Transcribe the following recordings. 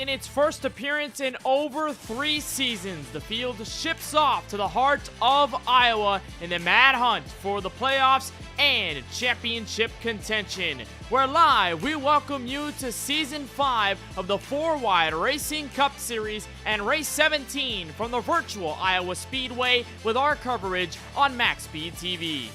In its first appearance in over 3 seasons, the field ships off to the heart of Iowa in the mad hunt for the playoffs and championship contention. Where live, we welcome you to Season 5 of the 4-Wide Racing Cup Series and Race 17 from the virtual Iowa Speedway with our coverage on MaxSpeedTV.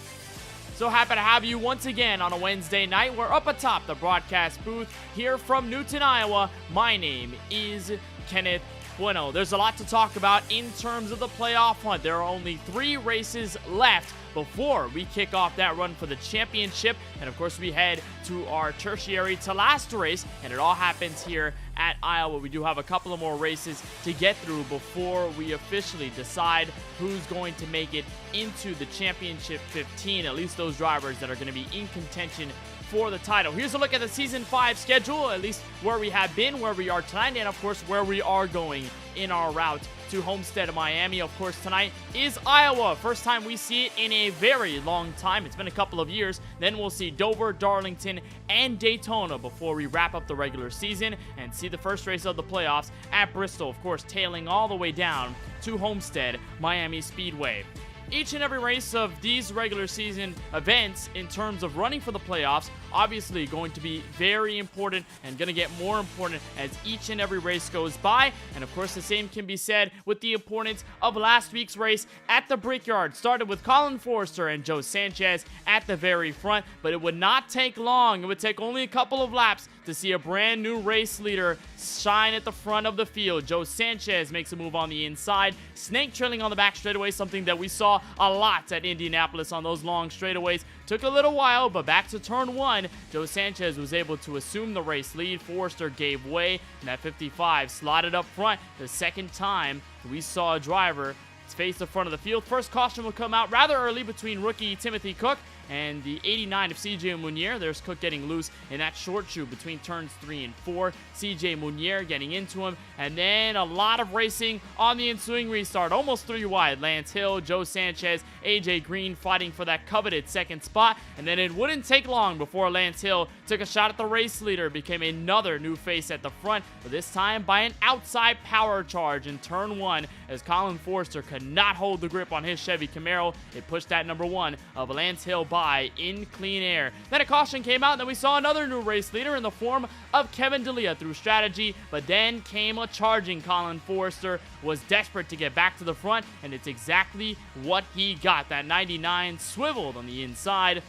So happy to have you once again on a Wednesday night. We're up atop the broadcast booth here from Newton, Iowa. My name is Kenneth Bueno. There's a lot to talk about in terms of the playoff hunt. There are only 3 races left before we kick off that run for the championship. And of course, we head to our tertiary to last race, and it all happens here at Iowa. We do have a couple of more races to get through before we officially decide who's going to make it into the championship 15, at least those drivers that are going to be in contention for the title. Here's a look at the Season 5 schedule, at least where we have been, where we are tonight, and of course where we are going in our route to Homestead, Miami. Of course, tonight is Iowa. First time we see it in a very long time. It's been a couple of years. Then we'll see Dover, Darlington, and Daytona before we wrap up the regular season and see the first race of the playoffs at Bristol, of course, tailing all the way down to Homestead, Miami Speedway. Each and every race of these regular season events in terms of running for the playoffs obviously going to be very important and going to get more important as each and every race goes by. And of course, the same can be said with the importance of last week's race at the Brickyard. Started with Colin Forrester and Joe Sanchez at the very front, but it would not take long. It would take only a couple of laps to see a brand new race leader shine at the front of the field. Joe Sanchez makes a move on the inside, snake trailing on the back straightaway, something that we saw a lot at Indianapolis on those long straightaways. Took a little while, but back to turn 1, Joe Sanchez was able to assume the race lead. Forrester gave way, and that 55 slotted up front the second time we saw a driver face the front of the field. First caution will come out rather early between rookie Timothy Cook and the 89 of CJ Munier. There's Cook getting loose in that short shoe between turns 3 and 4. CJ Munier getting into him, and then a lot of racing on the ensuing restart. Almost 3 wide. Lance Hill, Joe Sanchez, AJ Green fighting for that coveted second spot, and then it wouldn't take long before Lance Hill took a shot at the race leader, became another new face at the front, but this time by an outside power charge in turn 1 as Colin Forrester could not hold the grip on his Chevy Camaro. It pushed that number 1 of Lance Hill by in clean air. Then a caution came out, and then we saw another new race leader in the form of Kevin D'Elia through strategy, but then came a charging Colin Forrester. Was desperate to get back to the front, and it's exactly what he got. That 99 swiveled on the inside,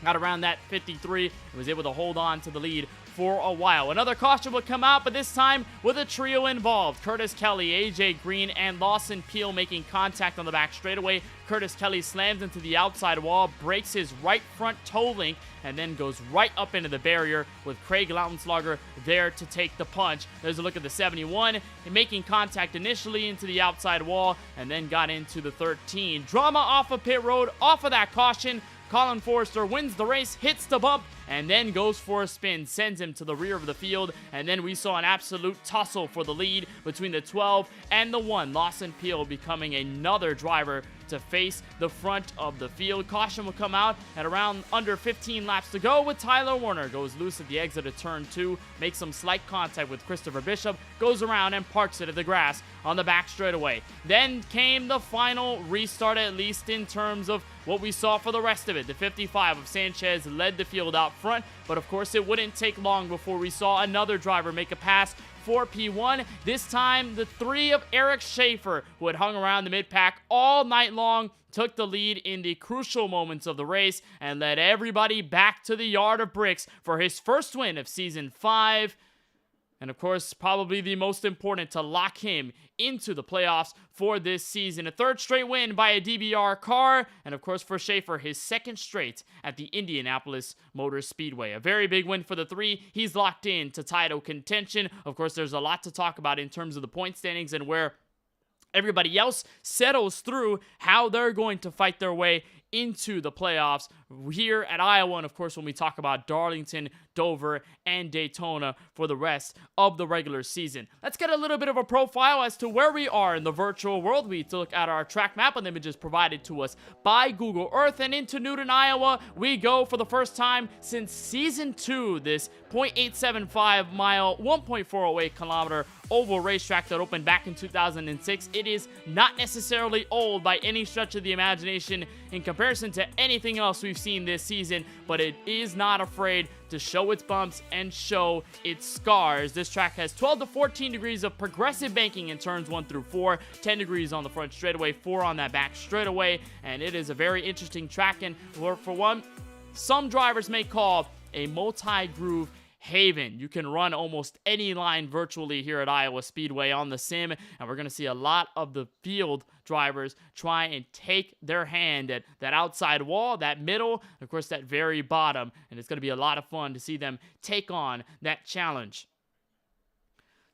got around that 53, and was able to hold on to the lead for a while. Another caution would come out, but this time with a trio involved. Curtis Kelly, AJ Green, and Lawson Peel making contact on the back straightaway. Curtis Kelly slams into the outside wall, breaks his right front toe link, and then goes right up into the barrier with Craig Lautenslager there to take the punch. There's a look at the 71, making contact initially into the outside wall, and then got into the 13. Drama off of pit road, off of that caution. Colin Forrester wins the race, hits the bump, and then goes for a spin, sends him to the rear of the field, and then we saw an absolute tussle for the lead between the 12 and the 1. Lawson Peel becoming another driver to face the front of the field. Caution will come out at around under 15 laps to go with Tyler Warner. Goes loose at the exit of turn 2, makes some slight contact with Christopher Bishop, goes around and parks it at the grass on the back straightaway. Then came the final restart, at least in terms of what we saw for the rest of it. The 55 of Sanchez led the field out front, but of course it wouldn't take long before we saw another driver make a pass for P1. This time, the 3 of Eric Schaefer, who had hung around the mid-pack all night long, took the lead in the crucial moments of the race and led everybody back to the yard of bricks for his first win of Season 5. And of course, probably the most important to lock him into the playoffs for this season. A 3rd straight win by a DBR car, and of course for Schaefer, his 2nd straight at the Indianapolis Motor Speedway. A very big win for the 3. He's locked in to title contention. Of course, there's a lot to talk about in terms of the point standings and where everybody else settles through how they're going to fight their way into the playoffs here at Iowa, and of course when we talk about Darlington, Dover, and Daytona for the rest of the regular season. Let's get a little bit of a profile as to where we are in the virtual world. We look at our track map and images provided to us by Google Earth, and into Newton, Iowa we go for the first time since season 2. This 0.875 mile, 1.408 kilometer oval racetrack that opened back in 2006. It is not necessarily old by any stretch of the imagination in comparison to anything else we've seen this season, but it is not afraid to show its bumps and show its scars. This track has 12 to 14 degrees of progressive banking in turns 1 through 4, 10 degrees on the front straightaway, 4 on that back straightaway, and it is a very interesting track, and for one, some drivers may call a multi-groove haven. You can run almost any line virtually here at Iowa Speedway on the sim, and we're going to see a lot of the field drivers try and take their hand at that outside wall, that middle, of course that very bottom, and it's going to be a lot of fun to see them take on that challenge.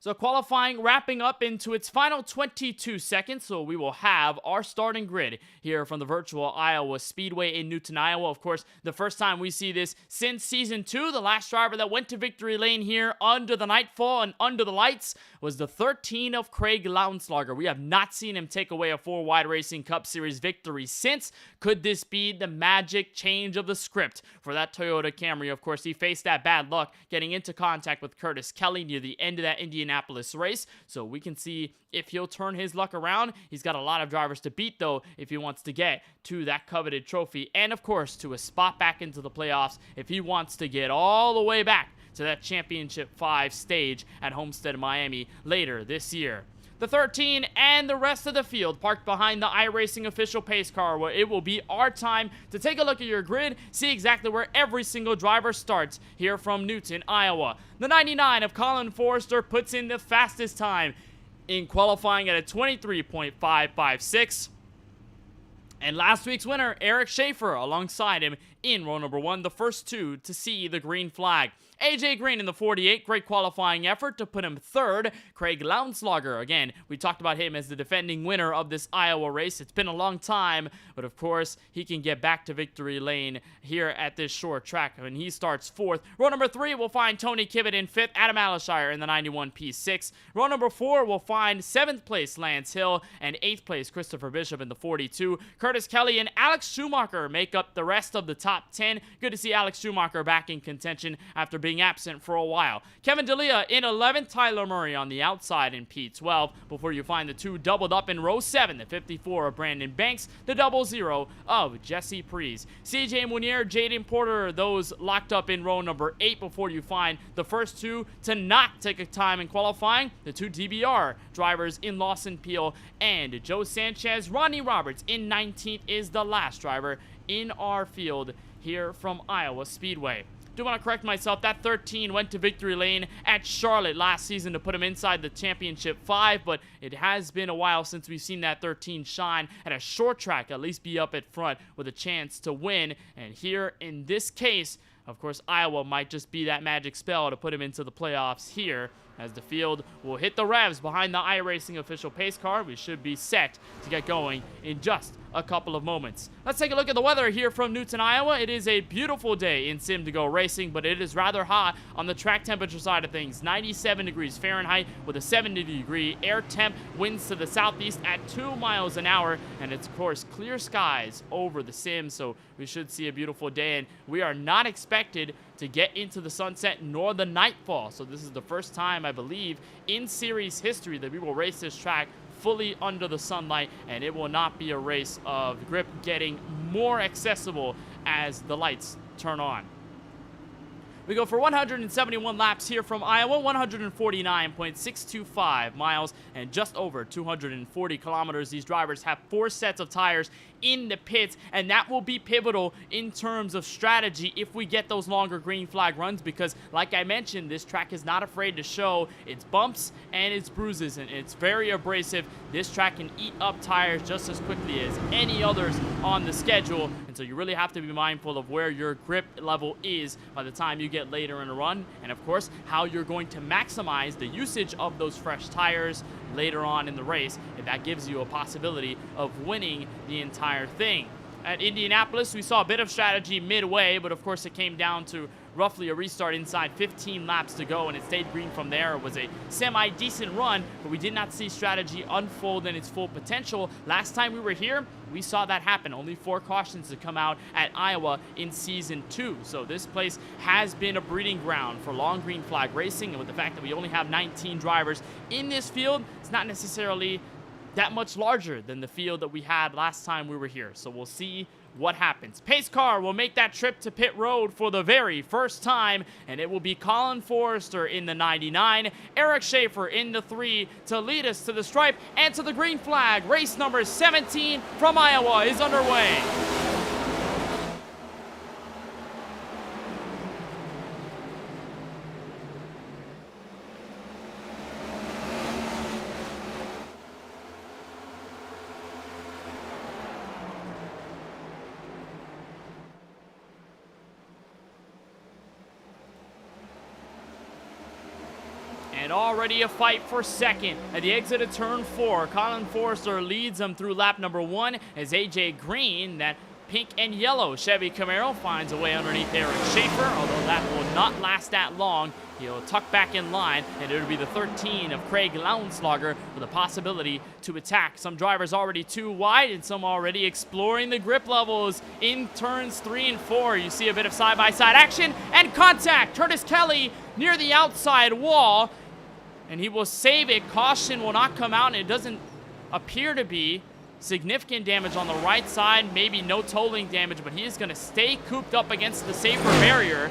So qualifying wrapping up into its final 22 seconds, so we will have our starting grid here from the virtual Iowa Speedway in Newton, Iowa. Of course, the first time we see this since season 2, the last driver that went to victory lane here under the nightfall and under the lights was the 13 of Craig Launslarger. We have not seen him take away a 4-wide Racing Cup Series victory since. Could this be the magic change of the script for that Toyota Camry? Of course, he faced that bad luck getting into contact with Curtis Kelly near the end of that Indianapolis race, so we can see if he'll turn his luck around. He's got a lot of drivers to beat, though, if he wants to get to that coveted trophy, and of course to a spot back into the playoffs if he wants to get all the way back to that Championship 5 stage at Homestead, Miami later this year. The 13 and the rest of the field parked behind the iRacing official pace car, where it will be our time to take a look at your grid, see exactly where every single driver starts here from Newton, Iowa. The 99 of Colin Forrester puts in the fastest time in qualifying at a 23.556. And last week's winner, Eric Schaefer, alongside him in row number 1, the first two to see the green flag. AJ Green in the 48, great qualifying effort to put him third. Craig Launslarger, again, we talked about him as the defending winner of this Iowa race. It's been a long time, but of course, he can get back to victory lane here at this short track, and he starts fourth. Row number 3 will find Tony Kibbett in 5th, Adam Alishire in the 91 P6. Row number 4 will find 7th place Lance Hill, and 8th place Christopher Bishop in the 42. Curtis Kelly and Alex Schumacher make up the rest of the top 10. Good to see Alex Schumacher back in contention after being absent for a while. Kevin D'Elia in 11th, Tyler Murray on the outside in P12, before you find the two doubled up in row 7, the 54 of Brandon Banks, the 00 of Jesse Prees. CJ Munier, Jaden Porter, those locked up in row number 8, before you find the first two to not take a time in qualifying, the two DBR drivers in Lawson Peel and Joe Sanchez. Ronnie Roberts in 19th is the last driver in our field here from Iowa Speedway. Do want to correct myself, that 13 went to victory lane at Charlotte last season to put him inside the Championship 5, but it has been a while since we've seen that 13 shine at a short track, at least be up at front with a chance to win. And here in this case, of course, Iowa might just be that magic spell to put him into the playoffs here, as the field will hit the revs behind the iRacing official pace car. We should be set to get going in just a couple of moments. Let's take a look at the weather here from Newton, Iowa. It is a beautiful day in Sim2Go Racing, but it is rather hot on the track temperature side of things. 97 degrees Fahrenheit with a 70-degree air temp, winds to the southeast at 2 miles an hour, and it's, of course, clear skies over the sim, so we should see a beautiful day, and we are not expected to get into the sunset nor the nightfall. So this is the first time, I believe, in series history that we will race this track fully under the sunlight, and it will not be a race of grip getting more accessible as the lights turn on. We go for 171 laps here from Iowa, 149.625 miles, and just over 240 kilometers. These drivers have 4 sets of tires in the pits, and that will be pivotal in terms of strategy if we get those longer green flag runs, because like I mentioned, this track is not afraid to show its bumps and its bruises, and it's very abrasive. This track can eat up tires just as quickly as any others on the schedule, and so you really have to be mindful of where your grip level is by the time you get later in a run, and of course how you're going to maximize the usage of those fresh tires later on in the race, if that gives you a possibility of winning the entire thing. at Indianapolis, we saw a bit of strategy midway, but of course it came down to roughly a restart inside 15 laps to go, and it stayed green from there. It was a semi-decent run, but we did not see strategy unfold in its full potential. Last time we were here, we saw that happen. Only 4 cautions to come out at Iowa in Season 2. So this place has been a breeding ground for long green flag racing, and with the fact that we only have 19 drivers in this field, it's not necessarily that much larger than the field that we had last time we were here. So we'll see what happens. Pace car will make that trip to pit road for the very first time, and it will be Colin Forrester in the 99, Eric Schaefer in the 3 to lead us to the stripe and to the green flag. Race number 17 from Iowa is underway. And already a fight for second. At the exit of turn 4, Colin Forrester leads them through lap number 1 as AJ Green, that pink and yellow Chevy Camaro, finds a way underneath Eric Schaefer, although that will not last that long. He'll tuck back in line, and it'll be the 13 of Craig Lauenslager with a possibility to attack. Some drivers already too wide, and some already exploring the grip levels in turns 3 and 4. You see a bit of side-by-side action and contact. Curtis Kelly near the outside wall, and he will save it. Caution will not come out, and it doesn't appear to be significant damage on the right side, maybe no tolling damage, but he is going to stay cooped up against the safer barrier,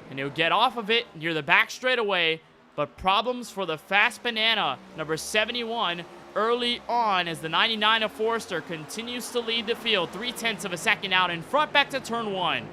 and he'll get off of it near the back straightaway. But problems for the fast banana, number 71, early on as the 99 of Forrester continues to lead the field, 0.3 of a second out in front back to turn 1.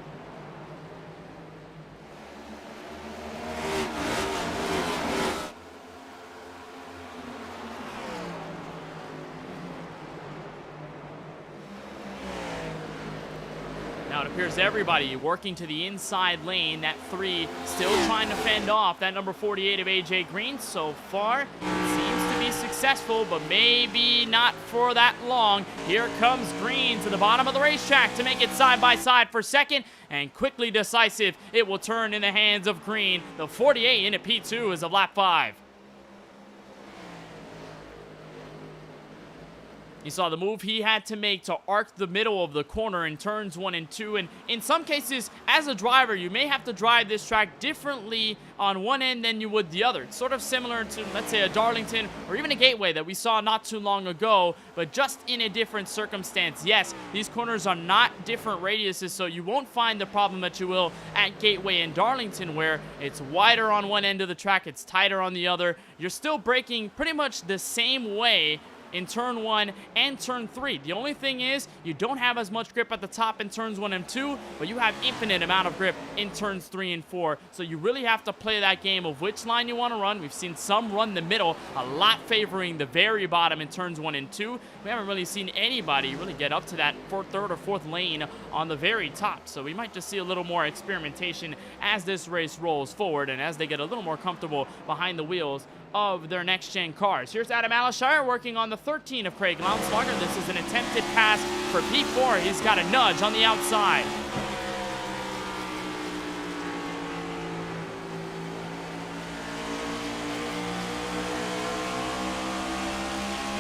Now it appears everybody working to the inside lane. That 3 still trying to fend off that number 48 of AJ Green. So far, seems to be successful, but maybe not for that long. Here comes Green to the bottom of the racetrack to make it side by side for second, and quickly decisive. It will turn in the hands of Green. The 48 into P2 as of lap 5. You saw the move he had to make to arc the middle of the corner in turns 1 and 2. And in some cases, as a driver, you may have to drive this track differently on one end than you would the other. It's sort of similar to, let's say, a Darlington or even a Gateway that we saw not too long ago, but just in a different circumstance. Yes, these corners are not different radiuses, so you won't find the problem that you will at Gateway and Darlington, where it's wider on one end of the track, it's tighter on the other. You're still braking pretty much the same way in turn 1 and turn 3. The only thing is you don't have as much grip at the top in turns 1 and 2, but you have infinite amount of grip in turns 3 and 4. So you really have to play that game of which line you want to run. We've seen some run the middle, a lot favoring the very bottom in turns 1 and 2. We haven't really seen anybody really get up to that third or fourth lane on the very top. So we might just see a little more experimentation as this race rolls forward and as they get a little more comfortable behind the wheels of their next-gen cars. Here's Adam Alashire working on the 13 of Craig Lauenslager. This is an attempted pass for P4. He's got a nudge on the outside.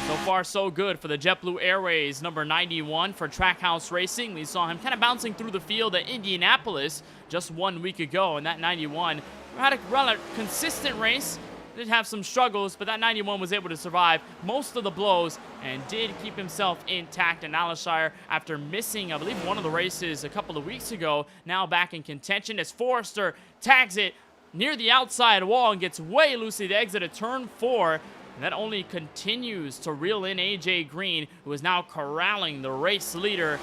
So far, so good for the JetBlue Airways number 91 for Trackhouse Racing. We saw him kind of bouncing through the field at Indianapolis just 1 week ago, and that 91 had a rather consistent race. Did have some struggles, but that 91 was able to survive most of the blows and did keep himself intact. And Alashire, after missing, I believe, one of the races a couple of weeks ago, now back in contention as Forrester tags it near the outside wall and gets way loose at the exit of turn 4. And that only continues to reel in AJ Green, who is now corralling the race leader.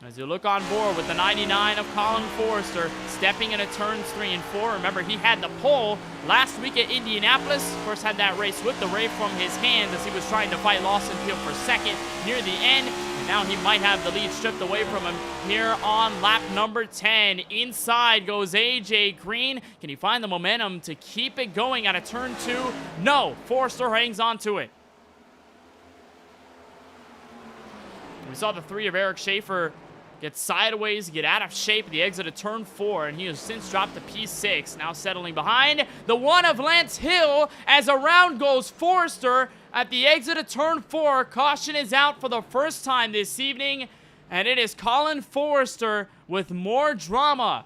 As you look on board with the 99 of Colin Forrester, stepping into turns 3 and 4. Remember, he had the pole last week at Indianapolis. Of course, had that race with the Ray from his hands as he was trying to fight Lawson Field for second near the end. And now he might have the lead stripped away from him here on lap number 10. Inside goes AJ Green. Can he find the momentum to keep it going out of turn 2? No, Forrester hangs on to it. We saw the 3 of Eric Schaefer get sideways, get out of shape at the exit of turn 4, and he has since dropped to P6, now settling behind the 1 of Lance Hill as around goes Forrester at the exit of turn 4. Caution is out for the first time this evening, and it is Colin Forrester with more drama.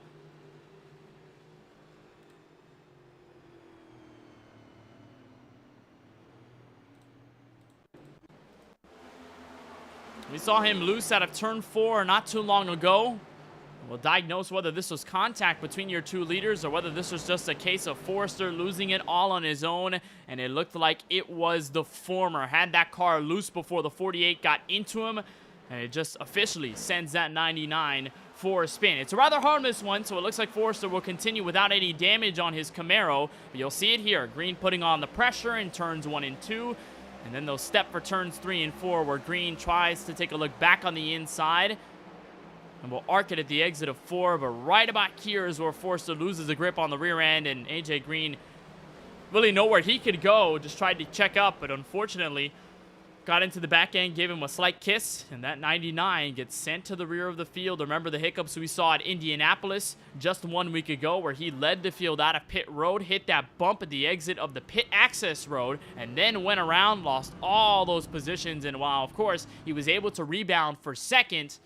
We saw him loose out of turn 4 not too long ago. We'll diagnose whether this was contact between your 2 leaders or whether this was just a case of Forrester losing it all on his own, and it looked like it was the former. Had that car loose before the 48 got into him, and it just officially sends that 99 for a spin. It's a rather harmless one, so it looks like Forrester will continue without any damage on his Camaro, but you'll see it here. Green putting on the pressure in turns 1 and 2. And then they'll step for turns 3 and 4 where Green tries to take a look back on the inside. And we'll arc it at the exit of 4, but right about here is where Forrester loses a grip on the rear end, and AJ Green really nowhere he could go. Just tried to check up, but unfortunately got into the back end, gave him a slight kiss, and that 99 gets sent to the rear of the field. Remember the hiccups we saw at Indianapolis just 1 week ago where he led the field out of pit road, hit that bump at the exit of the pit access road, and then went around, lost all those positions. And while, of course, he was able to rebound for second,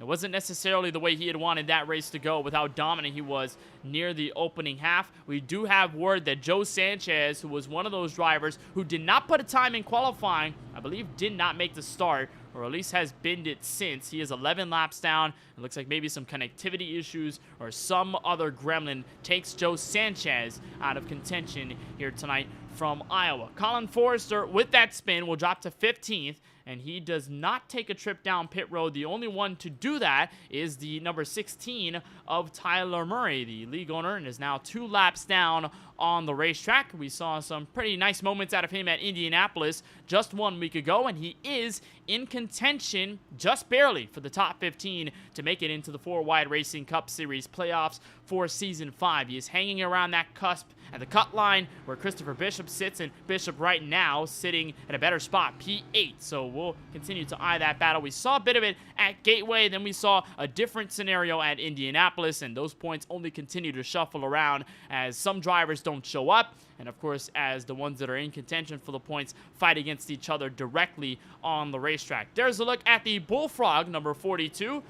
it wasn't necessarily the way he had wanted that race to go with how dominant he was near the opening half. We do have word that Joe Sanchez, who was one of those drivers who did not put a time in qualifying, I believe did not make the start, or at least has binned it since. He is 11 laps down. It looks like maybe some connectivity issues or some other gremlin takes Joe Sanchez out of contention here tonight from Iowa. Colin Forrester, with that spin, will drop to 15th. And he does not take a trip down pit road. The only one to do that is the number 16 of Tyler Murray, the league owner, and is now 2 laps down on the racetrack. We saw some pretty nice moments out of him at Indianapolis just 1 week ago, and he is in contention just barely for the top 15 to make it into the 4-Wide Racing Cup Series playoffs for Season 5. He is hanging around that cusp at the cut line where Christopher Bishop sits, and Bishop right now sitting at a better spot, P8. So we'll continue to eye that battle. We saw a bit of it at Gateway, then we saw a different scenario at Indianapolis, and those points only continue to shuffle around as some drivers don't show up, and of course as the ones that are in contention for the points fight against each other directly on the racetrack. There's a look at the Bullfrog, number 42,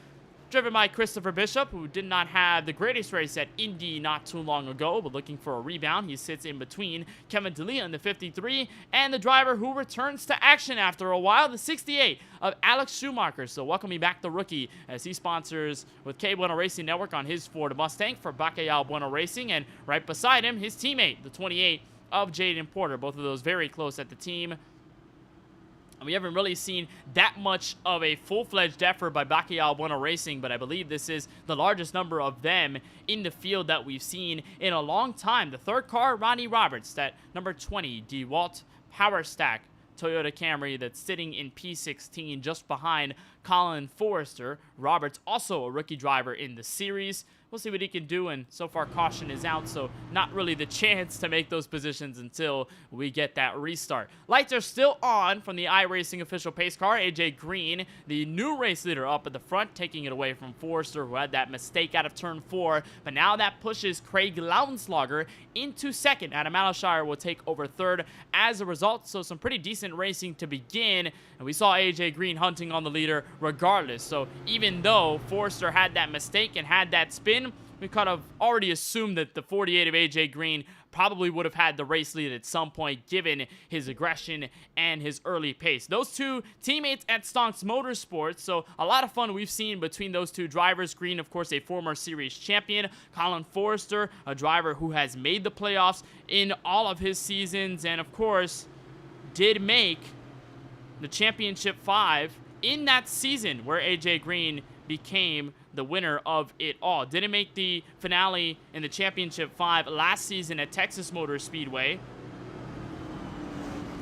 driven by Christopher Bishop, who did not have the greatest race at Indy not too long ago, but looking for a rebound. He sits in between Kevin D'Elia in the 53 and the driver who returns to action after a while, the 68 of Alex Schumacher. So welcoming back the rookie as he sponsors with K Bueno Racing Network on his Ford Mustang for Bacalhau Bueno Racing, and right beside him, his teammate, the 28 of Jaden Porter. Both of those very close at the team. We haven't really seen that much of a full-fledged effort by Bacalhau Bueno Racing, but I believe this is the largest number of them in the field that we've seen in a long time. The third car, Ronnie Roberts, that number 20, DeWalt Power Stack Toyota Camry that's sitting in P16 just behind Colin Forrester. Roberts also a rookie driver in the series. We'll see what he can do, and so far caution is out, so not really the chance to make those positions until we get that restart. Lights are still on from the iRacing official pace car. AJ Green, the new race leader, up at the front, taking it away from Forrester, who had that mistake out of turn 4, but now that pushes Craig Lautenslager into second. Adam Alshire will take over third as a result, so some pretty decent racing to begin, and we saw AJ Green hunting on the leader regardless. So even though Forrester had that mistake and had that spin, we kind of already assumed that the 48 of AJ Green probably would have had the race lead at some point given his aggression and his early pace. Those two teammates at Stonks Motorsports, so a lot of fun we've seen between those two drivers. Green, of course, a former series champion. Colin Forrester, a driver who has made the playoffs in all of his seasons and, of course, did make the Championship 5 in that season where AJ Green became the winner of it all. Didn't make the finale in the Championship 5 last season at Texas Motor Speedway.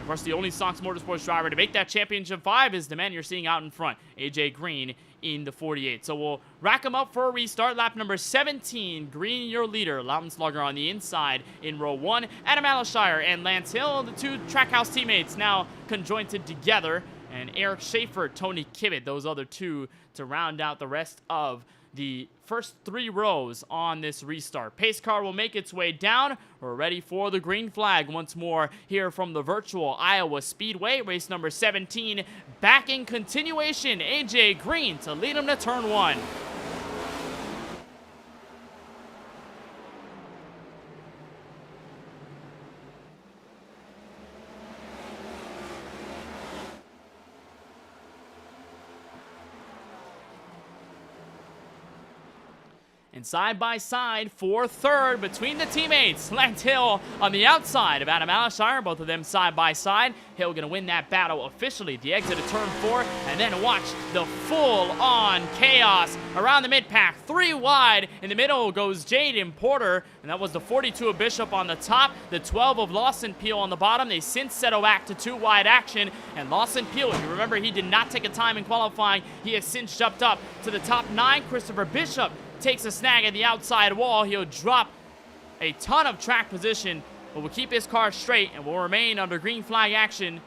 Of course, the only Stonks Motorsports driver to make that Championship 5 is the man you're seeing out in front, AJ Green in the 48. So we'll rack him up for a restart. Lap number 17, Green your leader. Lautenslager on the inside in row 1. Adam Alshire and Lance Hill, the two Trackhouse teammates, now conjointed together. and Eric Schaefer, Tony Kimmett, those other two to round out the rest of the first 3 rows on this restart. Pace car will make its way down. We're ready for the green flag once more here from the virtual Iowa Speedway. Race number 17 back in continuation. AJ Green to lead him to turn 1. And side by side for third between the teammates. Lance Hill on the outside of Adam Alshire, both of them side by side. Hill gonna win that battle officially at the exit of turn 4, and then watch the full-on chaos around the mid-pack. 3 wide. In the middle goes Jaden Porter, and that was the 42 of Bishop on the top, the 12 of Lawson Peel on the bottom. They since settle back to 2 wide action, and Lawson Peel, if you remember, he did not take a time in qualifying. He has since jumped up to the top 9. Christopher Bishop takes a snag at the outside wall. He'll drop a ton of track position, but will keep his car straight and will remain under green flag action.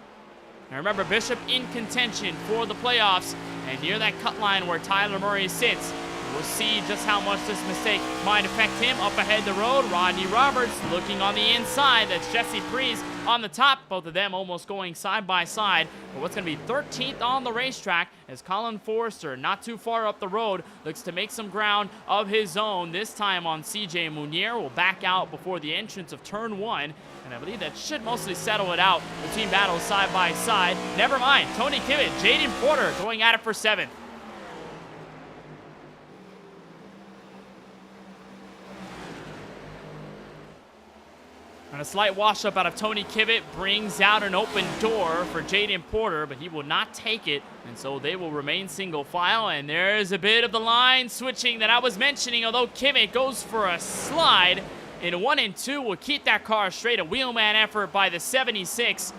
And remember, Bishop in contention for the playoffs, and near that cut line where Tyler Murray sits. We'll see just how much this mistake might affect him. Up ahead the road, Rodney Roberts looking on the inside. That's Jesse Priest on the top. Both of them almost going side by side. But what's going to be 13th on the racetrack as Colin Forrester, not too far up the road, looks to make some ground of his own. This time on CJ Munier. Will back out before the entrance of turn 1. And I believe that should mostly settle it out between battles side by side. Never mind. Tony Kimmett, Jaden Porter going at it for 7th. And a slight wash-up out of Tony Kimmett brings out an open door for Jaden Porter, but he will not take it, and so they will remain single file. And there's a bit of the line switching that I was mentioning, although Kimmett goes for a slide in 1 and 2. Will keep that car straight. A wheelman effort by the 76.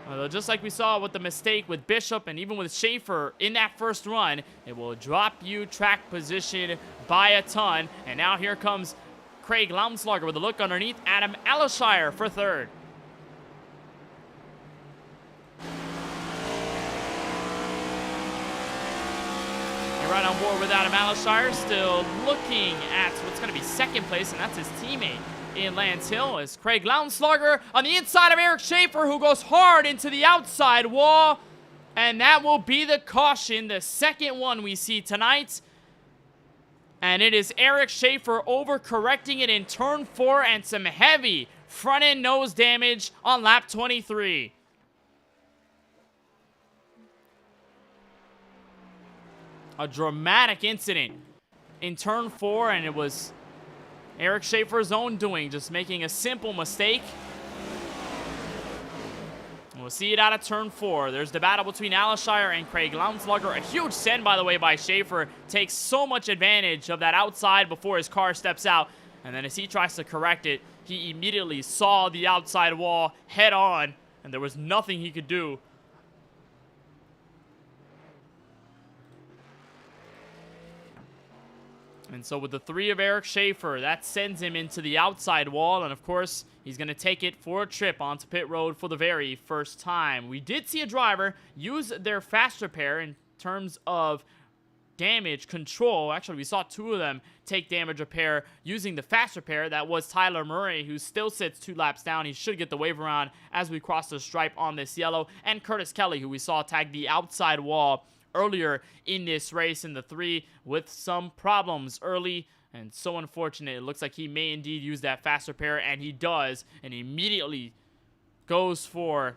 Although just like we saw with the mistake with Bishop and even with Schaefer in that first run, it will drop you track position by a ton. And now here comes Craig Laumslager with a look underneath Adam Alshire for 3rd. You're right on board with Adam Alshire, still looking at what's going to be 2nd place, and that's his teammate in Lance Hill, as Craig Laumslager on the inside of Eric Schaefer, who goes hard into the outside wall, and that will be the caution, the 2nd one we see tonight. And it is Eric Schaefer overcorrecting it in turn 4 and some heavy front-end nose damage on lap 23. A dramatic incident in turn 4, and it was Eric Schaefer's own doing, just making a simple mistake. We'll see it out of turn 4. There's the battle between Alshire and Craig Laumslager. A huge send, by the way, by Schaefer. Takes so much advantage of that outside before his car steps out. And then as he tries to correct it, he immediately saw the outside wall head on, and there was nothing he could do. And so with the 3 of Eric Schaefer, that sends him into the outside wall. And of course, he's going to take it for a trip onto pit road for the very first time. We did see a driver use their fast repair in terms of damage control. Actually, we saw 2 of them take damage repair using the fast repair. That was Tyler Murray, who still sits 2 laps down. He should get the wave around as we cross the stripe on this yellow. And Curtis Kelly, who we saw tag the outside wall earlier in this race in the 3 with some problems early, and so unfortunate. It looks like he may indeed use that fast repair, and he does, and immediately goes for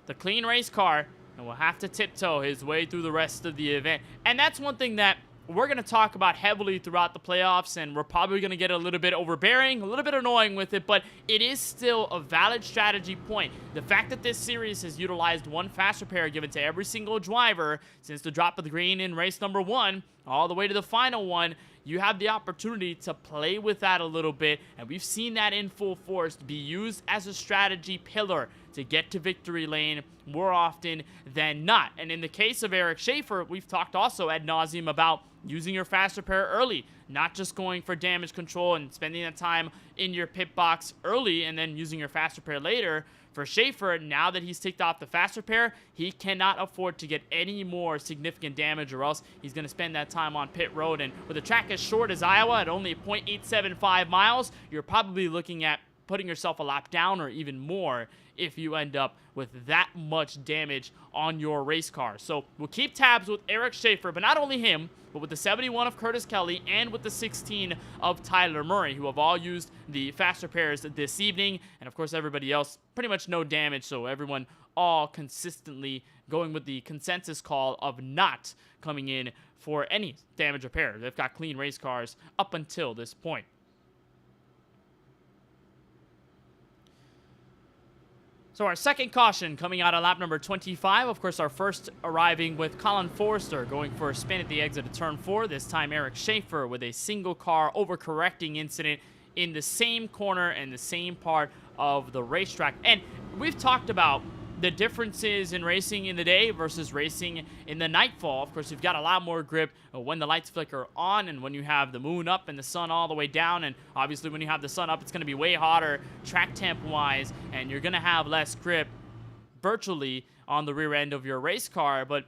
the clean race car and will have to tiptoe his way through the rest of the event. And that's one thing that we're going to talk about heavily throughout the playoffs, and we're probably going to get a little bit overbearing, a little bit annoying with it, but it is still a valid strategy point. The fact that this series has utilized 1 fast repair given to every single driver since the drop of the green in race number 1 all the way to the final one, you have the opportunity to play with that a little bit, and we've seen that in full force be used as a strategy pillar to get to victory lane more often than not. And in the case of Eric Schaefer, we've talked also ad nauseum about using your fast repair early, not just going for damage control and spending that time in your pit box early and then using your fast repair later. For Schaefer, now that he's ticked off the fast repair, he cannot afford to get any more significant damage, or else he's going to spend that time on pit road. And with a track as short as Iowa at only 0.875 miles, you're probably looking at putting yourself a lap down or even more if you end up with that much damage on your race car. So we'll keep tabs with Eric Schaefer, but not only him, but with the 71 of Curtis Kelly and with the 16 of Tyler Murray, who have all used the fast repairs this evening. And of course, everybody else, pretty much no damage. So everyone all consistently going with the consensus call of not coming in for any damage repair. They've got clean race cars up until this point. So our second caution coming out of lap number 25, of course our first arriving with Colin Forrester going for a spin at the exit of turn 4. This time Eric Schaefer with a single car overcorrecting incident in the same corner and the same part of the racetrack. And we've talked about the differences in racing in the day versus racing in the nightfall. Of course, you've got a lot more grip when the lights flicker on and when you have the moon up and the sun all the way down. And obviously, when you have the sun up, it's going to be way hotter track temp-wise, and you're going to have less grip virtually on the rear end of your race car. But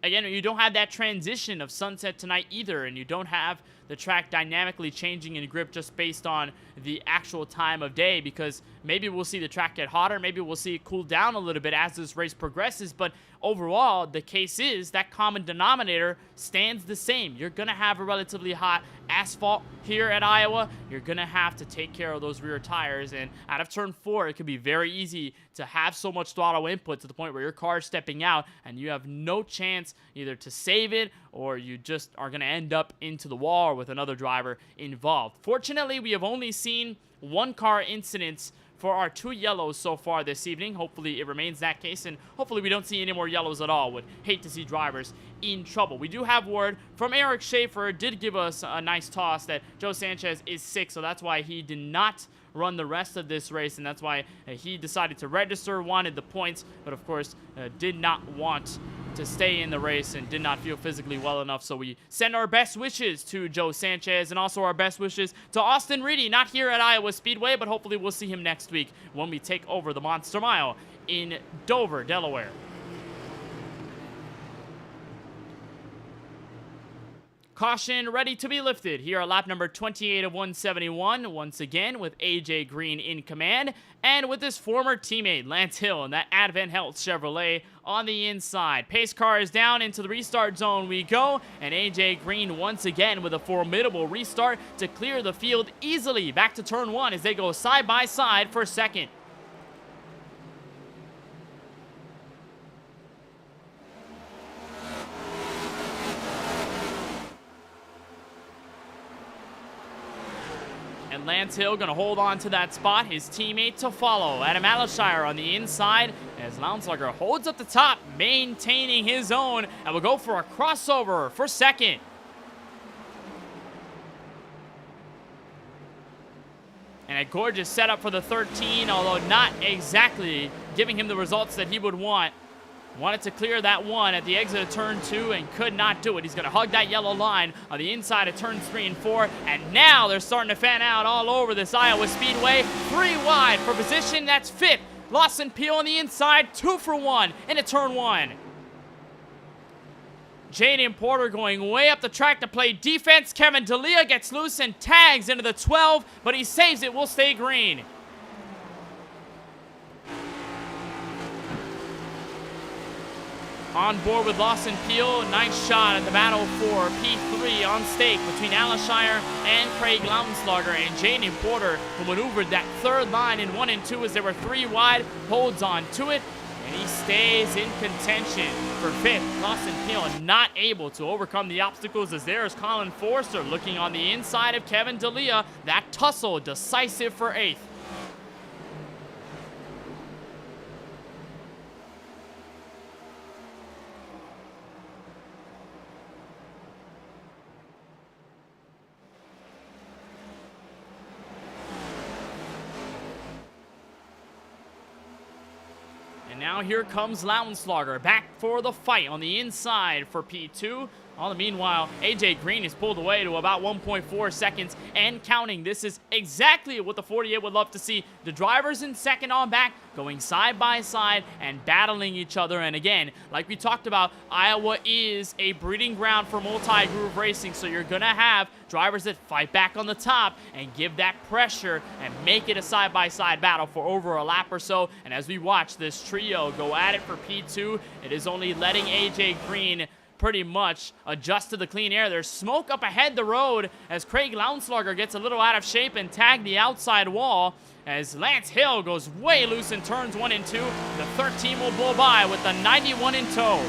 again, you don't have that transition of sunset to night either, and you don't have the track dynamically changing in grip just based on the actual time of day, because maybe we'll see the track get hotter, maybe we'll see it cool down a little bit as this race progresses, but overall, the case is that common denominator stands the same. You're going to have a relatively hot asphalt here at Iowa. You're going to have to take care of those rear tires, and out of turn 4, it can be very easy to have so much throttle input to the point where your car is stepping out and you have no chance either to save it or you just are going to end up into the wall with another driver involved. Fortunately, we have only seen one car incidents for our 2 yellows so far this evening. Hopefully it remains that case, and hopefully we don't see any more yellows at all. Would hate to see drivers in trouble. We do have word from Eric Schaefer, did give us a nice toss that Joe Sanchez is sick, so that's why he did not run the rest of this race, and that's why he decided to register, wanted the points, but of course did not want to stay in the race and did not feel physically well enough. So we send our best wishes to Joe Sanchez and also our best wishes to Austin Reedy, not here at Iowa Speedway, but hopefully we'll see him next week when we take over the Monster Mile in Dover, Delaware. Caution ready to be lifted here at lap number 28 of 171, once again with AJ Green in command, and with his former teammate Lance Hill in that Advent Health Chevrolet on the inside. Pace car is down, into the restart zone we go, and AJ Green once again with a formidable restart to clear the field easily back to turn 1 as they go side by side for second. And Lance Hill going to hold on to that spot. His teammate to follow. Adam Alashire on the inside as Lounsluger holds up the top, maintaining his own, and will go for a crossover for second. And a gorgeous setup for the 13, although not exactly giving him the results that he would want. Wanted to clear that 1 at the exit of turn 2 and could not do it. He's going to hug that yellow line on the inside of turns 3 and 4. And now they're starting to fan out all over this Iowa Speedway. 3 wide for position. That's 5th. Lawson Peel on the inside. 2 for 1 into turn 1. Jaden Porter going way up the track to play defense. Kevin D'Elia gets loose and tags into the 12, but he saves it. Will stay green. On board with Lawson Peel, nice shot at the battle for P3 on stake between Alashire and Craig Lounsluger, and Jaden Porter, who maneuvered that third line in 1 and 2 as there were 3 wide, holds on to it, and he stays in contention for 5th. Lawson Peel not able to overcome the obstacles as there is Colin Forster looking on the inside of Kevin D'Elia. That tussle decisive for 8th. Now here comes Lounsluger back for the fight on the inside for P2. All the meanwhile, AJ Green is pulled away to about 1.4 seconds and counting. This is exactly what the 48 would love to see. The drivers in second on back going side by side and battling each other. And again, like we talked about, Iowa is a breeding ground for multi-groove racing. So you're going to have drivers that fight back on the top and give that pressure and make it a side-by-side battle for over a lap or so. And as we watch this trio go at it for P2, it is only letting AJ Green pretty much adjust to the clean air. There's smoke up ahead the road as Craig Lounslugger gets a little out of shape and tagged the outside wall as Lance Hill goes way loose in turns 1 and 2. The 13 will blow by with the 91 in tow.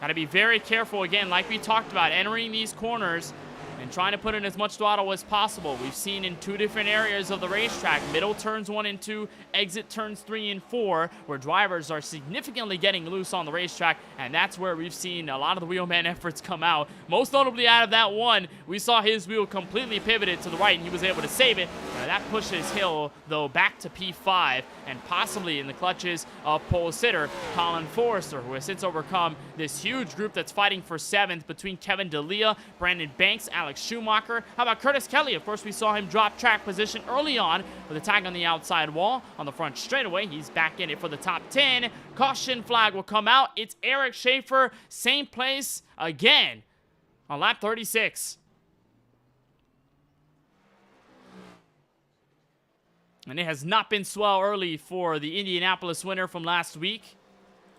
Got to be very careful again, like we talked about, entering these corners and trying to put in as much throttle as possible. We've seen in 2 different areas of the racetrack, middle turns 1 and 2, exit turns 3 and 4, where drivers are significantly getting loose on the racetrack, and that's where we've seen a lot of the wheelman efforts come out. Most notably out of that one, we saw his wheel completely pivoted to the right, and he was able to save it. That pushes Hill, though, back to P5, and possibly in the clutches of pole sitter Colin Forrester, who has since overcome this huge group that's fighting for 7th between Kevin D'Elia, Brandon Banks, Alex Schumacher. How about Curtis Kelly? Of course, we saw him drop track position early on with a tag on the outside wall. On the front straightaway, he's back in it for the top 10. Caution flag will come out. It's Eric Schaefer, same place again on lap 36. And it has not been swell early for the Indianapolis winner from last week.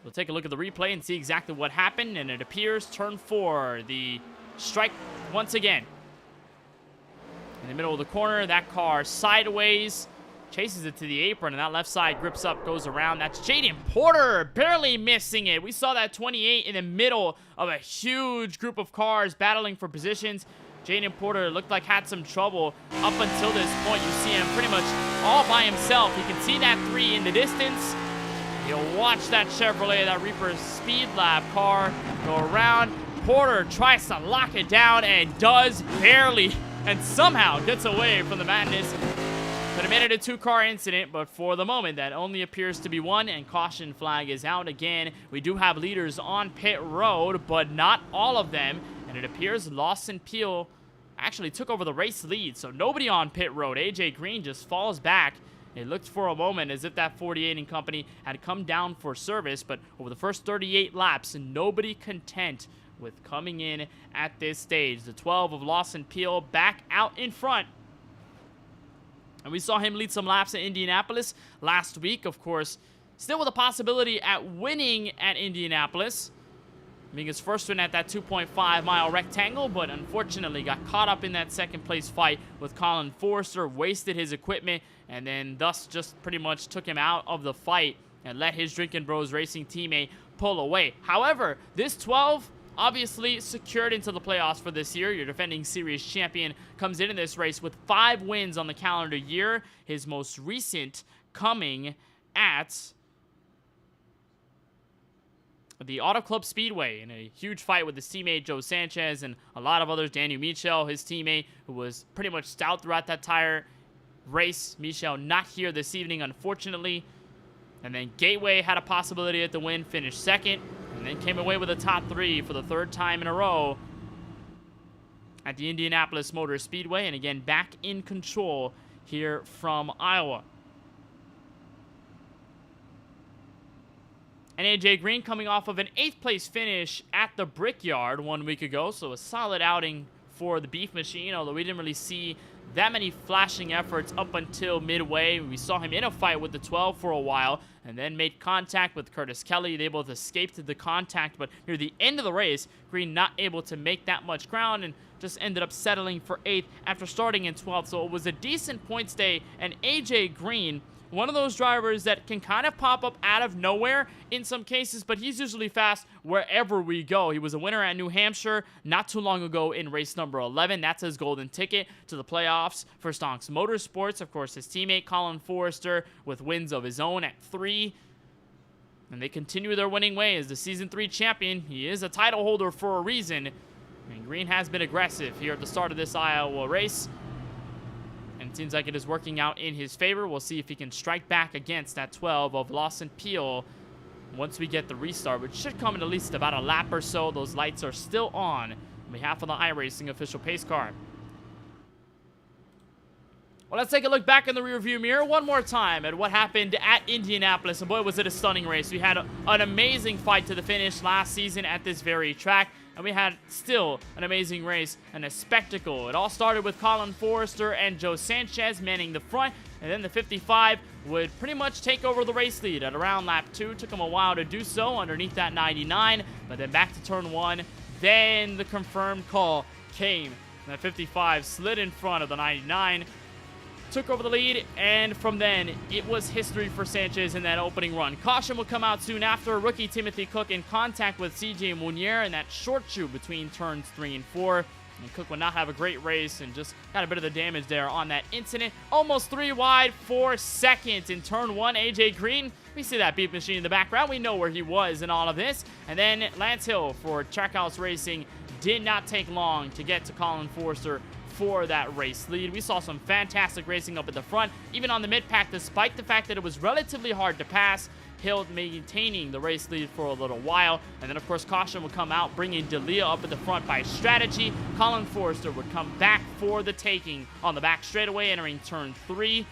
We'll take a look at the replay and see exactly what happened. And it appears turn 4, the strike once again. In the middle of the corner, that car sideways, chases it to the apron, and that left side grips up, goes around. That's Jaden Porter barely missing it. We saw that 28 in the middle of a huge group of cars battling for positions. Jaden Porter looked like had some trouble up until this point. You see him pretty much all by himself. You can see that 3 in the distance. You'll watch that Chevrolet, that Reaper Speed Lab car go around. Porter tries to lock it down and does barely, and somehow gets away from the madness. Could have made it a 2-car incident, but for the moment, that only appears to be 1, and caution flag is out again. We do have leaders on pit road, but not all of them, and it appears Lawson Peel actually took over the race lead, so nobody on pit road. AJ Green just falls back. It looked for a moment as if that 48 and company had come down for service, but over the first 38 laps, nobody content with coming in at this stage. The 12 of Lawson Peel back out in front. And we saw him lead some laps at Indianapolis last week, of course, still with a possibility at winning at Indianapolis, being his first win at that 2.5-mile rectangle, but unfortunately got caught up in that second-place fight with Colin Forrester, wasted his equipment, and then thus just pretty much took him out of the fight and let his Drinkin' Bros Racing teammate pull away. However, this 12 obviously secured into the playoffs for this year. Your defending series champion comes into this race with 5 wins on the calendar year, his most recent coming at the Auto Club Speedway in a huge fight with his teammate Joe Sanchez and a lot of others. Daniel Michel, his teammate, who was pretty much stout throughout that entire race. Michel not here this evening, unfortunately. And then Gateway had a possibility at the win, finished second, and then came away with a top 3 for the 3rd time in a row at the Indianapolis Motor Speedway, and again back in control here from Iowa. And AJ Green coming off of an 8th place finish at the Brickyard 1 week ago, so a solid outing for the Beef Machine, although we didn't really see that many flashing efforts up until midway. We saw him in a fight with the 12 for a while, and then made contact with Curtis Kelly. They both escaped the contact, but near the end of the race, Green not able to make that much ground and just ended up settling for 8th after starting in 12th. So it was a decent points day, and AJ Green, one of those drivers that can kind of pop up out of nowhere in some cases, but he's usually fast wherever we go. He was a winner at New Hampshire not too long ago in race number 11. That's his golden ticket to the playoffs for Stonks Motorsports. Of course, his teammate Colin Forrester with wins of his own at 3. And they continue their winning way as the Season 3 champion. He is a title holder for a reason. And Green has been aggressive here at the start of this Iowa race. And it seems like it is working out in his favor. We'll see if he can strike back against that 12 of Lawson Peel once we get the restart, which should come in at least about a lap or so. Those lights are still on behalf of the iRacing official pace car. Well, let's take a look back in the rearview mirror one more time at what happened at Indianapolis. And boy, was it a stunning race. We had an amazing fight to the finish last season at this very track. And we had still an amazing race and a spectacle. It all started with Colin Forrester and Joe Sanchez manning the front. And then the 55 would pretty much take over the race lead at around lap 2. Took them a while to do so underneath that 99. But then back to turn 1. Then the confirmed call came. And that 55 slid in front of the 99. Took over the lead, and from then, it was history for Sanchez in that opening run. Caution would come out soon after. Rookie Timothy Cook in contact with CJ Munier in that short shoot between turns 3 and 4. And Cook would not have a great race and just got a bit of the damage there on that incident. Almost 3 wide for second in turn 1. AJ Green, we see that beep machine in the background. We know where he was in all of this. And then Lance Hill for Trackhouse Racing did not take long to get to Colin Forrester for that race lead. We saw some fantastic racing up at the front, even on the mid-pack, despite the fact that it was relatively hard to pass. Hill maintaining the race lead for a little while, and then of course caution would come out, bringing D'Elia up at the front by strategy. Colin Forrester would come back for the taking on the back straightaway, entering turn 3.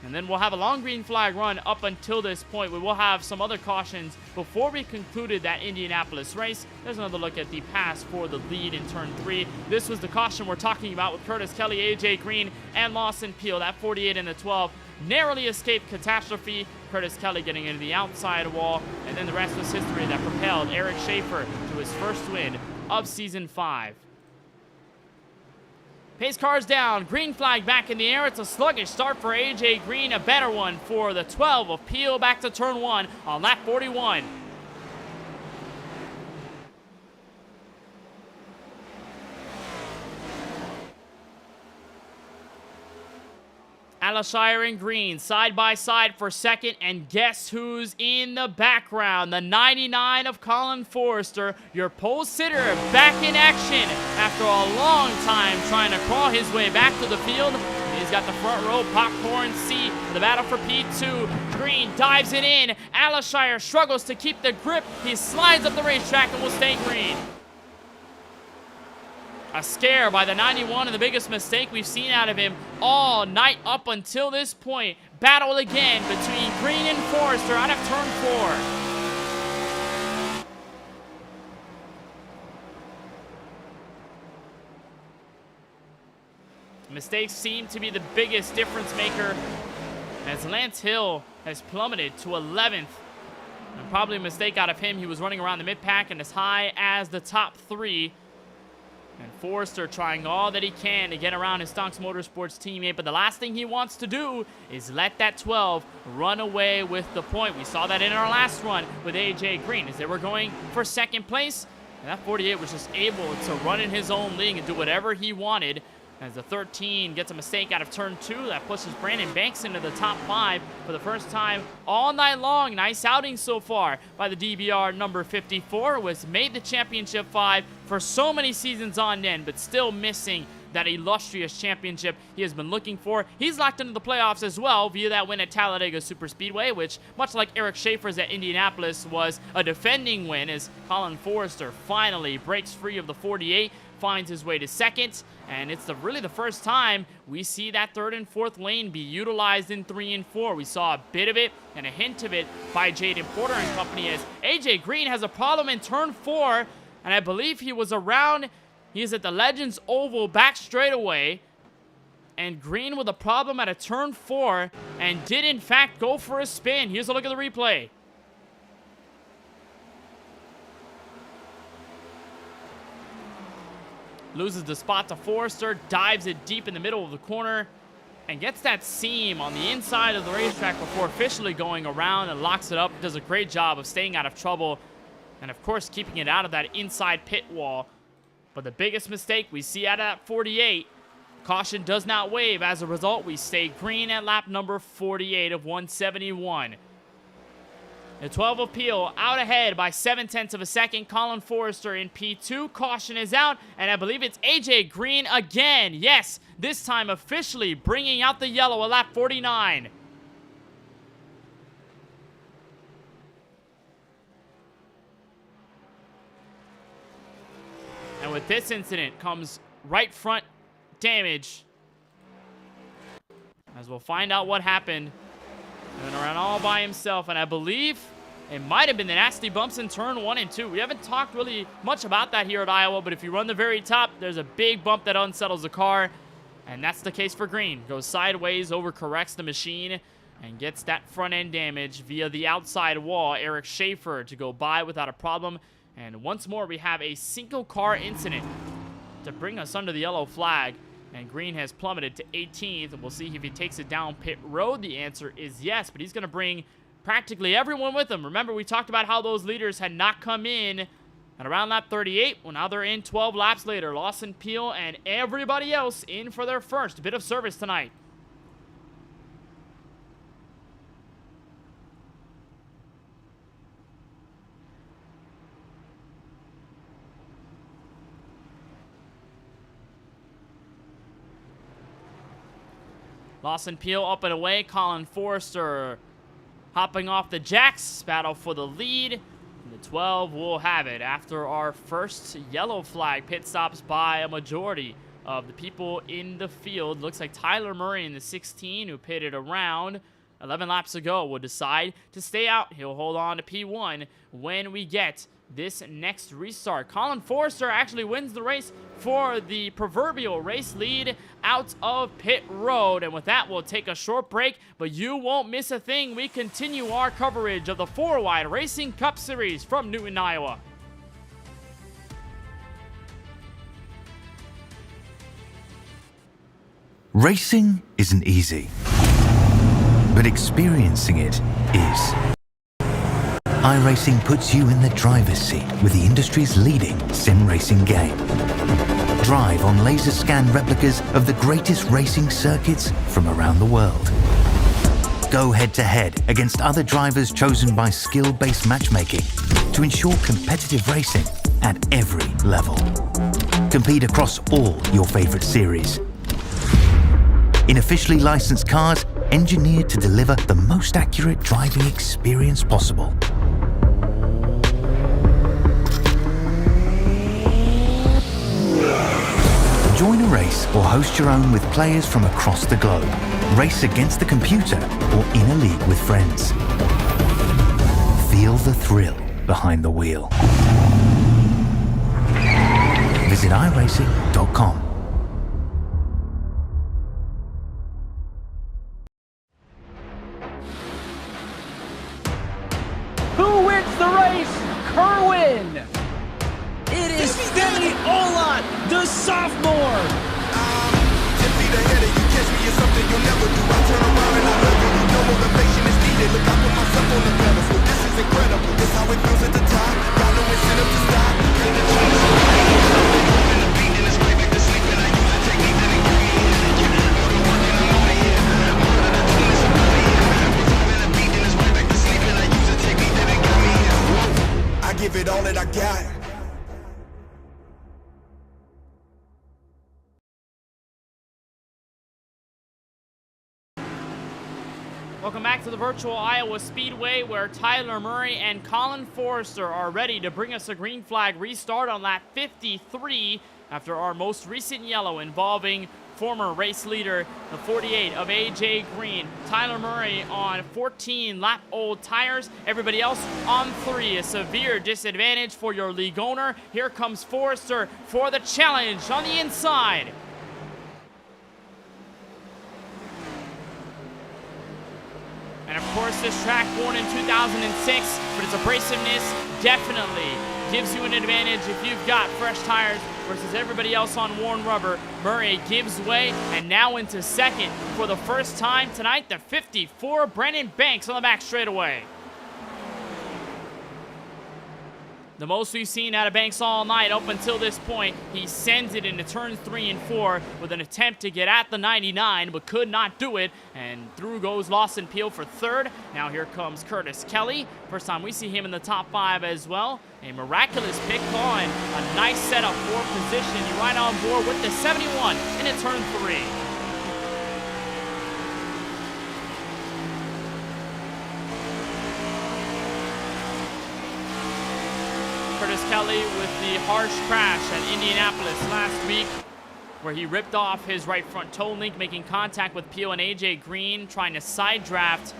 And then we'll have a long green flag run up until this point. We will have some other cautions before we concluded that Indianapolis race. There's another look at the pass for the lead in turn 3. This was the caution we're talking about with Curtis Kelly, AJ Green, and Lawson Peel. That 48 and the 12 narrowly escaped catastrophe. Curtis Kelly getting into the outside wall. And then the rest was history that propelled Eric Schaefer to his first win of Season 5. Pace cars down, green flag back in the air. It's a sluggish start for AJ Green, a better one for the 12 of Peel back to turn 1 on lap 41. Alashire and Green side by side for second, and guess who's in the background? The 99 of Colin Forrester, your pole sitter, back in action after a long time trying to crawl his way back to the field. He's got the front row popcorn seat for the battle for P2. Green dives it in. Alashire struggles to keep the grip. He slides up the racetrack and will stay green. A scare by the 91, and the biggest mistake we've seen out of him all night up until this point. Battle again between Green and Forrester out of turn 4. Mistakes seem to be the biggest difference maker, as Lance Hill has plummeted to 11th. And probably a mistake out of him. He was running around the mid-pack and as high as the top 3. And Forrester trying all that he can to get around his Stonks Motorsports teammate, but the last thing he wants to do is let that 12 run away with the point. We saw that in our last run with AJ Green as they were going for second place. And that 48 was just able to run in his own league and do whatever he wanted. As the 13 gets a mistake out of turn 2, that pushes Brandon Banks into the top 5 for the first time all night long. Nice outing so far by the DBR number 54, who has made the championship 5 for so many seasons on end, but still missing that illustrious championship he has been looking for. He's locked into the playoffs as well via that win at Talladega Superspeedway, which, much like Eric Schaefer's at Indianapolis, was a defending win, as Colin Forrester finally breaks free of the 48, finds his way to second, and it's really the first time we see that third and fourth lane be utilized in 3 and 4. We saw a bit of it and a hint of it by Jaden Porter and company, as AJ Green has a problem in turn 4, and I believe he was around. He is at the Legends Oval back straightaway, and Green with a problem at a turn 4 and did in fact go for a spin. Here's a look at the replay. Loses the spot to Forrester, dives it deep in the middle of the corner, and gets that seam on the inside of the racetrack before officially going around and locks it up. Does a great job of staying out of trouble and, of course, keeping it out of that inside pit wall. But the biggest mistake we see out of that 48, caution does not wave. As a result, we stay green at lap number 48 of 171. The 12 of Peel out ahead by 0.7 of a second. Colin Forrester in P2. Caution is out, and I believe it's AJ Green again. Yes, this time officially bringing out the yellow at lap 49. with this incident comes right front damage. As we'll find out what happened. Going around all by himself, and I believe it might have been the nasty bumps in turn 1 and 2. We haven't talked really much about that here at Iowa, but if you run the very top, there's a big bump that unsettles the car, and that's the case for Green. Goes sideways, overcorrects the machine, and gets that front end damage via the outside wall. Eric Schaefer to go by without a problem, and once more we have a single car incident to bring us under the yellow flag. And Green has plummeted to 18th, and we'll see if he takes it down pit road. The answer is yes, but he's going to bring practically everyone with him. Remember, we talked about how those leaders had not come in at around lap 38. Well, now they're in 12 laps later. Lawson Peel and everybody else in for their first bit of service tonight. Lawson Peel up and away. Colin Forrester hopping off the jacks. Battle for the lead. And the 12 will have it after our first yellow flag pit stops by a majority of the people in the field. Looks like Tyler Murray in the 16, who pitted around 11 laps ago, will decide to stay out. He'll hold on to P1 when we get this next restart. Colin Forrester actually wins the race for the proverbial race lead out of pit road. And with that, we'll take a short break, but you won't miss a thing. We continue our coverage of the 4-Wide Racing Cup Series from Newton, Iowa. Racing isn't easy, but experiencing it is. iRacing puts you in the driver's seat with the industry's leading sim racing game. Drive on laser scan replicas of the greatest racing circuits from around the world. Go head-to-head against other drivers chosen by skill-based matchmaking to ensure competitive racing at every level. Compete across all your favorite series. In officially licensed cars, engineered to deliver the most accurate driving experience possible. Join a race or host your own with players from across the globe. Race against the computer or in a league with friends. Feel the thrill behind the wheel. Visit iRacing.com. Who wins the race? Kerwin! It is Femi Olat, the sophomore! Tipsy the header, you catch me in something you'll never do. I turn around and I love you. No motivation is needed. Look, I put myself on the pedestal. This is incredible. This how it feels at the top. Got no incentive to stop. In the chase, in the beat, and it's right back to sleep. And I use the technique that it give me energy. Go to work and I'm on the air. Part of the team is about the air. In the beat, and it's right back to sleep. And I use the technique that it got me here. I give it all that I got. Welcome back to the virtual Iowa Speedway, where Tyler Murray and Colin Forrester are ready to bring us a green flag restart on lap 53 after our most recent yellow involving former race leader, the 48 of AJ Green. Tyler Murray on 14 lap-old tires. Everybody else on 3. A severe disadvantage for your league owner. Here comes Forrester for the challenge on the inside. And of course, this track born in 2006, but its abrasiveness definitely gives you an advantage if you've got fresh tires versus everybody else on worn rubber. Murray gives way and now into second for the first time tonight. The 54, Brennan Banks on the back straightaway. The most we've seen out of Banks all night up until this point. He sends it into turns 3 and 4 with an attempt to get at the 99, but could not do it. And through goes Lawson Peel for third. Now here comes Curtis Kelly. First time we see him in the top 5 as well. A miraculous pick call and a nice setup for position. You're right on board with the 71 into turn 3. Curtis Curtis Kelly with the harsh crash at Indianapolis last week, where he ripped off his right front toe link, making contact with Pio and AJ Green, trying to side draft.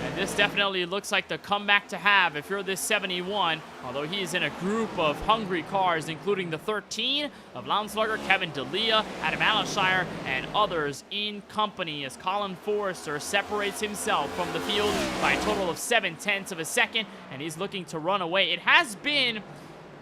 And this definitely looks like the comeback to have if you're this 71, although he's in a group of hungry cars, including the 13 of Lownslugger, Kevin D'Elia, Adam Alashire, and others in company, as Colin Forrester separates himself from the field by a total of 0.7 of a second, and he's looking to run away. It has been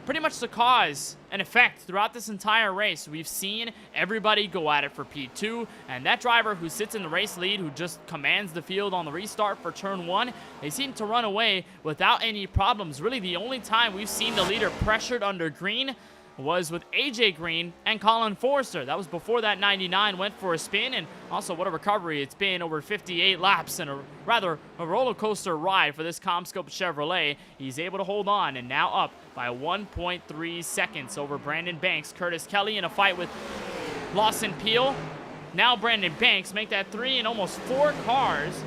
pretty much the cause and effect throughout this entire race. We've seen everybody go at it for P2, and that driver who sits in the race lead, who just commands the field on the restart for turn 1, they seem to run away without any problems. Really, the only time we've seen the leader pressured under green was with AJ Green and Colin Forrester. That was before that 99 went for a spin, and also what a recovery it's been over 58 laps, and a roller coaster ride for this CommScope Chevrolet. He's able to hold on, and now up by 1.3 seconds over Brandon Banks. Curtis Kelly in a fight with Lawson Peel. Now Brandon Banks make that 3 and almost 4 cars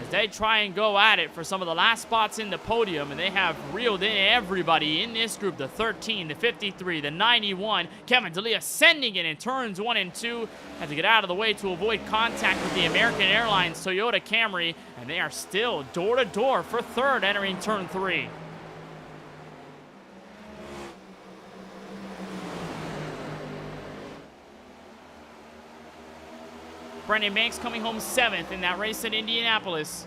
as they try and go at it for some of the last spots in the podium, and they have reeled in everybody in this group. The 13, the 53, the 91. Kevin D'Elia sending it in turns 1 and 2. Had to get out of the way to avoid contact with the American Airlines Toyota Camry, and they are still door-to-door for third entering turn 3. Brandon Banks coming home 7th in that race at Indianapolis.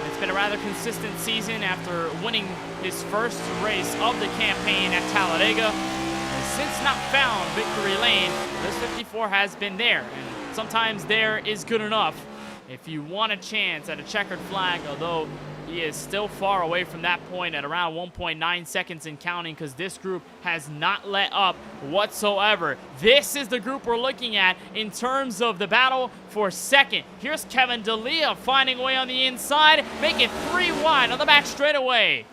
It's been a rather consistent season after winning his first race of the campaign at Talladega. And since not found victory lane, this 54 has been there. And sometimes there is good enough if you want a chance at a checkered flag, although he is still far away from that point at around 1.9 seconds and counting, because this group has not let up whatsoever. This is the group we're looking at in terms of the battle for second. Here's Kevin D'Elia finding a way on the inside, make it 3 wide on the back straightaway.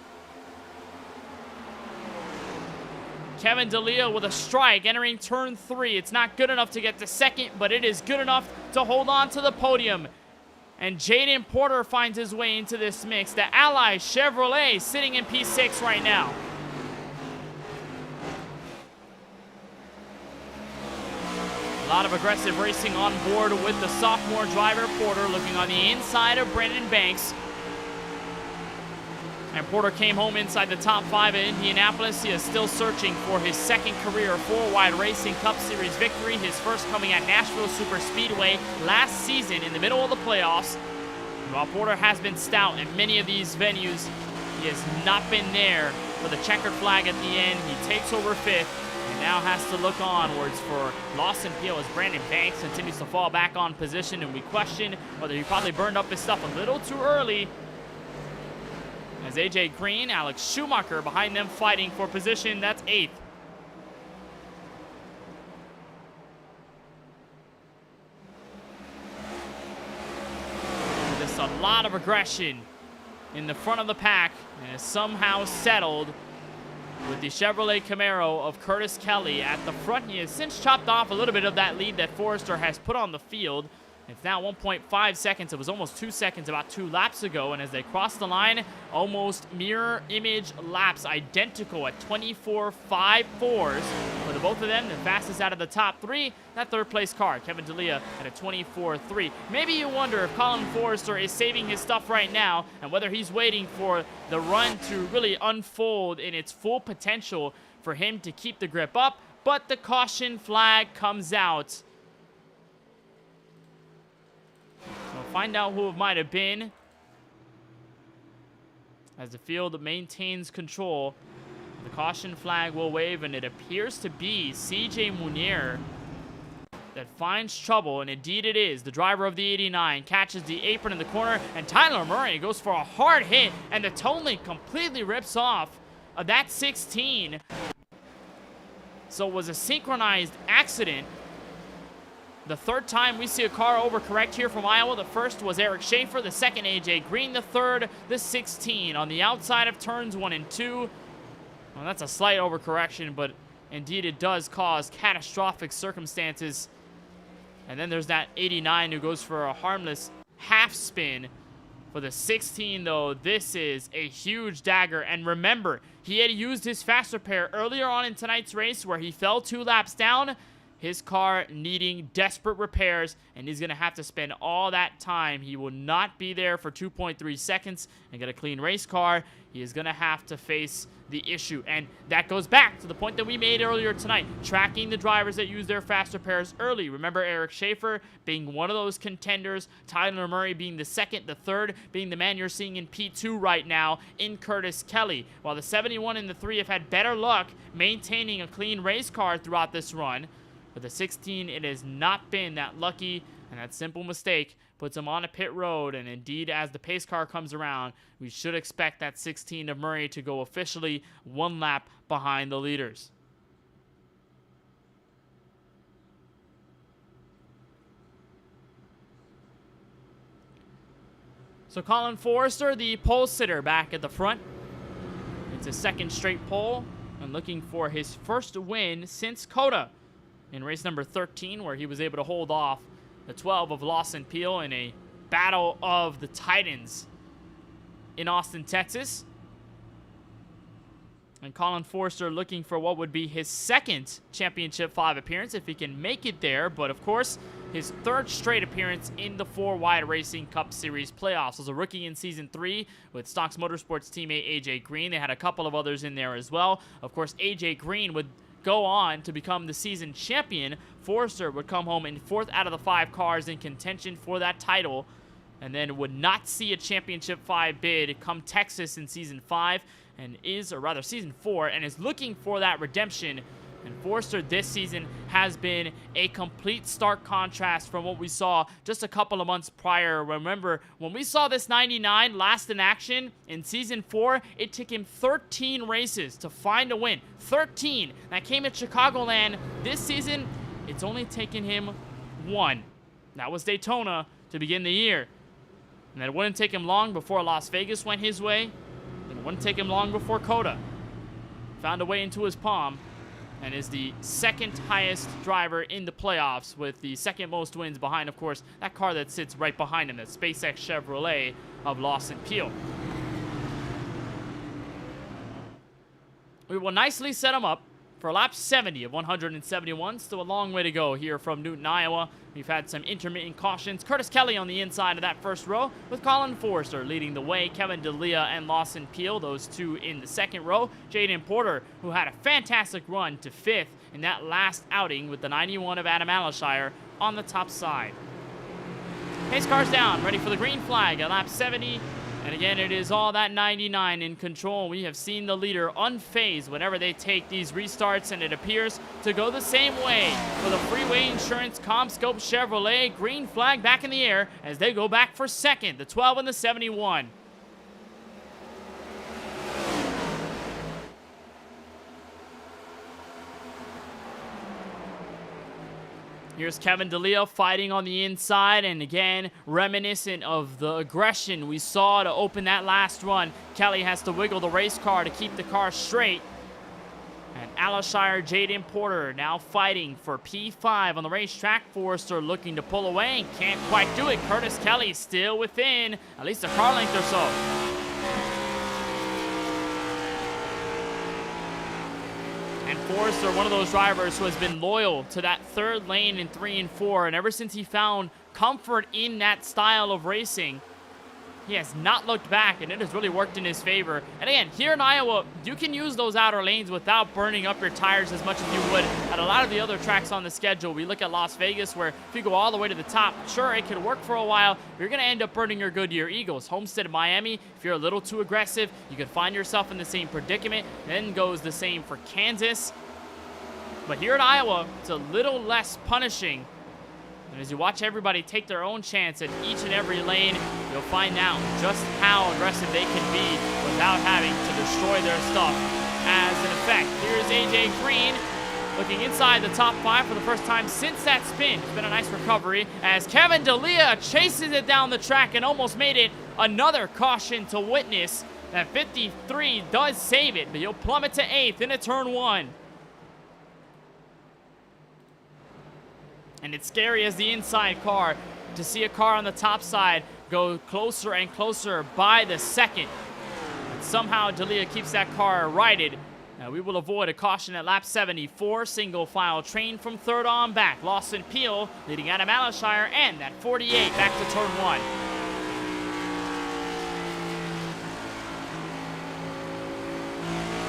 Kevin D'Elia with a strike entering turn 3. It's not good enough to get to second, but it is good enough to hold on to the podium. And Jaden Porter finds his way into this mix. The Ally Chevrolet sitting in P6 right now. A lot of aggressive racing on board with the sophomore driver, Porter, looking on the inside of Brandon Banks. And Porter came home inside the top 5 at Indianapolis. He is still searching for his second career 4-wide Racing Cup Series victory, his first coming at Nashville Super Speedway last season in the middle of the playoffs. And while Porter has been stout in many of these venues, he has not been there for the checkered flag at the end. He takes over 5th and now has to look onwards for Lawson Peel as Brandon Banks continues to fall back on position, and we question whether he probably burned up his stuff a little too early. As AJ Green, Alex Schumacher behind them fighting for position. That's 8th. There's a lot of aggression in the front of the pack, and is somehow settled with the Chevrolet Camaro of Curtis Kelly at the front. He has since chopped off a little bit of that lead that Forrester has put on the field. It's now 1.5 seconds. It was almost 2 seconds about 2 laps ago. And as they cross the line, almost mirror image laps, identical at 24.54s. For the both of them, the fastest out of the top 3, that 3rd place car, Kevin D'Elia at a 24.3. Maybe you wonder if Colin Forrester is saving his stuff right now, and whether he's waiting for the run to really unfold in its full potential for him to keep the grip up. But the caution flag comes out. We'll find out who it might have been as the field maintains control. The caution flag will wave, and it appears to be CJ Munier that finds trouble, and indeed it is. The driver of the 89 catches the apron in the corner, and Tyler Murray goes for a hard hit, and the toe link completely rips off of that 16. So it was a synchronized accident. The 3rd time we see a car overcorrect here from Iowa. The 1st was Eric Schaefer, the 2nd AJ Green, the 3rd the 16 on the outside of turns 1 and 2. Well, that's a slight overcorrection, but indeed it does cause catastrophic circumstances. And then there's that 89 who goes for a harmless half spin For the 16, though, this is a huge dagger. And remember, he had used his fast repair earlier on in tonight's race where he fell 2 laps down. His car needing desperate repairs, and he's going to have to spend all that time. He will not be there for 2.3 seconds and get a clean race car. He is going to have to face the issue, and that goes back to the point that we made earlier tonight, tracking the drivers that use their fast repairs early. Remember Eric Schaefer being one of those contenders, Tyler Murray being the second, the third being the man you're seeing in P2 right now in Curtis Kelly, while the 71 and the 3 have had better luck maintaining a clean race car throughout this run. But the 16, it has not been that lucky, and that simple mistake puts him on a pit road. And indeed, as the pace car comes around, we should expect that 16 of Murray to go officially 1 lap behind the leaders. So Colin Forrester, the pole sitter, back at the front. It's a second straight pole, and looking for his first win since Coda in race number 13, where he was able to hold off the 12 of Lawson Peel in a battle of the Titans in Austin, Texas. And Colin Forrester looking for what would be his second Championship 5 appearance if he can make it there. But of course, his 3rd straight appearance in the 4-Wide Racing Cup Series playoffs. As a rookie in Season 3 with Stocks Motorsports teammate AJ Green. They had a couple of others in there as well. Of course, AJ Green would go on to become the season champion. Forrester would come home in 4th out of the 5 cars in contention for that title, and then would not see a Championship 5 bid come Texas in Season 5, and Season 4, and is looking for that redemption. And Forrester this season has been a complete stark contrast from what we saw just a couple of months prior. Remember, when we saw this 99 last in action in Season 4, it took him 13 races to find a win. 13! That came at Chicagoland. This season, it's only taken him 1. That was Daytona to begin the year. And it wouldn't take him long before Las Vegas went his way. And it wouldn't take him long before Coda found a way into his palm, and is the 2nd highest driver in the playoffs with the 2nd most wins behind, of course, that car that sits right behind him, that SpaceX Chevrolet of Lawson Peel. We will nicely set him up for lap 70 of 171. Still a long way to go here from Newton, Iowa. We've had some intermittent cautions. Curtis Kelly on the inside of that first row, with Colin Forrester leading the way. Kevin D'Elia and Lawson Peel, those two in the 2nd row. Jaden Porter, who had a fantastic run to 5th in that last outing with the 91 of Adam Alashire on the top side. Pace cars down, ready for the green flag at lap 70. And again, it is all that 99 in control. We have seen the leader unfazed whenever they take these restarts, and it appears to go the same way for the Freeway Insurance CommScope Chevrolet. Green flag back in the air as they go back for 2nd, the 12 and the 71. Here's Kevin D'Elia fighting on the inside, and again, reminiscent of the aggression we saw to open that last run. Kelly has to wiggle the race car to keep the car straight. And Alashire, Jaden Porter now fighting for P5 on the racetrack. Forrester looking to pull away and can't quite do it. Curtis Kelly still within at least a car length or so. And Forrester, one of those drivers who has been loyal to that 3rd lane in 3 and 4, and ever since he found comfort in that style of racing, he has not looked back, and it has really worked in his favor. And again, here in Iowa, you can use those outer lanes without burning up your tires as much as you would at a lot of the other tracks on the schedule. We look at Las Vegas, where if you go all the way to the top, sure, it could work for a while, but you're going to end up burning your Goodyear Eagles. Homestead, Miami, if you're a little too aggressive, you could find yourself in the same predicament. Then goes the same for Kansas. But here in Iowa, it's a little less punishing. And as you watch everybody take their own chance at each and every lane, you'll find out just how aggressive they can be without having to destroy their stuff as an effect. Here's AJ Green looking inside the top 5 for the first time since that spin. It's been a nice recovery as Kevin D'Elia chases it down the track and almost made it. Another caution to witness. That 53 does save it, but he'll plummet to 8th into turn 1. And it's scary as the inside car to see a car on the top side go closer and closer by the second. But somehow D'Elia keeps that car righted. We will avoid a caution at lap 74. Single file train from third on back. Lawson Peel leading Adam Alashire, and that 48 back to turn 1.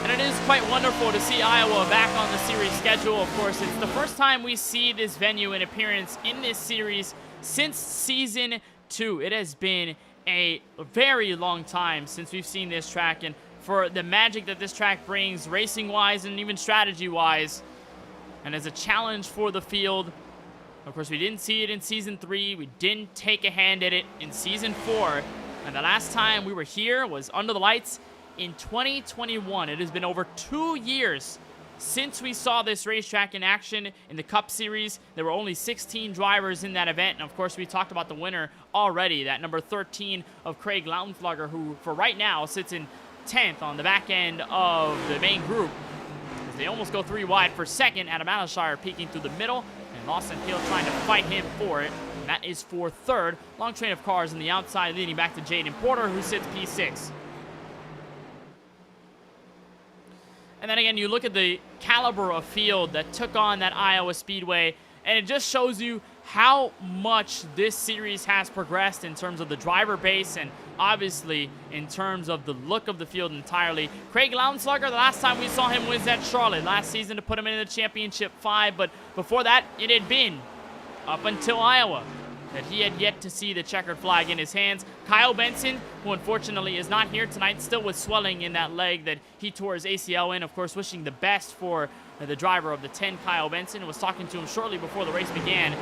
And it is quite wonderful to see Iowa back on the series schedule. Of course, it's the first time we see this venue in appearance in this series since season 2. It has been a very long time since we've seen this track, and for the magic that this track brings racing-wise and even strategy-wise, and as a challenge for the field. Of course, we didn't see it in Season 3. We didn't take a hand at it in Season 4. And the last time we were here was under the lights in 2021. It has been over 2 years since we saw this racetrack in action in the Cup Series. There were only 16 drivers in that event. And, of course, we talked about the winner already, that number 13 of Craig Lautenschlager, who, for right now, sits in 10th on the back end of the main group. As they almost go 3 wide for second. Adam Alashire peeking through the middle, and Lawson Peel trying to fight him for it. And that is for third. Long train of cars on the outside leading back to Jaden Porter, who sits P6. And then again, you look at the caliber of field that took on that Iowa Speedway, and it just shows you how much this series has progressed in terms of the driver base and obviously in terms of the look of the field entirely. Craig Lautenschlager, the last time we saw him was at Charlotte last season to put him in the championship 5, but before that, it had been up until Iowa that he had yet to see the checkered flag in his hands. Kyle Benson, who unfortunately is not here tonight, still with swelling in that leg that he tore his ACL in. Of course, wishing the best for the driver of the 10, Kyle Benson. Was talking to him shortly before the race began.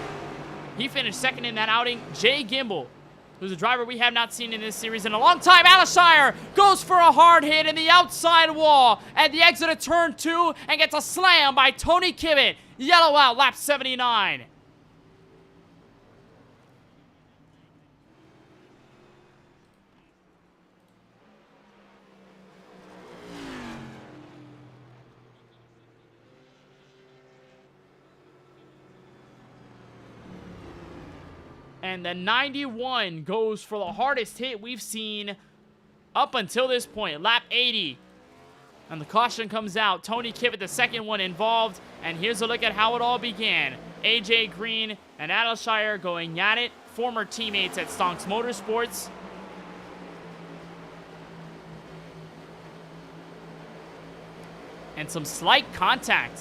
He finished second in that outing. Jay Gimbel, who's a driver we have not seen in this series in a long time. Alashire goes for a hard hit in the outside wall at the exit of turn 2 and gets a slam by Tony Kibbett. Yellow out, lap 79. And the 91 goes for the hardest hit we've seen up until this point. Lap 80. And the caution comes out. Tony Kibbett, the second one involved. And here's a look at how it all began. AJ Green and Alashire going at it. Former teammates at Stonks Motorsports. And some slight contact.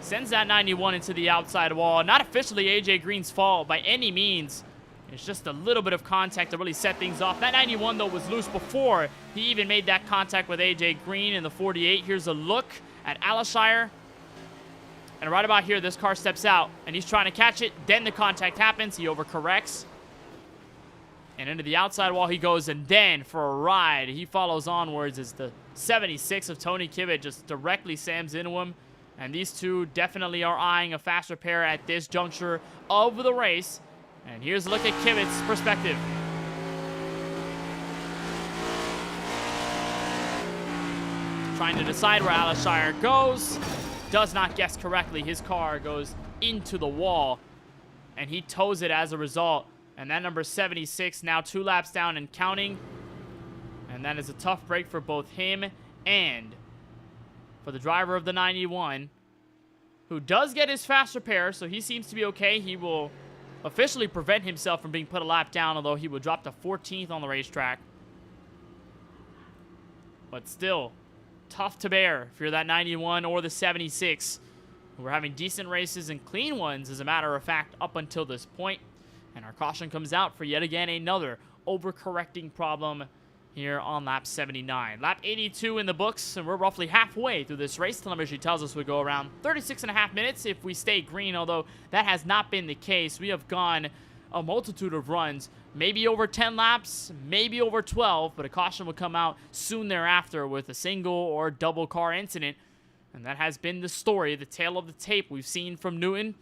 Sends that 91 into the outside wall. Not officially AJ Green's fault by any means. It's just a little bit of contact to really set things off. That 91, though, was loose before he even made that contact with AJ Green in the 48. Here's a look at Alashire. And right about here, this car steps out, and he's trying to catch it. Then the contact happens. He overcorrects. And into the outside wall he goes, and then for a ride, he follows onwards as the 76 of Tony Kibbett just directly slams into him. And these two definitely are eyeing a faster pair at this juncture of the race. And here's a look at Kibbett's perspective. Trying to decide where Alashire goes. Does not guess correctly. His car goes into the wall. And he tows it as a result. And that number 76 now 2 laps down and counting. And that is a tough break for both him and for the driver of the 91, who does get his fast repair, so he seems to be okay. He will officially prevent himself from being put a lap down, although he will drop to 14th on the racetrack. But still, tough to bear if you're that 91 or the 76. We're having decent races and clean ones, as a matter of fact, up until this point. And our caution comes out for yet again another overcorrecting problem here on lap 79. Lap 82 in the books, and we're roughly halfway through this race. Telemetry tells us we go around 36.5 minutes if we stay green, although that has not been the case. We have gone a multitude of runs, maybe over 10 laps, maybe over 12, but a caution will come out soon thereafter with a single or double car incident. And that has been the story, the tale of the tape we've seen from Newton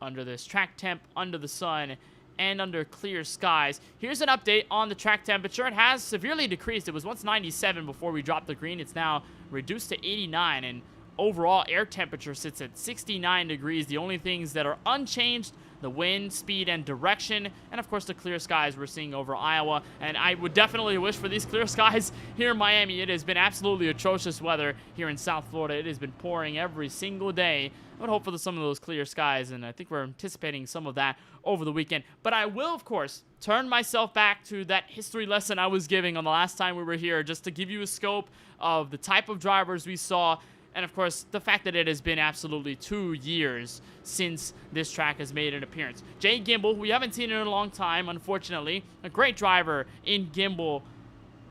under this track temp, under the sun, and under clear skies. Here's an update on the track temperature. It has severely decreased. It was once 97 before we dropped the green. It's now reduced to 89, and overall air temperature sits at 69 degrees. The only things that are unchanged the wind, speed, and direction, and of course the clear skies we're seeing over Iowa. And I would definitely wish for these clear skies here in Miami. It has been absolutely atrocious weather here in South Florida. It has been pouring every single day. I would hope for some of those clear skies, and I think we're anticipating some of that over the weekend. But I will, of course, turn myself back to that history lesson I was giving on the last time we were here, just to give you a scope of the type of drivers we saw, and of course, the fact that it has been absolutely 2 years since this track has made an appearance. Jay Gimbel, we haven't seen in a long time, unfortunately. A great driver in Gimbel.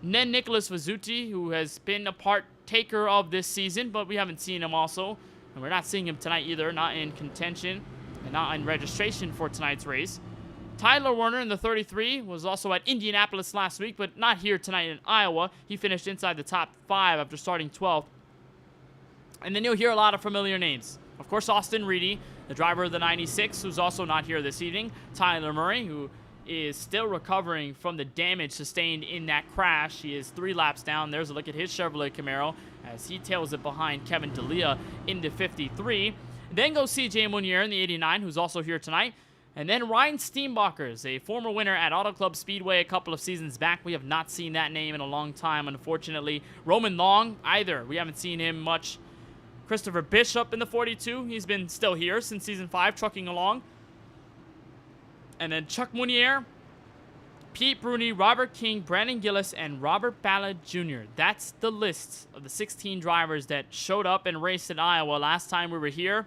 Then Nicholas Vizzuti, who has been a partaker of this season, but we haven't seen him also. And we're not seeing him tonight either, not in contention and not in registration for tonight's race. Tyler Werner in the 33 was also at Indianapolis last week, but not here tonight in Iowa. He finished inside the top 5 after starting 12th. And then you'll hear a lot of familiar names. Of course, Austin Reedy, the driver of the 96, who's also not here this evening. Tyler Murray, who is still recovering from the damage sustained in that crash. He is 3 laps down. There's a look at his Chevrolet Camaro as he tails it behind Kevin D'Elia into 53. Then goes CJ Munier in the 89, who's also here tonight. And then Ryan Steenbachers, a former winner at Auto Club Speedway a couple of seasons back. We have not seen that name in a long time, unfortunately. Roman Long, either. We haven't seen him much. Christopher Bishop in the 42. He's been still here since season 5, trucking along. And then Chuck Munier, Pete Bruni, Robert King, Brandon Gillis, and Robert Ballard Jr. That's the list of the 16 drivers that showed up and raced in Iowa last time we were here.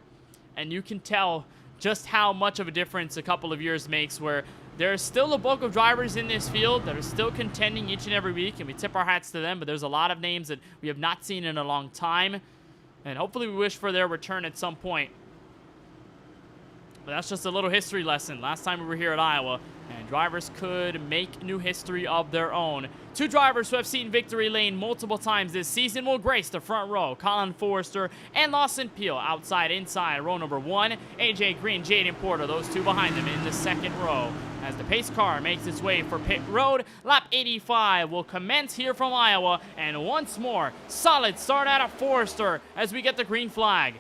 And you can tell just how much of a difference a couple of years makes, where there's still a bulk of drivers in this field that are still contending each and every week, and we tip our hats to them, but there's a lot of names that we have not seen in a long time, and hopefully we wish for their return at some point. But that's just a little history lesson. Last time we were here at Iowa, and drivers could make new history of their own. 2 drivers who have seen victory lane multiple times this season will grace the front row. Colin Forrester and Lawson Peel outside, inside. Row number 1, AJ Green, Jaden Porter, those 2 behind them in the second row. As the pace car makes its way for pit road, lap 85 will commence here from Iowa. And once more, solid start out of Forrester as we get the green flag.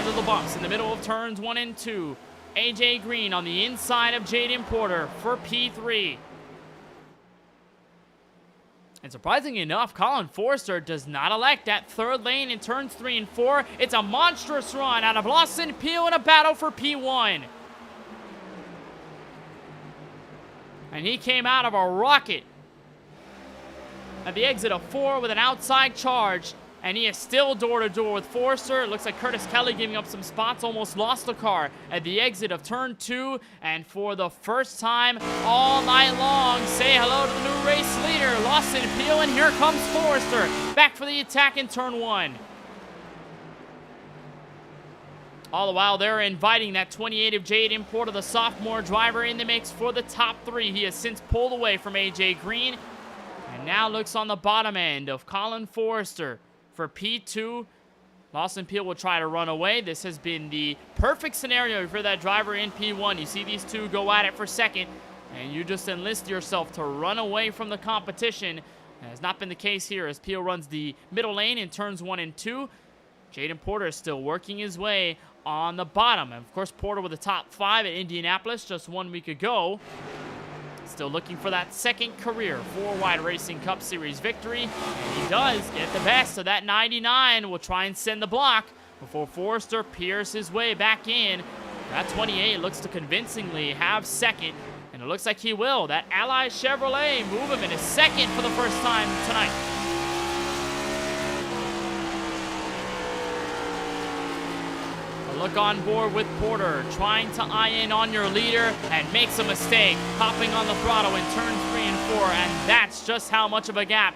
The bumps in the middle of turns 1 and 2. AJ Green on the inside of Jaden Porter for P3. And surprisingly enough, Colin Forrester does not elect that 3rd lane in turns 3 and 4. It's a monstrous run out of Lawson Peel in a battle for P1. And he came out of a rocket at the exit of 4 with an outside charge. And he is still door-to-door with Forrester. It looks like Curtis Kelly giving up some spots, almost lost the car at the exit of turn 2. And for the first time all night long, say hello to the new race leader, Lawson Peel, and here comes Forrester back for the attack in turn 1. All the while, they're inviting that 28 of Jaden Porter, the sophomore driver, in the mix for the top 3. He has since pulled away from AJ Green, and now looks on the bottom end of Colin Forrester. For P2, Lawson Peel will try to run away. This has been the perfect scenario for that driver in P1. You see these 2 go at it for second, and you just enlist yourself to run away from the competition. That has not been the case here as Peel runs the middle lane in turns 1 and 2. Jaden Porter is still working his way on the bottom. And of course, Porter with the top 5 at Indianapolis just 1 week ago. Still looking for that second career 4-wide Racing Cup Series victory. And he does get the best of that 99. Will try and send the block before Forrester peers his way back in. That 28 looks to convincingly have second. And it looks like he will. That Ally Chevrolet move him into second for the first time tonight. Look on board with Porter, trying to eye in on your leader, and makes a mistake, hopping on the throttle in turns 3 and 4, and that's just how much of a gap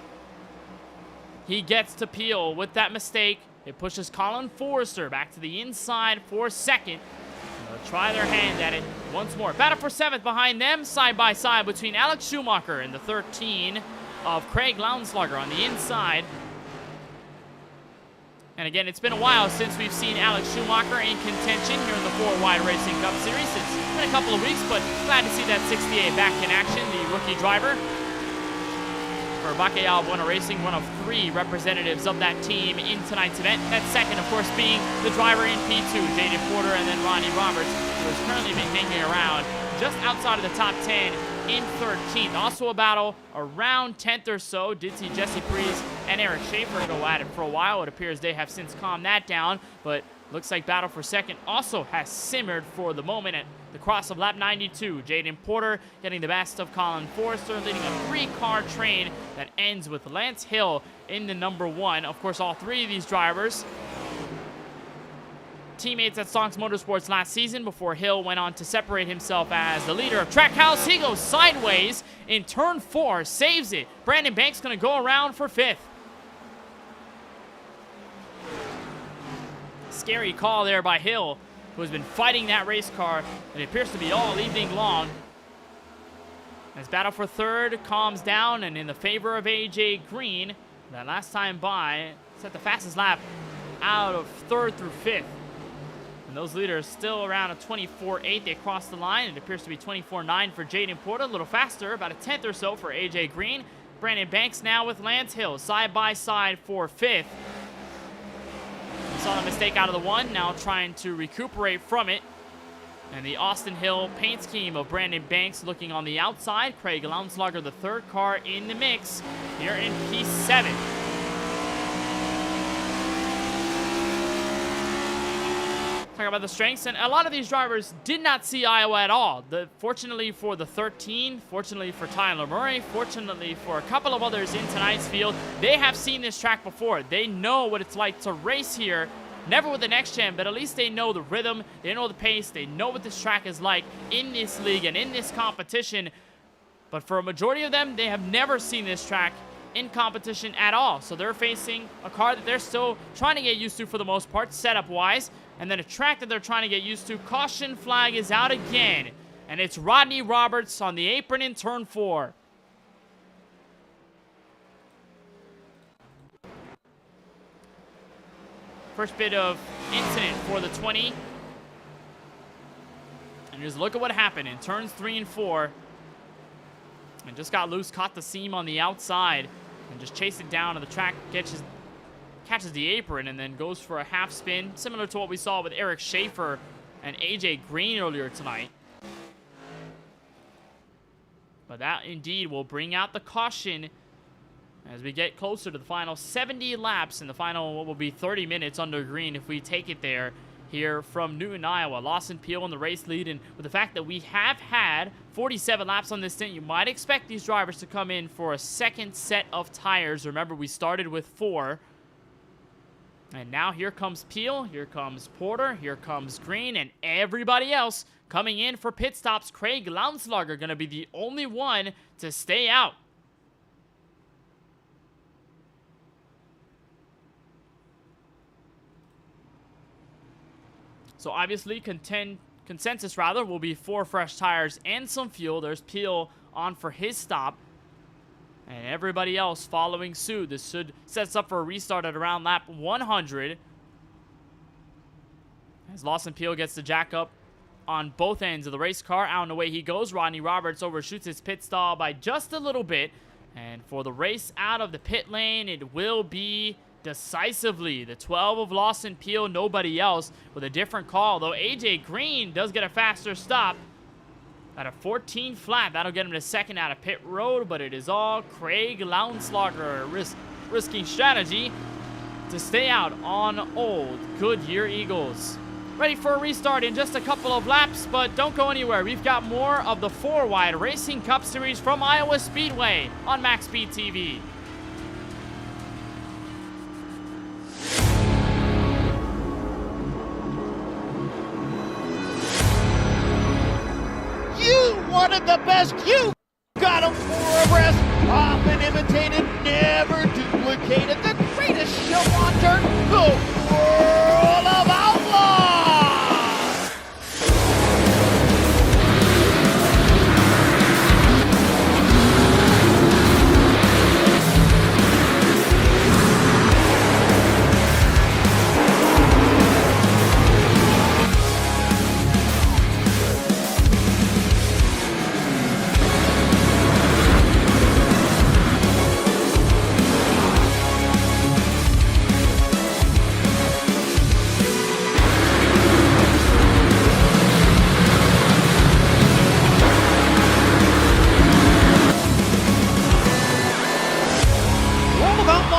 he gets to Peel. With that mistake, it pushes Colin Forrester back to the inside for second. They'll try their hand at it once more. Battle for 7th behind them, side by side between Alex Schumacher and the 13 of Craig Lounslugger on the inside. And again, it's been a while since we've seen Alex Schumacher in contention here in the 4-wide Racing Cup Series. It's been a couple of weeks, but glad to see that 68 back in action, the rookie driver. Schaefer, Bakayal Bueno Racing, one of 3 representatives of that team in tonight's event. That second, of course, being the driver in P2, Jaden Porter, and then Ronnie Roberts, who has currently been hanging around just outside of the top 10 in 13th. Also a battle around 10th or so. Did see Jesse Priest and Eric Schaefer go at it for a while. It appears they have since calmed that down, but looks like battle for second also has simmered for the moment at the cross of lap 92. Jaden Porter getting the best of Colin Forrester, leading a 3-car train that ends with Lance Hill in the number 1. Of course, all 3 of these drivers teammates at Stonks Motorsports last season before Hill went on to separate himself as the leader of Trackhouse. He goes sideways in turn 4, saves it. Brandon Banks going to go around for 5th. Scary call there by Hill, who has been fighting that race car, and it appears to be all evening long. As battle for 3rd calms down and in the favor of AJ Green, that last time by set the fastest lap out of 3rd through 5th. And those leaders still around a 24.8. They crossed the line. It appears to be 24.9 for Jaden Porter. A little faster, about a 10th or so for AJ Green. Brandon Banks now with Lance Hill, side by side for 5th. Saw the mistake out of the 1, now trying to recuperate from it. And the Austin Hill paint scheme of Brandon Banks looking on the outside. Craig Lounslager, the 3rd car in the mix here in P7. Talk about the strengths, and a lot of these drivers did not see Iowa at all. Fortunately for the 13, fortunately for Tyler Murray, fortunately for a couple of others in tonight's field, they have seen this track before. They know what it's like to race here. Never with the next gen, but at least they know the rhythm, they know the pace, they know what this track is like in this league and in this competition. But for a majority of them, they have never seen this track in competition at all. So they're facing a car that they're still trying to get used to for the most part, setup-wise, and then a track that they're trying to get used to. Caution flag is out again, and it's Rodney Roberts on the apron in turn 4. First bit of incident for the 20. And just look at what happened in turns 3 and 4. And just got loose, caught the seam on the outside, and just chased it down, and the track catches the apron and then goes for a half spin, similar to what we saw with Eric Schaefer and AJ Green earlier tonight. But that indeed will bring out the caution as we get closer to the final 70 laps in the final, what will be 30 minutes under green if we take it there here from Newton, Iowa. Lawson Peel in the race lead, and with the fact that we have had 47 laps on this stint, you might expect these drivers to come in for a second set of tires. Remember, we started with 4. And now here comes Peel, here comes Porter, here comes Green, and everybody else coming in for pit stops. Craig Lounslager going to be the only one to stay out. So obviously, consensus rather will be 4 fresh tires and some fuel. There's Peel on for his stop, and everybody else following suit. This should sets up for a restart at around lap 100. As Lawson Peel gets the jack up on both ends of the race car. Out and away he goes. Rodney Roberts overshoots his pit stall by just a little bit. And for the race out of the pit lane, it will be decisively the 12 of Lawson Peel, nobody else, with a different call. Though AJ Green does get a faster stop at a 14 flat. That'll get him to second out of pit road, but it is all Craig Lounslager risking strategy to stay out on old Goodyear Eagles. Ready for a restart in just a couple of laps, but don't go anywhere. We've got more of the 4-wide Racing Cup Series from Iowa Speedway on MaxSpeedTV. Wanted the best, you got him for a rest. Often imitated, never duplicated. The greatest show on dirt, the World of Outlaws.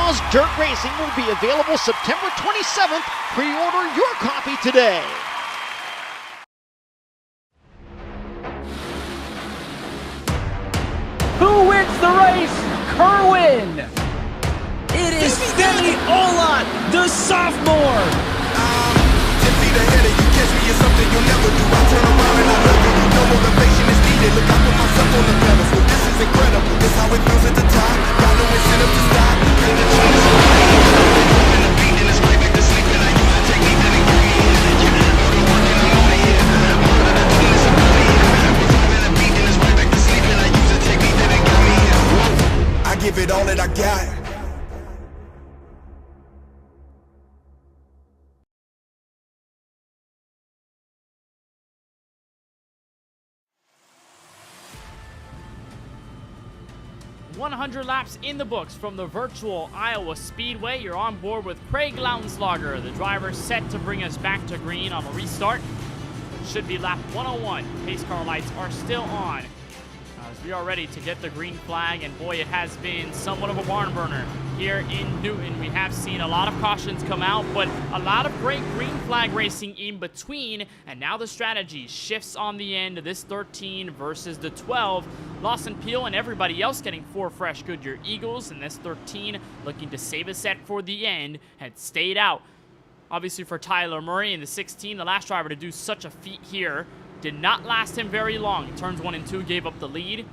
Outlaws Dirt Racing will be available September 27th. Pre-order your copy today. Who wins the race? Kerwin! It is Demi Olot, the sophomore! 10 feet ahead of you, catch me is something you'll never do. I turn around and I love you. No motivation is needed. Look, I put myself on the pedestal. This is incredible. This how it feels at the top. Got no incentive to stop. And the train is moving the beat and it's right back to sleeping. I use the technique that it gave me. You know the work and I'm out of here. All of the doing is about it. Was having a beat and it's right back to sleeping. I use the technique that it got me here. I give it all that I got. "100 laps in the books from the virtual Iowa Speedway. You're on board with Craig Lautenslager, the driver set to bring us back to green on the restart. Should be lap 101. Pace car lights are still on as we are ready to get the green flag, and boy, it has been somewhat of a barn burner here in Newton. We have seen a lot of cautions come out, but a lot of great green flag racing in between, and now the strategy shifts on the end of this 13 versus the 12. Lawson Peel and everybody else getting 4 fresh Goodyear Eagles, and this 13 looking to save a set for the end, had stayed out. Obviously for Tyler Murray in the 16, the last driver to do such a feat here, did not last him very long. Turns 1 and 2 gave up the lead.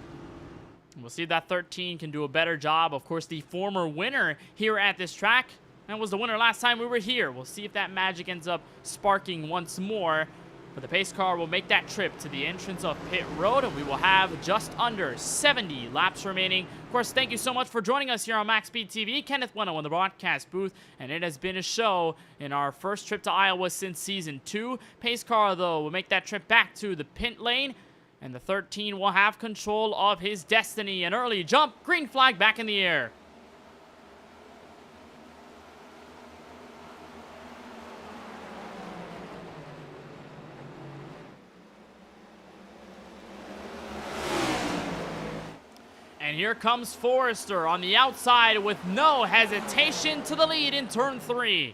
We'll see if that 13 can do a better job. Of course, the former winner here at this track, and was the winner last time we were here. We'll see if that magic ends up sparking once more. But the pace car will make that trip to the entrance of pit road, and we will have just under 70 laps remaining. Of course, thank you so much for joining us here on MaxSpeedTV. Kenneth Bueno in the broadcast booth, and it has been a show in our first trip to Iowa since Season 2. Pace car, though, will make that trip back to the pit lane, and the 13 will have control of his destiny. An early jump, green flag back in the air. And here comes Forrester on the outside with no hesitation to the lead in turn 3.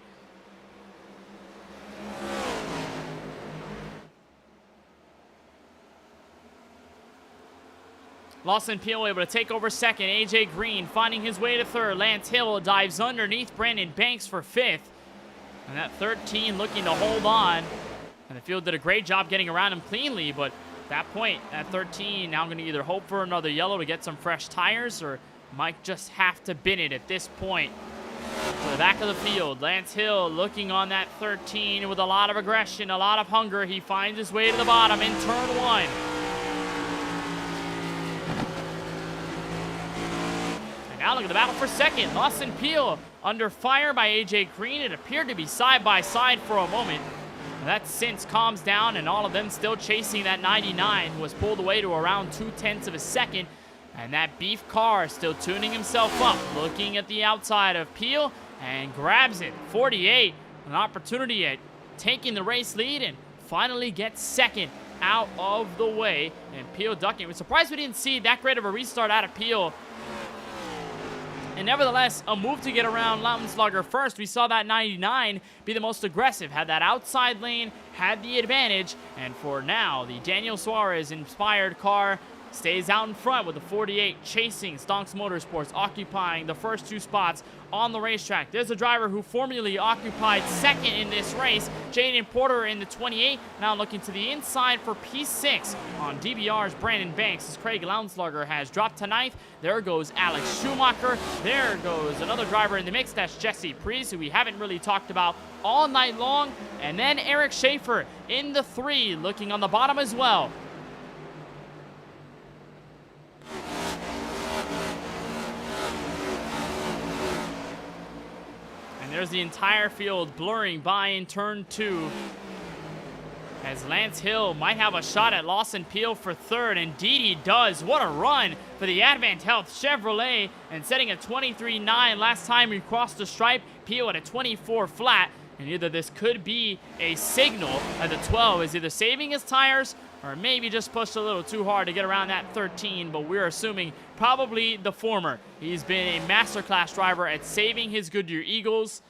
Lawson Peel able to take over second. AJ Green finding his way to third. Lance Hill dives underneath Brandon Banks for 5th. And that 13 looking to hold on. And the field did a great job getting around him cleanly, but at that point, at 13, now going to either hope for another yellow to get some fresh tires, or might just have to bin it at this point. To the back of the field, Lance Hill looking on that 13 with a lot of aggression, a lot of hunger. He finds his way to the bottom in turn 1. And now look at the battle for second. Lawson Peel under fire by AJ Green. It appeared to be side by side for a moment. That since calms down, and all of them still chasing that 99, who was pulled away to around 0.2 of a second. And that beef car still tuning himself up, looking at the outside of Peel, and grabs it. 48, an opportunity at taking the race lead, and finally gets second out of the way. And Peel ducking. We're surprised we didn't see that great of a restart out of Peel. And nevertheless, a move to get around Lautenslager first. We saw that 99 be the most aggressive, had that outside lane, had the advantage. And for now, the Daniel Suarez-inspired car stays out in front with the 48 chasing Stonks Motorsports, occupying the first 2 spots on the racetrack. There's a driver who formerly occupied second in this race, Jaden Porter in the 28, now looking to the inside for P6 on DBR's Brandon Banks, as Craig Lautenslager has dropped to 9th. There goes Alex Schumacher. There goes another driver in the mix. That's Jesse Priest, who we haven't really talked about all night long. And then Eric Schaefer in the 3, looking on the bottom as well. There's the entire field blurring by in turn 2, as Lance Hill might have a shot at Lawson Peel for 3rd. Indeed he does. What a run for the Advent Health Chevrolet, and setting a 23.9 last time we crossed the stripe. Peel at a 24 flat, and either this could be a signal that the 12 is either saving his tires or maybe just pushed a little too hard to get around that 13, but we're assuming probably the former. He's been a masterclass driver at saving his Goodyear Eagles,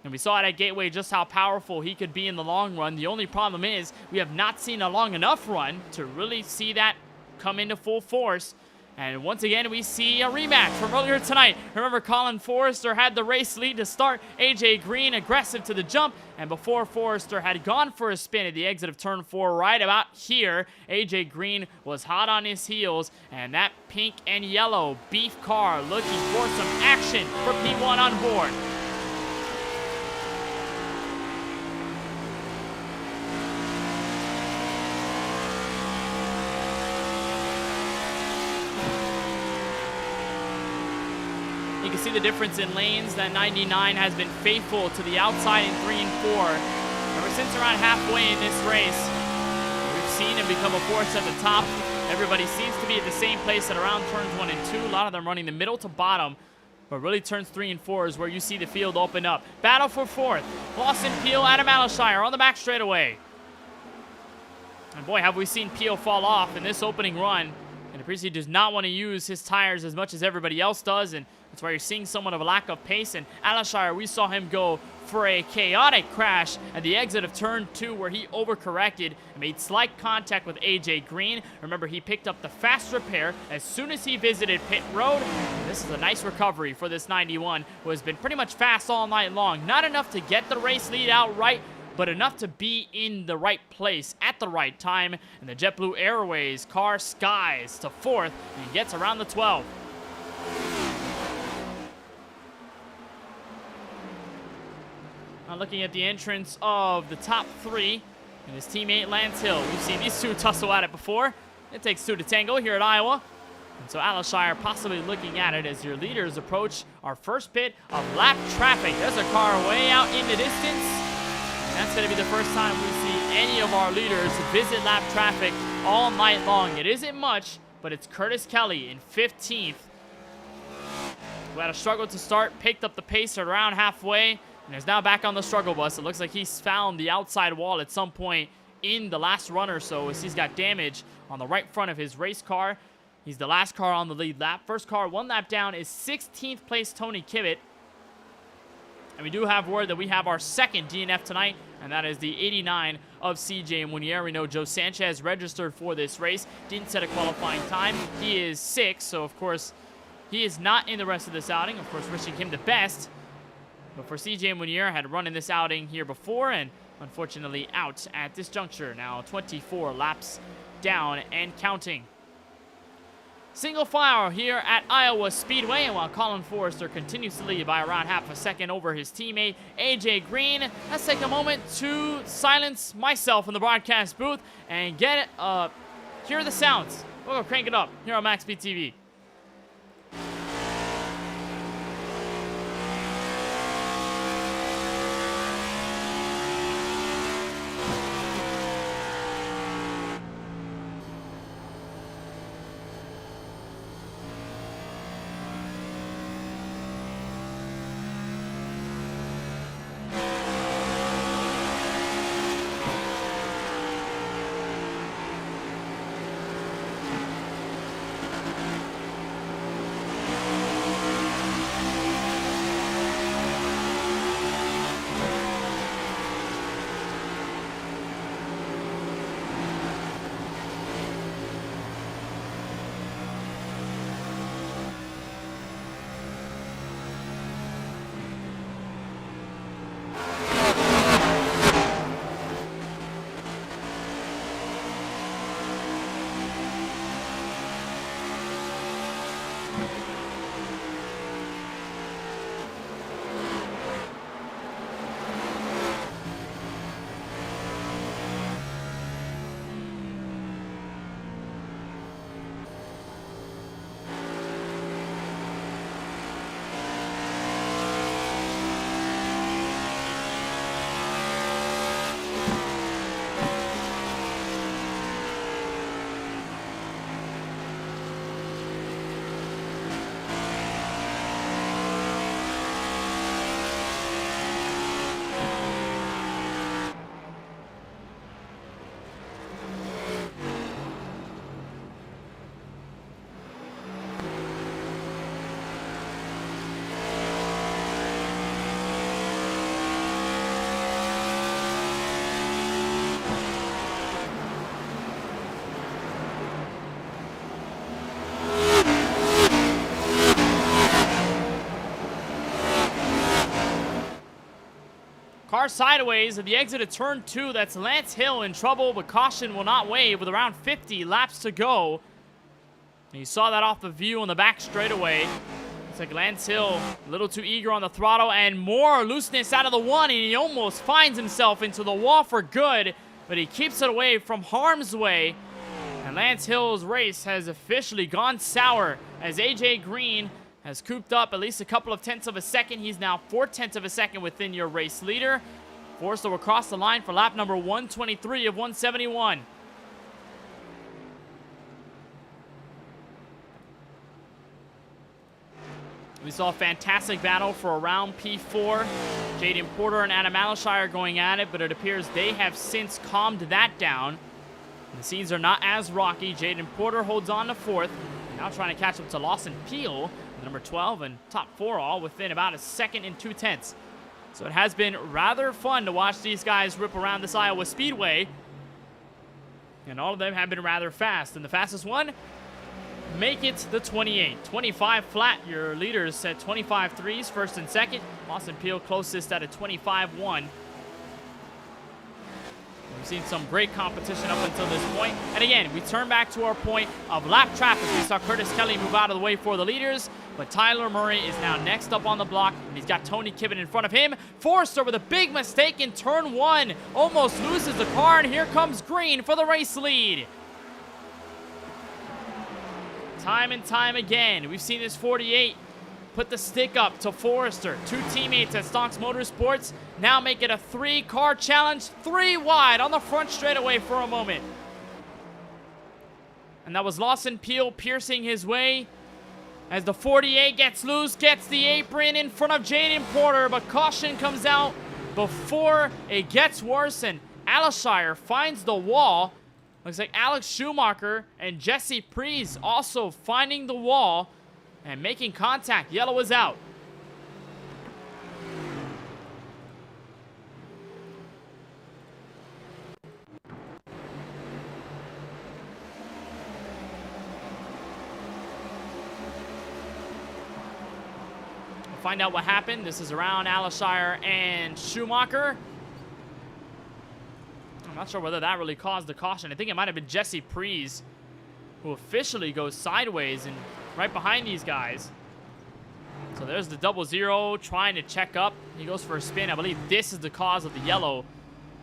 and we saw it at Gateway just how powerful he could be in the long run. The only problem is we have not seen a long enough run to really see that come into full force. And once again, we see a rematch from earlier tonight. Remember, Colin Forrester had the race lead to start. AJ Green aggressive to the jump. And before Forrester had gone for a spin at the exit of turn 4 right about here, AJ Green was hot on his heels. And that pink and yellow beef car looking for some action for P1 on board. You can see the difference in lanes. That 99 has been faithful to the outside in 3 and 4. Ever since around halfway in this race, we've seen him become a force at the top. Everybody seems to be at the same place at around turns 1 and 2. A lot of them running the middle to bottom. But really turns 3 and 4 is where you see the field open up. Battle for 4th. Lawson Peel, Adam Alashire on the back straightaway. And boy, have we seen Peel fall off in this opening run. And Aprisi does not want to use his tires as much as everybody else does, and that's why you're seeing somewhat of a lack of pace. And Alashire, we saw him go for a chaotic crash at the exit of turn 2 where he overcorrected and made slight contact with AJ Green. Remember, he picked up the fast repair as soon as he visited pit road. And this is a nice recovery for this 91, who has been pretty much fast all night long. Not enough to get the race lead outright, but enough to be in the right place at the right time. And the JetBlue Airways car skies to 4th and gets around the 12. Now looking at the entrance of the top 3 and his teammate Lance Hill. We've seen these two tussle at it before. It takes 2 to tango here at Iowa. And so Alashire possibly looking at it as your leaders approach our first bit of lap traffic. There's a car way out in the distance. That's going to be the first time we see any of our leaders visit lap traffic all night long. It isn't much, but it's Curtis Kelly in 15th, who had a struggle to start, picked up the pace at around halfway, and is now back on the struggle bus. It looks like he's found the outside wall at some point in the last run or so, as he's got damage on the right front of his race car. He's the last car on the lead lap. First car 1 lap down is 16th place Tony Kibbett. And we do have word that we have our second DNF tonight, and that is the 89 of CJ Munier. We know Joe Sanchez registered for this race, didn't set a qualifying time. He is 6th, so of course he is not in the rest of this outing. Of course, wishing him the best. But for CJ Munier, had run in this outing here before, and unfortunately out at this juncture. Now 24 laps down and counting. Single file here at Iowa Speedway, and while Colin Forrester continues to lead by around half a second over his teammate AJ Green, let's take a moment to silence myself in the broadcast booth and get hear the sounds. We'll go crank it up here on MaxSpeedTV. Car sideways at the exit of turn 2. That's Lance Hill in trouble, but caution will not waive with around 50 laps to go. And you saw that off the view on the back straightaway. It's like Lance Hill a little too eager on the throttle, and more looseness out of the one, and he almost finds himself into the wall for good, but he keeps it away from harm's way. And Lance Hill's race has officially gone sour as AJ Green has cooped up at least a couple of tenths of a second. He's now 4/10 of a second within your race leader. Forster will cross the line for lap number 123 of 171. We saw a fantastic battle for around P4. Jaden Porter and Adam Alshire going at it, but it appears they have since calmed that down. The scenes are not as rocky. Jaden Porter holds on to 4th. Now trying to catch up to Lawson Peel, number 12, and top 4 all within about a second and 2/10. So it has been rather fun to watch these guys rip around this Iowa Speedway. And all of them have been rather fast. And the fastest one, make it the 28. 25 flat. Your leaders set 25.3s, first and second. Lawson Peel closest at a 25.1. We've seen some great competition up until this point. And again, we turn back to our point of lap traffic. We saw Curtis Kelly move out of the way for the leaders, but Tyler Murray is now next up on the block, and he's got Tony Kibbett in front of him. Forster with a big mistake in turn 1. Almost loses the car, and here comes Green for the race lead. Time and time again, we've seen this 48 put the stick up to Forrester. 2 teammates at Stonks Motorsports now make it a 3-car challenge, 3 wide on the front straightaway for a moment. And that was Lawson Peel piercing his way as the 48 gets loose, gets the apron in front of Jaden Porter, but caution comes out before it gets worse, and Alshire finds the wall. Looks like Alex Schumacher and Jesse Prees also finding the wall and making contact. Yellow is out. We'll find out what happened. This is around Alshire and Schumacher. I'm not sure whether that really caused the caution. I think it might have been Jesse Prees who officially goes sideways and right behind these guys. So there's the 00 trying to check up. He goes for a spin. I believe this is the cause of the yellow.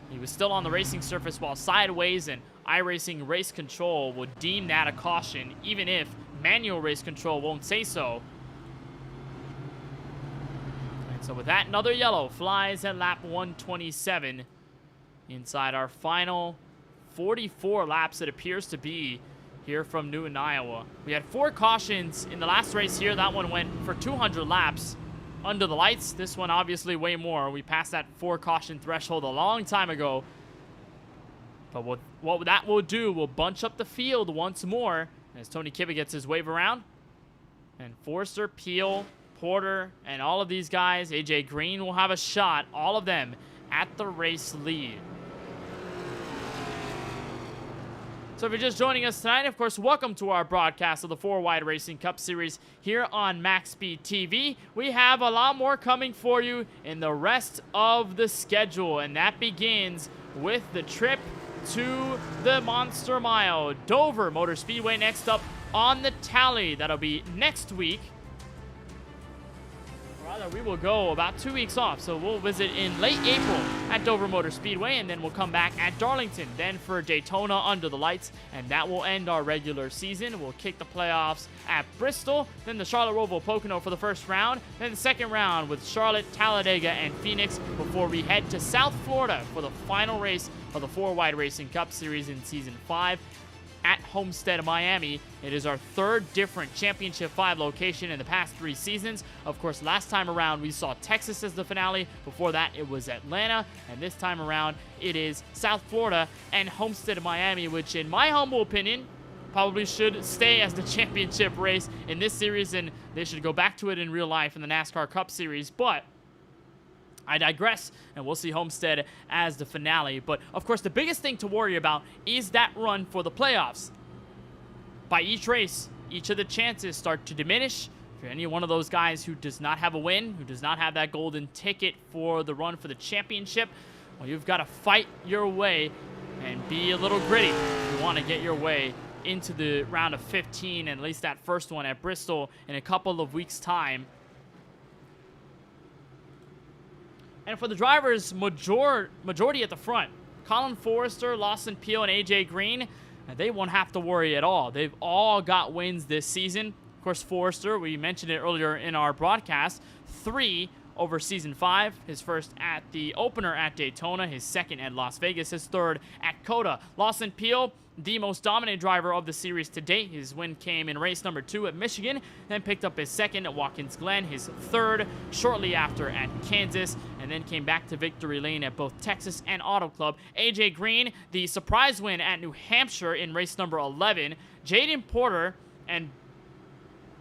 He was still on the racing surface while sideways, and iRacing Race Control would deem that a caution, even if manual race control won't say so. And so with that, another yellow flies at lap 127 inside our final 44 laps, it appears to be, here from Newton, Iowa. We had 4 cautions in the last race here. That one went for 200 laps under the lights. This one obviously way more. We passed that 4 caution threshold a long time ago. But what that will do will bunch up the field once more as Tony Kibbett gets his wave around. And Forster, Peel, Porter, and all of these guys, AJ Green will have a shot, all of them at the race lead. So if you're just joining us tonight, of course, welcome to our broadcast of the 4 Wide Racing Cup Series here on MaxSpeedTV. We have a lot more coming for you in the rest of the schedule, and that begins with the trip to the Monster Mile. Dover Motor Speedway next up on the tally. That'll be next week. Rather, we will go about 2 weeks off, so we'll visit in late April at Dover Motor Speedway, and then we'll come back at Darlington, then for Daytona under the lights, and that will end our regular season. We'll kick the playoffs at Bristol, then the Charlotte Roval Pocono for the first round, then the second round with Charlotte, Talladega, and Phoenix before we head to South Florida for the final race of the 4 Wide Racing Cup Series in Season 5. At Homestead, Miami. It is our 3rd different Championship 5 location in the past 3 seasons. Of course, last time around we saw Texas as the finale. Before that, it was Atlanta. And this time around, it is South Florida and Homestead, Miami, which in my humble opinion, probably should stay as the championship race in this series, and they should go back to it in real life in the NASCAR Cup Series. But I digress, and we'll see Homestead as the finale. But, of course, the biggest thing to worry about is that run for the playoffs. By each race, each of the chances start to diminish. If you're any one of those guys who does not have a win, who does not have that golden ticket for the run for the championship, well, you've got to fight your way and be a little gritty if you want to get your way into the round of 15, and at least that first one at Bristol in a couple of weeks' time. And for the drivers, majority at the front, Colin Forrester, Lawson Peel, and AJ Green, they won't have to worry at all. They've all got wins this season. Of course, Forrester, we mentioned it earlier in our broadcast, 3 over season 5, his first at the opener at Daytona, his second at Las Vegas, his third at COTA. Lawson Peel, the most dominant driver of the series to date. His win came in race number 2 at Michigan, then picked up his second at Watkins Glen, his third shortly after at Kansas, and then came back to victory lane at both Texas and Auto Club. AJ Green, the surprise win at New Hampshire in race number 11. Jaden Porter and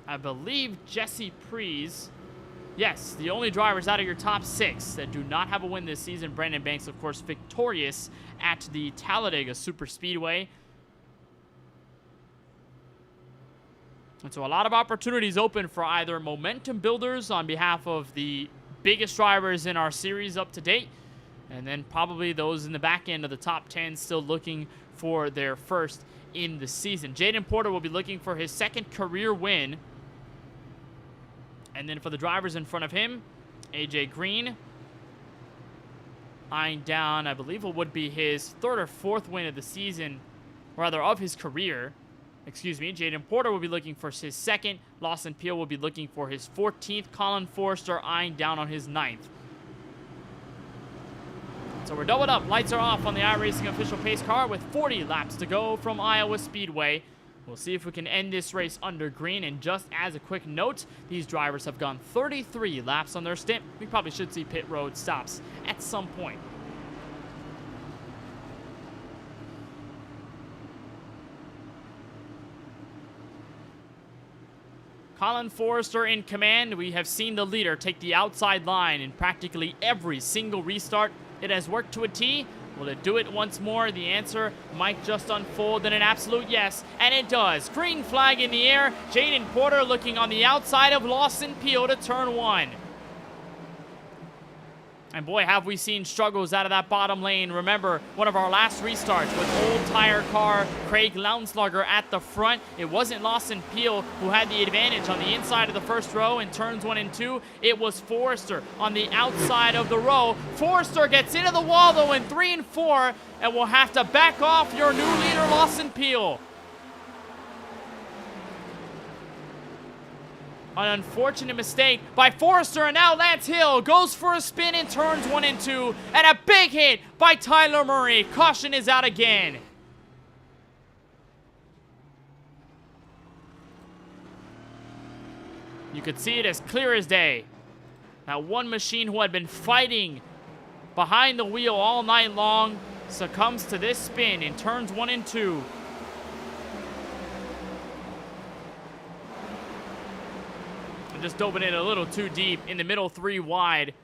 I believe Jesse Prees. Yes, the only drivers out of your top 6 that do not have a win this season. Brandon Banks, of course, victorious at the Talladega Super Speedway. And so a lot of opportunities open for either momentum builders on behalf of the biggest drivers in our series up to date, and then probably those in the back end of the top 10 still looking for their first in the season. Jaden Porter will be looking for his second career win. And then for the drivers in front of him, AJ Green, eyeing down, I believe it would be his third or fourth win of the season, rather of his career. Excuse me. Jaden Porter will be looking for his second. Lawson Peel will be looking for his 14th. Colin Forrester eyeing down on his 9th. So we're doubled up. Lights are off on the iRacing official pace car with 40 laps to go from Iowa Speedway. We'll see if we can end this race under green. And just as a quick note, these drivers have gone 33 laps on their stint. We probably should see pit road stops at some point. Colin Forrester in command. We have seen the leader take the outside line in practically every single restart. It has worked to a T. Will it do it once more? The answer might just unfold in an absolute yes, and it does. Green flag in the air. Jaden Porter looking on the outside of Lawson Peel to turn 1. And boy, have we seen struggles out of that bottom lane. Remember, one of our last restarts with old tire car Craig Lounslugger at the front. It wasn't Lawson Peel who had the advantage on the inside of the first row in turns 1 and 2. It was Forrester on the outside of the row. Forrester gets into the wall though in 3 and 4 and will have to back off your new leader, Lawson Peel. An unfortunate mistake by Forrester, and now Lance Hill goes for a spin in turns 1 and 2, and a big hit by Tyler Murray. Caution is out again. You could see it as clear as day. That one machine who had been fighting behind the wheel all night long succumbs to this spin in turns 1 and 2. Just dove it in a little too deep in the middle, 3 wide.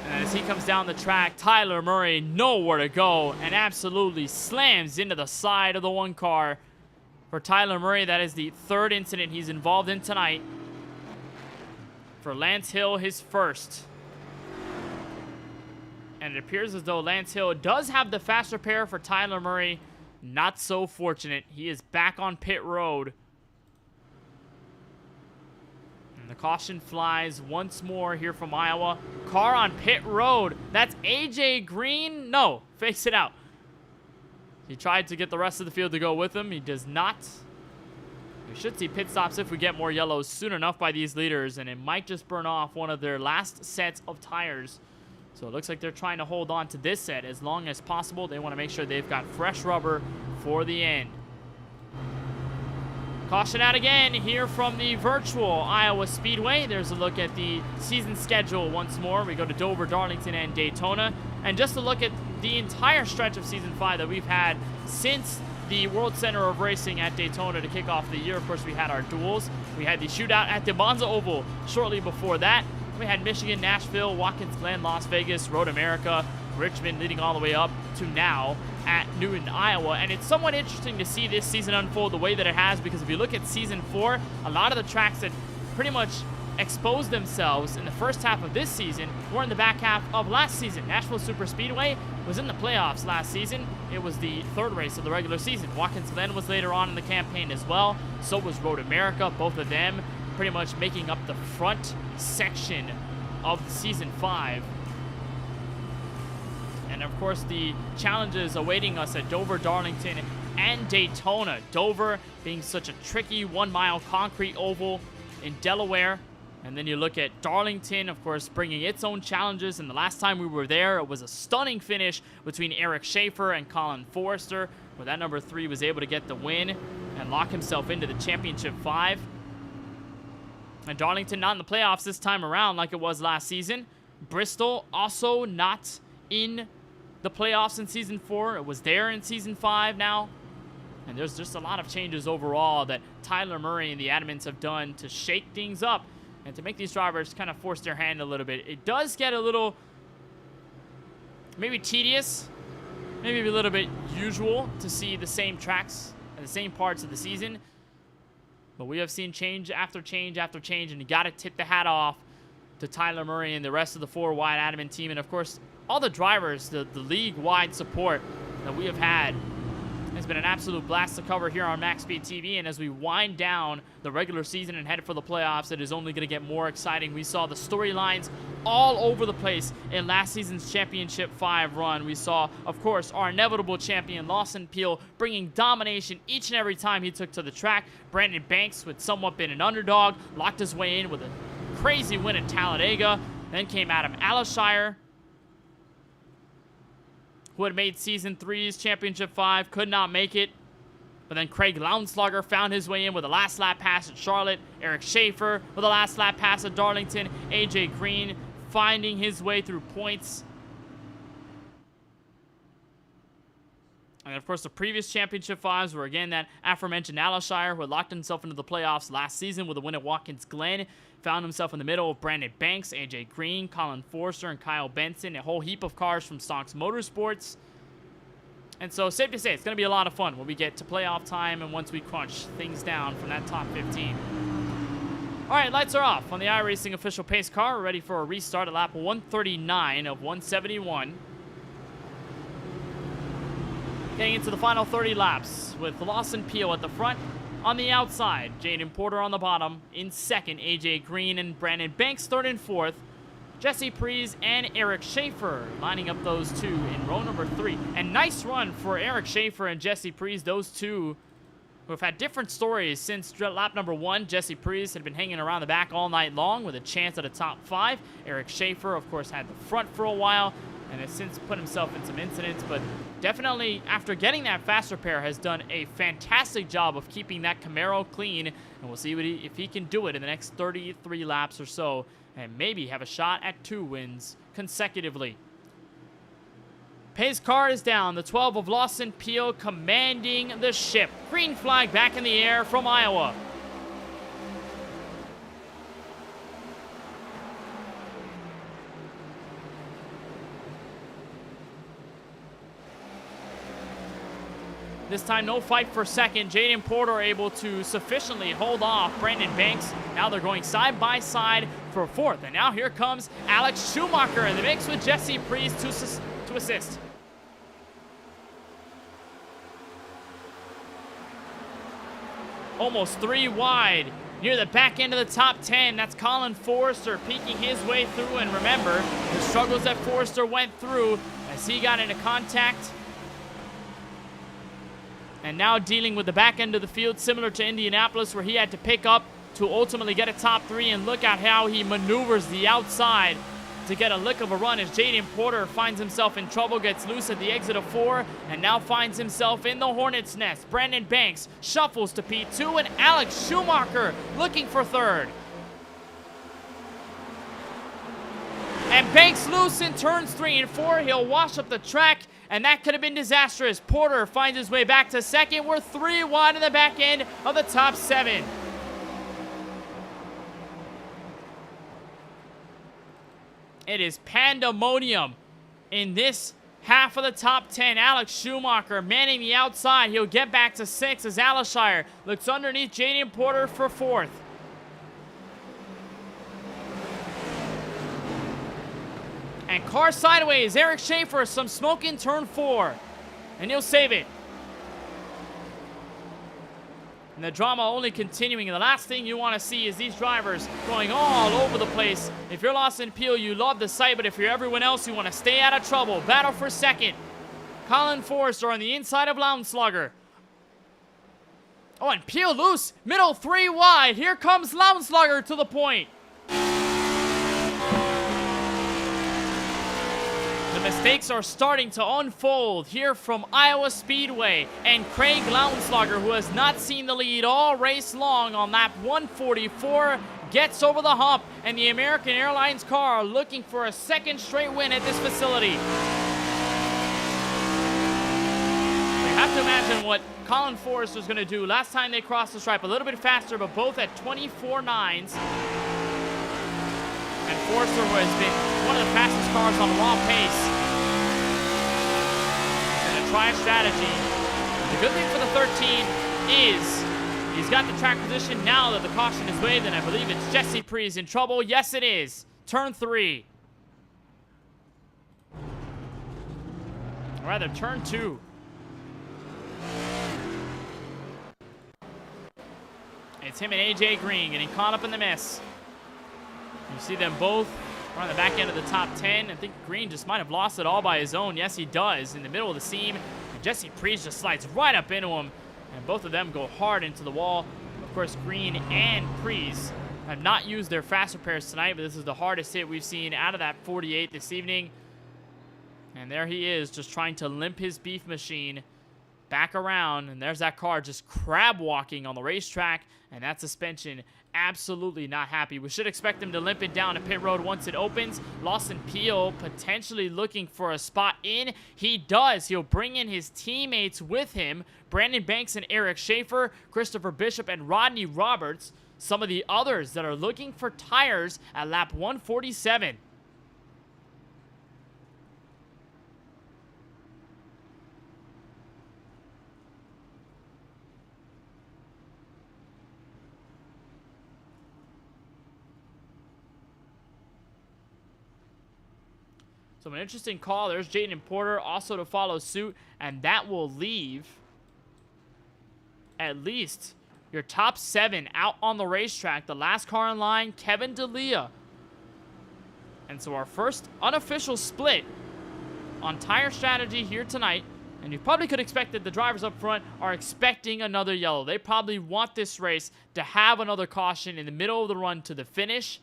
And as he comes down the track, Tyler Murray nowhere to go and absolutely slams into the side of the 1 car. For Tyler Murray, that is the 3rd incident he's involved in tonight. For Lance Hill, his first. And it appears as though Lance Hill does have the faster pair. For Tyler Murray, not so fortunate. He is back on pit road. The caution flies once more here from Iowa. Car on pit road. That's AJ Green. No, fakes it out. He tried to get the rest of the field to go with him. He does not. We should see pit stops if we get more yellows soon enough by these leaders, and it might just burn off one of their last sets of tires. So it looks like they're trying to hold on to this set as long as possible. They want to make sure they've got fresh rubber for the end. Caution out again here from the virtual Iowa Speedway. There's a look at the season schedule once more. We go to Dover, Darlington, and Daytona. And just a look at the entire stretch of Season 5 that we've had since the World Center of Racing at Daytona to kick off the year. Of course, we had our duels. We had the shootout at the Bonza Oval shortly before that. We had Michigan, Nashville, Watkins Glen, Las Vegas, Road America, Richmond leading all the way up to now at Newton, Iowa. And it's somewhat interesting to see this season unfold the way that it has, because if you look at Season 4, a lot of the tracks that pretty much exposed themselves in the first half of this season or in the back half of last season. Nashville Superspeedway was in the playoffs last season. It was the third race of the regular season. Watkins Glen was later on in the campaign as well. So was Road America. Both of them pretty much making up the front section of season 5. And of course, the challenges awaiting us at Dover, Darlington, and Daytona. Dover being such a tricky 1-mile concrete oval in Delaware. And then you look at Darlington, of course, bringing its own challenges. And the last time we were there, it was a stunning finish between Eric Schaefer and Colin Forrester, where that number 3 was able to get the win and lock himself into the Championship 5. And Darlington not in the playoffs this time around like it was last season. Bristol also not in the playoffs in Season 4. It was there in Season 5 now. And there's just a lot of changes overall that Tyler Murray and the Adamants have done to shake things up and to make these drivers kind of force their hand a little bit. It does get a little, maybe tedious, maybe a little bit usual to see the same tracks and the same parts of the season. But we have seen change after change after change, and you got to tip the hat off to Tyler Murray and the rest of the 4 Wide Adamant team. And of course, all the drivers, the league-wide support that we have had. It's been an absolute blast to cover here on MaxSpeedTV, and as we wind down the regular season and head for the playoffs, it is only going to get more exciting. We saw the storylines all over the place in last season's Championship 5 run. We saw, of course, our inevitable champion, Lawson Peel, bringing domination each and every time he took to the track. Brandon Banks, who had somewhat been an underdog, locked his way in with a crazy win at Talladega. Then came Adam Alashire, who had made Season 3's Championship 5, could not make it. But then Craig Lounslugger found his way in with a last lap pass at Charlotte. Eric Schaefer with a last lap pass at Darlington. AJ Green finding his way through points. And of course, the previous Championship 5s were again that aforementioned Alashire, who had locked himself into the playoffs last season with a win at Watkins Glen. Found himself in the middle of Brandon Banks, AJ Green, Colin Forrester, and Kyle Benson. A whole heap of cars from Stonks Motorsports. And so, safe to say, it's going to be a lot of fun when we get to playoff time and once we crunch things down from that top 15. All right, lights are off on the iRacing official pace car. We're ready for a restart at lap 139 of 171. Getting into the final 30 laps with Lawson Peel at the front. On the outside, Jaden Porter on the bottom. In second, AJ Green and Brandon Banks third and fourth. Jesse Prees and Eric Schaefer lining up those two in row number 3. And nice run for Eric Schaefer and Jesse Prees, those two who have had different stories since lap number 1. Jesse Prees had been hanging around the back all night long with a chance at a top 5. Eric Schaefer, of course, had the front for a while and has since put himself in some incidents, but definitely, after getting that fast repair, has done a fantastic job of keeping that Camaro clean, and we'll see if he can do it in the next 33 laps or so, and maybe have a shot at 2 wins consecutively. Pace car is down. The 12 of Lawson Peel commanding the ship. Green flag back in the air from Iowa. This time, no fight for second. Jaden Porter able to sufficiently hold off Brandon Banks. Now they're going side by side for fourth. And now here comes Alex Schumacher in the mix with Jesse Prees to assist. Almost 3 wide near the back end of the top 10. That's Colin Forrester peeking his way through. And remember, the struggles that Forrester went through as he got into contact. And now dealing with the back end of the field, similar to Indianapolis, where he had to pick up to ultimately get a top 3. And look at how he maneuvers the outside to get a lick of a run as Jaden Porter finds himself in trouble, gets loose at the exit of 4, and now finds himself in the Hornet's nest. Brandon Banks shuffles to P2, and Alex Schumacher looking for third. And Banks loose in turns 3 and 4. He'll wash up the track, and that could have been disastrous. Porter finds his way back to second. We're 3 wide in the back end of the top 7. It is pandemonium in this half of the top 10. Alex Schumacher manning the outside. He'll get back to 6 as Alashire looks underneath Jaden Porter for 4th. And car sideways. Eric Schaefer, some smoke in turn 4. And he'll save it. And the drama only continuing. And the last thing you want to see is these drivers going all over the place. If you're Lawson Peel, you love the sight. But if you're everyone else, you want to stay out of trouble. Battle for second. Colin Forrester on the inside of Lounslugger. Oh, and Peel loose. Middle 3 wide. Here comes Lounslugger to the point. The mistakes are starting to unfold here from Iowa Speedway. And Craig Lounslugger, who has not seen the lead all race long on lap 144, gets over the hump. And the American Airlines car looking for a second straight win at this facility. You have to imagine what Colin Forrester's going to do. Last time they crossed the stripe a little bit faster, but both at 24.9s. And Forrester, who has been one of the fastest cars on the raw pace, and a try strategy. The good thing for the 13 is he's got the track position now that the caution is waved, and I believe it's Jesse Prees in trouble. Yes, it is. Turn 3. Or rather, turn 2. It's him and AJ Green getting caught up in the mess. You see them both on the back end of the top 10. I think Green just might have lost it all by his own. Yes, he does. In the middle of the seam, and Jesse Prees just slides right up into him. And both of them go hard into the wall. Of course, Green and Prees have not used their fast repairs tonight, but this is the hardest hit we've seen out of that 48 this evening. And there he is, just trying to limp his beef machine back around. And there's that car just crab walking on the racetrack. And that suspension absolutely not happy. We should expect him to limp it down to pit road once it opens. Lawson Peel potentially looking for a spot in. He does. He'll bring in his teammates with him. Brandon Banks and Eric Schaefer, Christopher Bishop and Rodney Roberts. Some of the others that are looking for tires at lap 147. So an interesting call. There's Jaden Porter also to follow suit. And that will leave at least your top 7 out on the racetrack. The last car in line, Kevin D'Elia. And so our first unofficial split on tire strategy here tonight. And you probably could expect that the drivers up front are expecting another yellow. They probably want this race to have another caution in the middle of the run to the finish.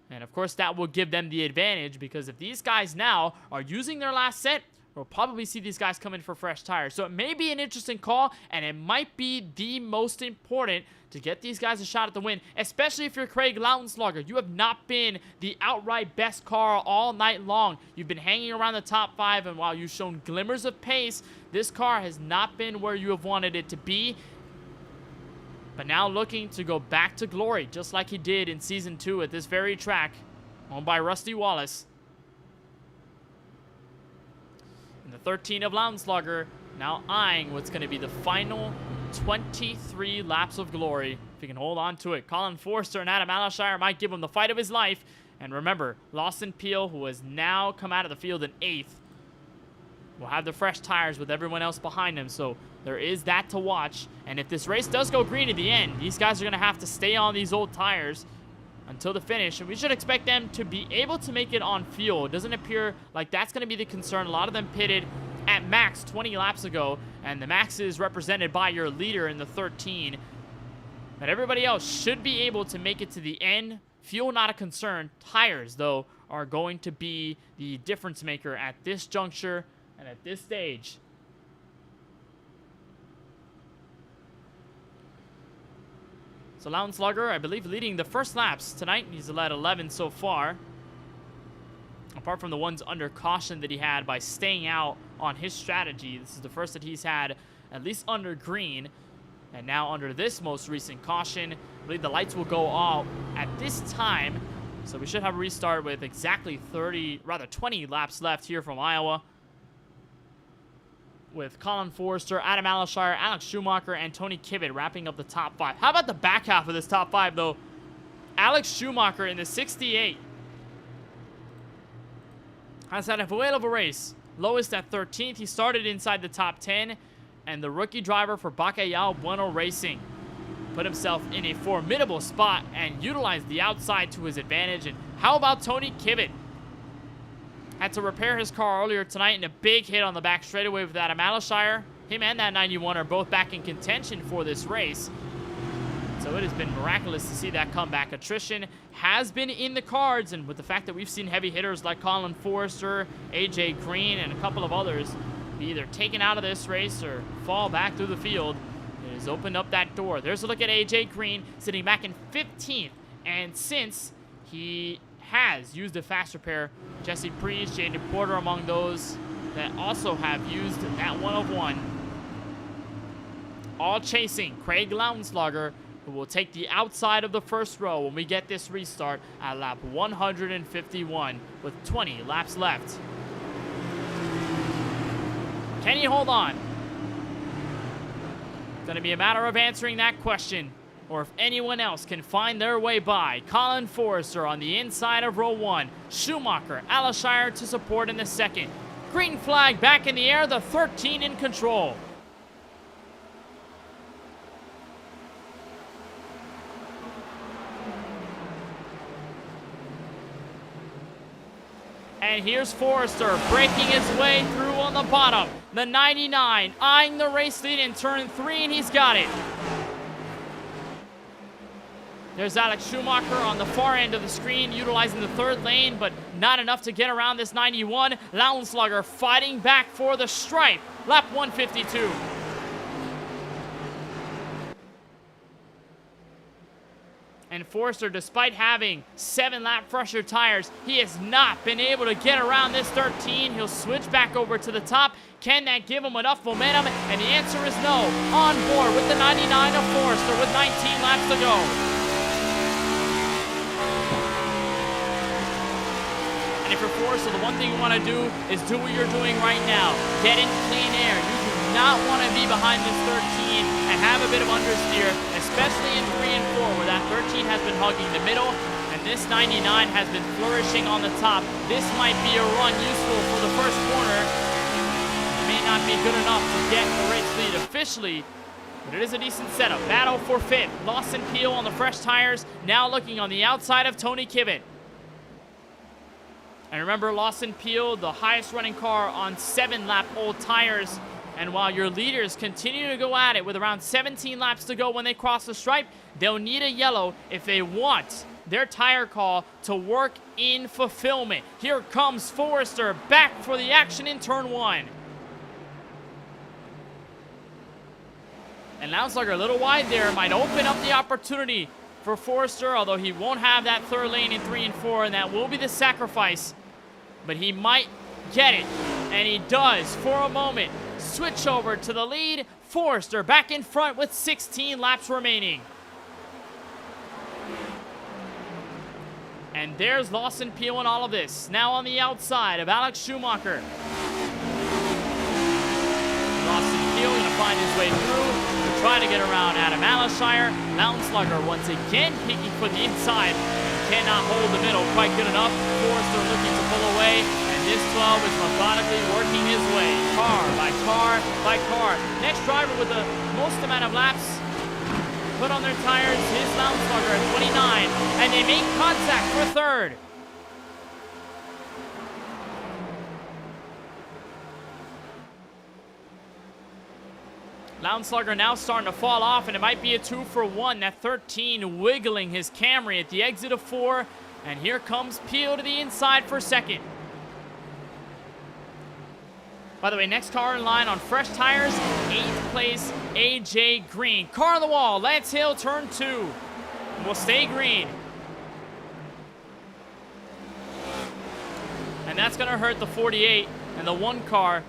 And, of course, that will give them the advantage because if these guys now are using their last set, we'll probably see these guys come in for fresh tires. So it may be an interesting call, and it might be the most important to get these guys a shot at the win, especially if you're Craig Lounslugger. You have not been the outright best car all night long. You've been hanging around the top 5, and while you've shown glimmers of pace, this car has not been where you have wanted it to be. But now looking to go back to glory, just like he did in Season 2 at this very track, owned by Rusty Wallace. And the 13 of Lounslugger now eyeing what's going to be the final 23 laps of glory. If he can hold on to it, Colin Forrester and Adam Alashire might give him the fight of his life. And remember, Lawson Peel, who has now come out of the field in 8th, will have the fresh tires with everyone else behind him. So there is that to watch. And if this race does go green at the end, these guys are going to have to stay on these old tires until the finish. And we should expect them to be able to make it on fuel. It doesn't appear like that's going to be the concern. A lot of them pitted at max 20 laps ago. And the max is represented by your leader in the 13. But everybody else should be able to make it to the end. Fuel not a concern. Tires, though, are going to be the difference maker at this juncture and at this stage. So Lounslugger, I believe, leading the first laps tonight. He's led 11 so far. Apart from the ones under caution that he had by staying out on his strategy. This is the first that he's had at least under green. And now under this most recent caution. I believe the lights will go off at this time. So we should have a restart with exactly 20 laps left here from Iowa. With Colin Forrester, Adam Alashire, Alex Schumacher, and Tony Kibbett wrapping up the top 5. How about the back half of this top 5, though? Alex Schumacher in the 68. has had a whale of a race. Lowest at 13th. He started inside the top 10. And the rookie driver for Bacalhau Bueno Racing put himself in a formidable spot and utilized the outside to his advantage. And how about Tony Kibbett? Had to repair his car earlier tonight in a big hit on the back straightaway with Adam Alashire. Him and that 91 are both back in contention for this race. So it has been miraculous to see that comeback. Attrition has been in the cards, and with the fact that we've seen heavy hitters like Colin Forrester, AJ Green, and a couple of others be either taken out of this race or fall back through the field, it has opened up that door. There's a look at AJ Green sitting back in 15th, and since he has used a fast repair, Jesse Priest, Jaden Porter among those that also have used that 101. All chasing Craig Lounslugger, who will take the outside of the first row when we get this restart at lap 151 with 20 laps left. Can he hold on? It's going to be a matter of answering that question, or if anyone else can find their way by. Colin Forrester on the inside of row 1. Schumacher, Alashire to support in the second. Green flag back in the air, the 13 in control. And here's Forrester breaking his way through on the bottom. The 99 eyeing the race lead in turn 3, and he's got it. There's Alex Schumacher on the far end of the screen, utilizing the third lane, but not enough to get around this 91. Lounslugger fighting back for the stripe. Lap 152. And Forrester, despite having 7-lap fresher tires, he has not been able to get around this 13. He'll switch back over to the top. Can that give him enough momentum? And the answer is no. On board with the 99 of Forrester with 19 laps to go. And if you're Forrester, the one thing you want to do is do what you're doing right now. Get in clean air. You do not want to be behind this 13 and have a bit of understeer, especially in 3 and 4, where that 13 has been hugging the middle and this 99 has been flourishing on the top. This might be a run useful for the first corner. It may not be good enough to get the race lead officially, but it is a decent setup. Battle for 5th. Lawson Peel on the fresh tires, now looking on the outside of Tony Kibbett. And remember, Lawson Peel, the highest running car on 7-lap old tires. And while your leaders continue to go at it with around 17 laps to go when they cross the stripe, they'll need a yellow if they want their tire call to work in fulfillment. Here comes Forrester back for the action in turn 1. And Lounslugger a little wide there, might open up the opportunity for Forrester, although he won't have that third lane in 3 and 4, and that will be the sacrifice. But he might get it, and he does for a moment. Switch over to the lead. Forrester back in front with 16 laps remaining. And there's Lawson Peel in all of this. Now on the outside of Alex Schumacher. Lawson Peel going to find his way through to try to get around Adam Alashire. Lounslugger once again peeking for the inside. Cannot hold the middle quite good enough. Forrester looking to pull away. And this 12 is methodically working his way. Car by car by car. Next driver with the most amount of laps put on their tires is Lounslugger at 29. And they make contact for third. Lounslugger now starting to fall off, and it might be a 2-for-1. That 13 wiggling his Camry at the exit of 4. And here comes Peel to the inside for second. By the way, next car in line on fresh tires, 8th place, AJ Green. Car on the wall, Lance Hill, turn 2. Will stay green. And that's going to hurt the 48 and the 1 car.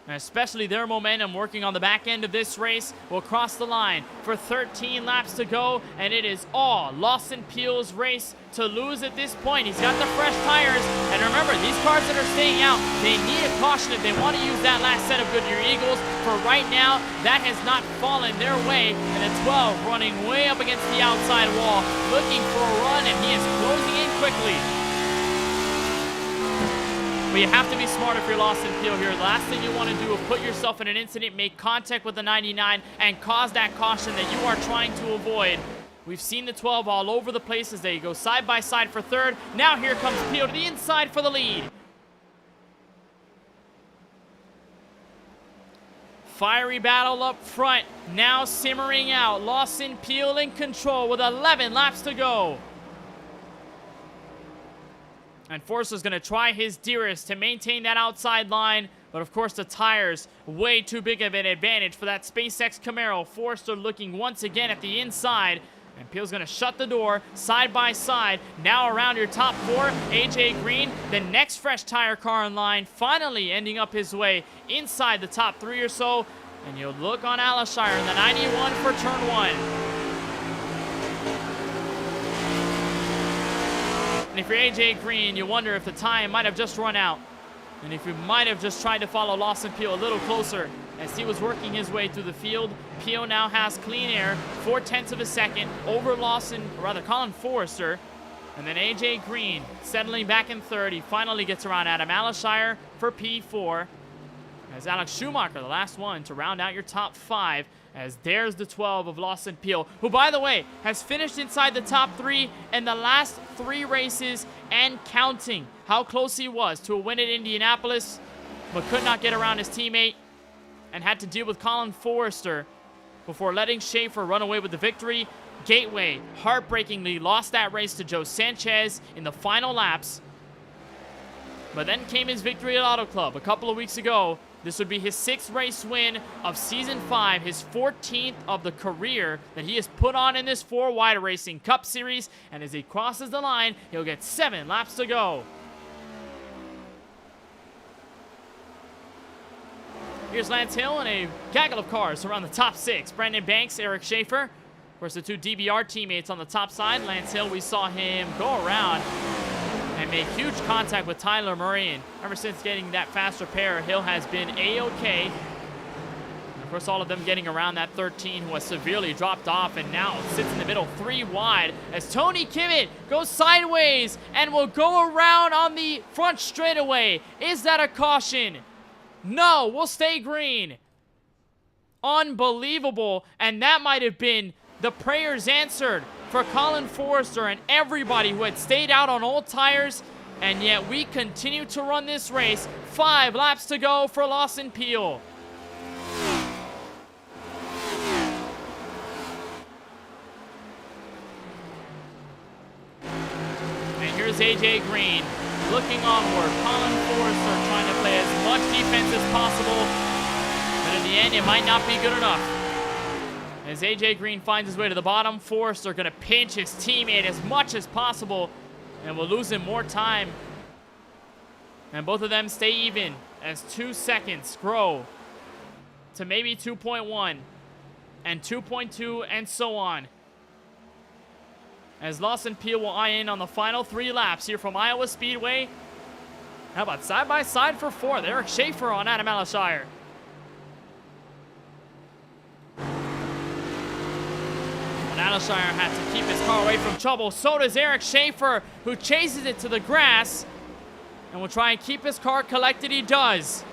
And especially their momentum working on the back end of this race will cross the line for 13 laps to go, and it is all Lawson Peel's race to lose at this point. He's got the fresh tires, and remember, these cars that are staying out, they need a caution if they want to use that last set of Goodyear Eagles. For right now, that has not fallen their way, and the 12 running way up against the outside wall, looking for a run, and he is closing in quickly. But you have to be smart if you're Lawson Peel here. The last thing you want to do is put yourself in an incident, make contact with the 99, and cause that caution that you are trying to avoid. We've seen the 12 all over the place as they go side by side for third. Now here comes Peel to the inside for the lead. Fiery battle up front, now simmering out. Lawson Peel in control with 11 laps to go. And Forster's going to try his dearest to maintain that outside line. But of course the tires, way too big of an advantage for that SpaceX Camaro. Forster looking once again at the inside. And Peel's going to shut the door, side by side. Now around your top four, AJ Green, the next fresh tire car in line, finally ending up his way inside the top three or so. And you'll look on Alashire in the 91 for turn one. And if you're AJ Green, you wonder if the time might have just run out. And if you might have just tried to follow Lawson Peel a little closer as he was working his way through the field. Peel now has clean air, 0.4 of a second over Colin Forster. And then AJ Green settling back in third. He finally gets around Adam Alashire for P4. As Alex Schumacher, the last one to round out your top five. As there's the 12 of Lawson Peel, who, by the way, has finished inside the top three in the last 3 races and counting. How close he was to a win at Indianapolis, but could not get around his teammate and had to deal with Colin Forster before letting Schaefer run away with the victory. Gateway heartbreakingly lost that race to Joe Sanchez in the final laps. But then came his victory at Auto Club a couple of weeks ago. This would be his 6th race win of Season 5, his 14th of the career that he has put on in this 4-wide Racing Cup Series. And as he crosses the line, he'll get 7 laps to go. Here's Lance Hill and a gaggle of cars around the top 6. Brandon Banks, Eric Schaefer. Of course, the 2 DBR teammates on the top side. Lance Hill, we saw him go around and make huge contact with Tyler Murray. And ever since getting that faster pair, Hill has been A-OK. Of course, all of them getting around that 13 who has severely dropped off and now sits in the middle 3 wide as Tony Kimmett goes sideways and will go around on the front straightaway. Is that a caution? No, we'll stay green. Unbelievable. And that might have been the prayers answered for Colin Forster and everybody who had stayed out on old tires. And yet we continue to run this race. 5 laps to go for Lawson Peel. And here's AJ Green looking onward. Colin Forster trying to play as much defense as possible. But in the end, it might not be good enough. As AJ Green finds his way to the bottom, Forster going to pinch his teammate as much as possible and will lose him more time. And both of them stay even as 2 seconds grow to maybe 2.1 and 2.2 and so on. As Lawson Peel will eye in on the final 3 laps here from Iowa Speedway. How about side by side for 4th? Eric Schaefer on Adam Alashire. Alashire had to keep his car away from trouble. So does Eric Schaefer, who chases it to the grass and will try and keep his car collected. He does.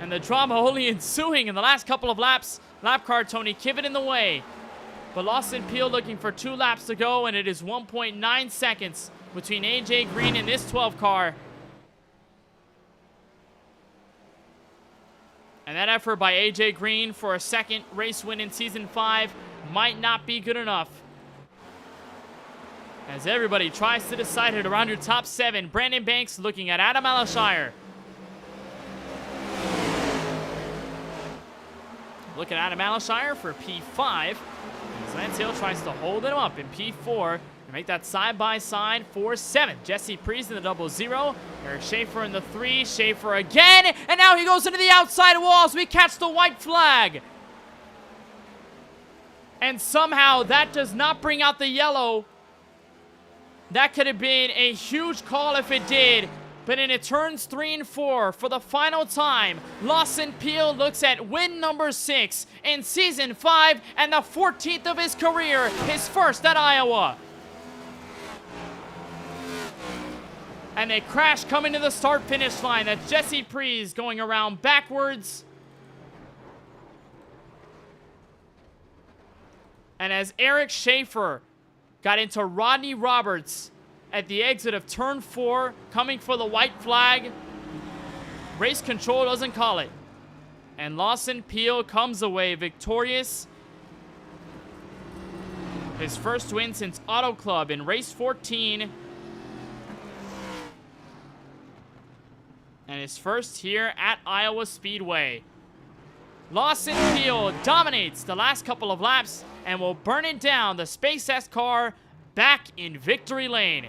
And the drama only ensuing in the last couple of laps. Lap car Tony Kimmett in the way. But Lawson Peel looking for 2 laps to go, and it is 1.9 seconds between AJ Green and this 12 car. And that effort by AJ Green for a 2nd race win in Season 5 might not be good enough. As everybody tries to decide it around your top 7. Brandon Banks looking at Adam Alashire. Look at Adam Alashire for P5. As Lance Hill tries to hold him up in P4 and make that side-by-side for 7. Jesse Priest in the 00. Eric Schaefer in the 3. Schaefer again. And now he goes into the outside walls. We catch the white flag. And somehow that does not bring out the yellow. That could have been a huge call if it did. But in it turns 3 and 4 for the final time. Lawson Peel looks at win number 6 in Season 5 and the 14th of his career. His first at Iowa. And they crash coming to the start-finish line. That's Jesse Prees going around backwards. And as Eric Schaefer got into Rodney Roberts at the exit of turn 4, coming for the white flag, race control doesn't call it. And Lawson Peel comes away victorious. His first win since Auto Club in race 14. And his first here at Iowa Speedway. Lawson Peel dominates the last couple of laps and will burn it down, the SpaceX car back in victory lane.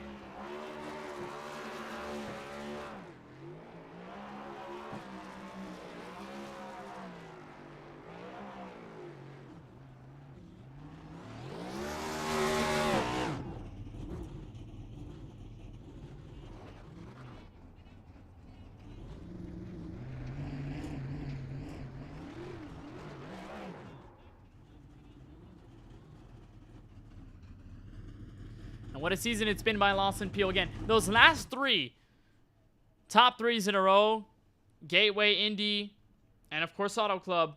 What a season it's been by Lawson Peel. Again, those last 3 top 3s in a row, Gateway, Indy, and of course Auto Club.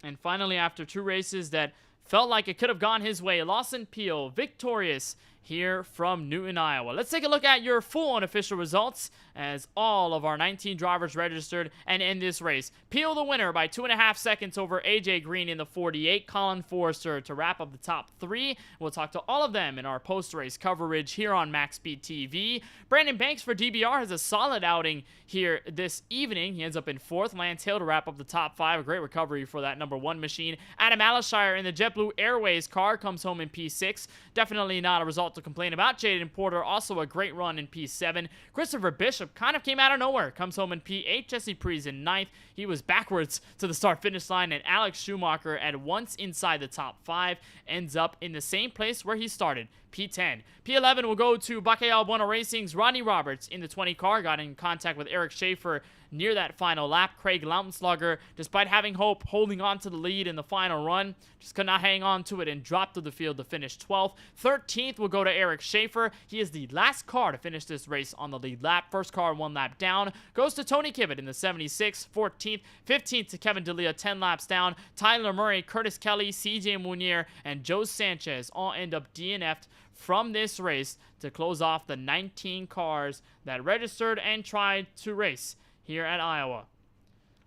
And finally, after 2 races that felt like it could have gone his way, Lawson Peel victorious here from Newton, Iowa. Let's take a look at your full unofficial results as all of our 19 drivers registered and in this race. Peel the winner by 2.5 seconds over AJ Green in the 48, Colin Forrester to wrap up the top 3. We'll talk to all of them in our post-race coverage here on MaxSpeedTV. Brandon Banks for DBR has a solid outing here this evening. He ends up in 4th. Lance Hill to wrap up the top 5. A great recovery for that number 1 machine. Adam Alishire in the JetBlue Airways car comes home in P6. Definitely not a result to complain about. Jaden Porter also a great run in P7. Christopher Bishop kind of came out of nowhere, comes home in P8. Jesse Prees in 9th. He was backwards to the start-finish line, and Alex Schumacher at once inside the top 5 ends up in the same place where he started, P10. P11 will go to Baqueal Bueno Racing's Rodney Roberts in the 20 car. Got in contact with Eric Schaefer near that final lap. Craig Lautenslugger, despite having hope, holding on to the lead in the final run, just could not hang on to it and dropped to the field to finish 12th. 13th will go to Eric Schaefer. He is the last car to finish this race on the lead lap. First car 1 lap down goes to Tony Kibbett in the 76. 14th, 15th to Kevin D'Elia, 10 laps down. Tyler Murray, Curtis Kelly, CJ Munier, and Joe Sanchez all end up DNF'd from this race to close off the 19 cars that registered and tried to race here at Iowa.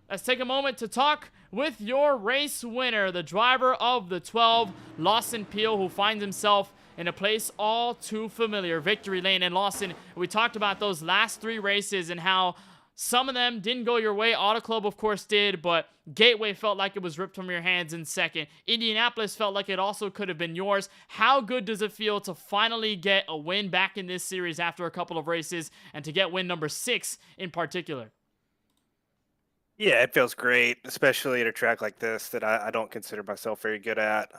Let's take a moment to talk with your race winner, the driver of the 12, Lawson Peel, who finds himself in a place all too familiar, victory lane. And Lawson, we talked about those last 3 races and how some of them didn't go your way. Auto Club, of course, did, but Gateway felt like it was ripped from your hands in 2nd. Indianapolis felt like it also could have been yours. How good does it feel to finally get a win back in this series after a couple of races and to get win number 6 in particular? Yeah, it feels great, especially at a track like this that I don't consider myself very good at.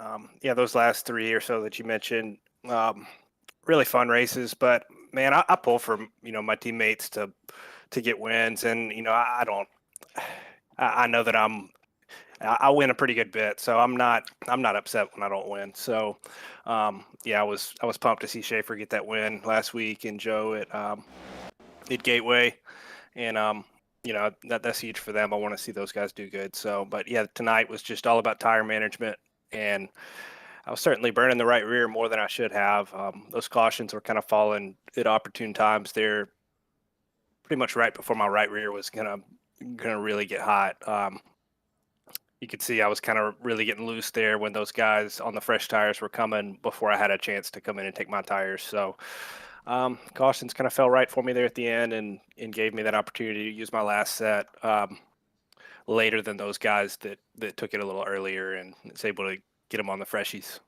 Yeah, those last 3 or so that you mentioned, really fun races. But man, I pull for my teammates to get wins, and I don't. I know that I win a pretty good bit, so I'm not upset when I don't win. So yeah, I was pumped to see Schaefer get that win last week and Joe at Gateway, and that's huge for them. I want to see those guys do good. So, but yeah, tonight was just all about tire management, and I was certainly burning the right rear more than I should have. Those cautions were kind of falling at opportune times there, pretty much right before my right rear was gonna really get hot. You could see I was kind of really getting loose there when those guys on the fresh tires were coming before I had a chance to come in and take my tires. So cautions kind of fell right for me there at the end and gave me that opportunity to use my last set later than those guys that took it a little earlier and was able to get them on the freshies.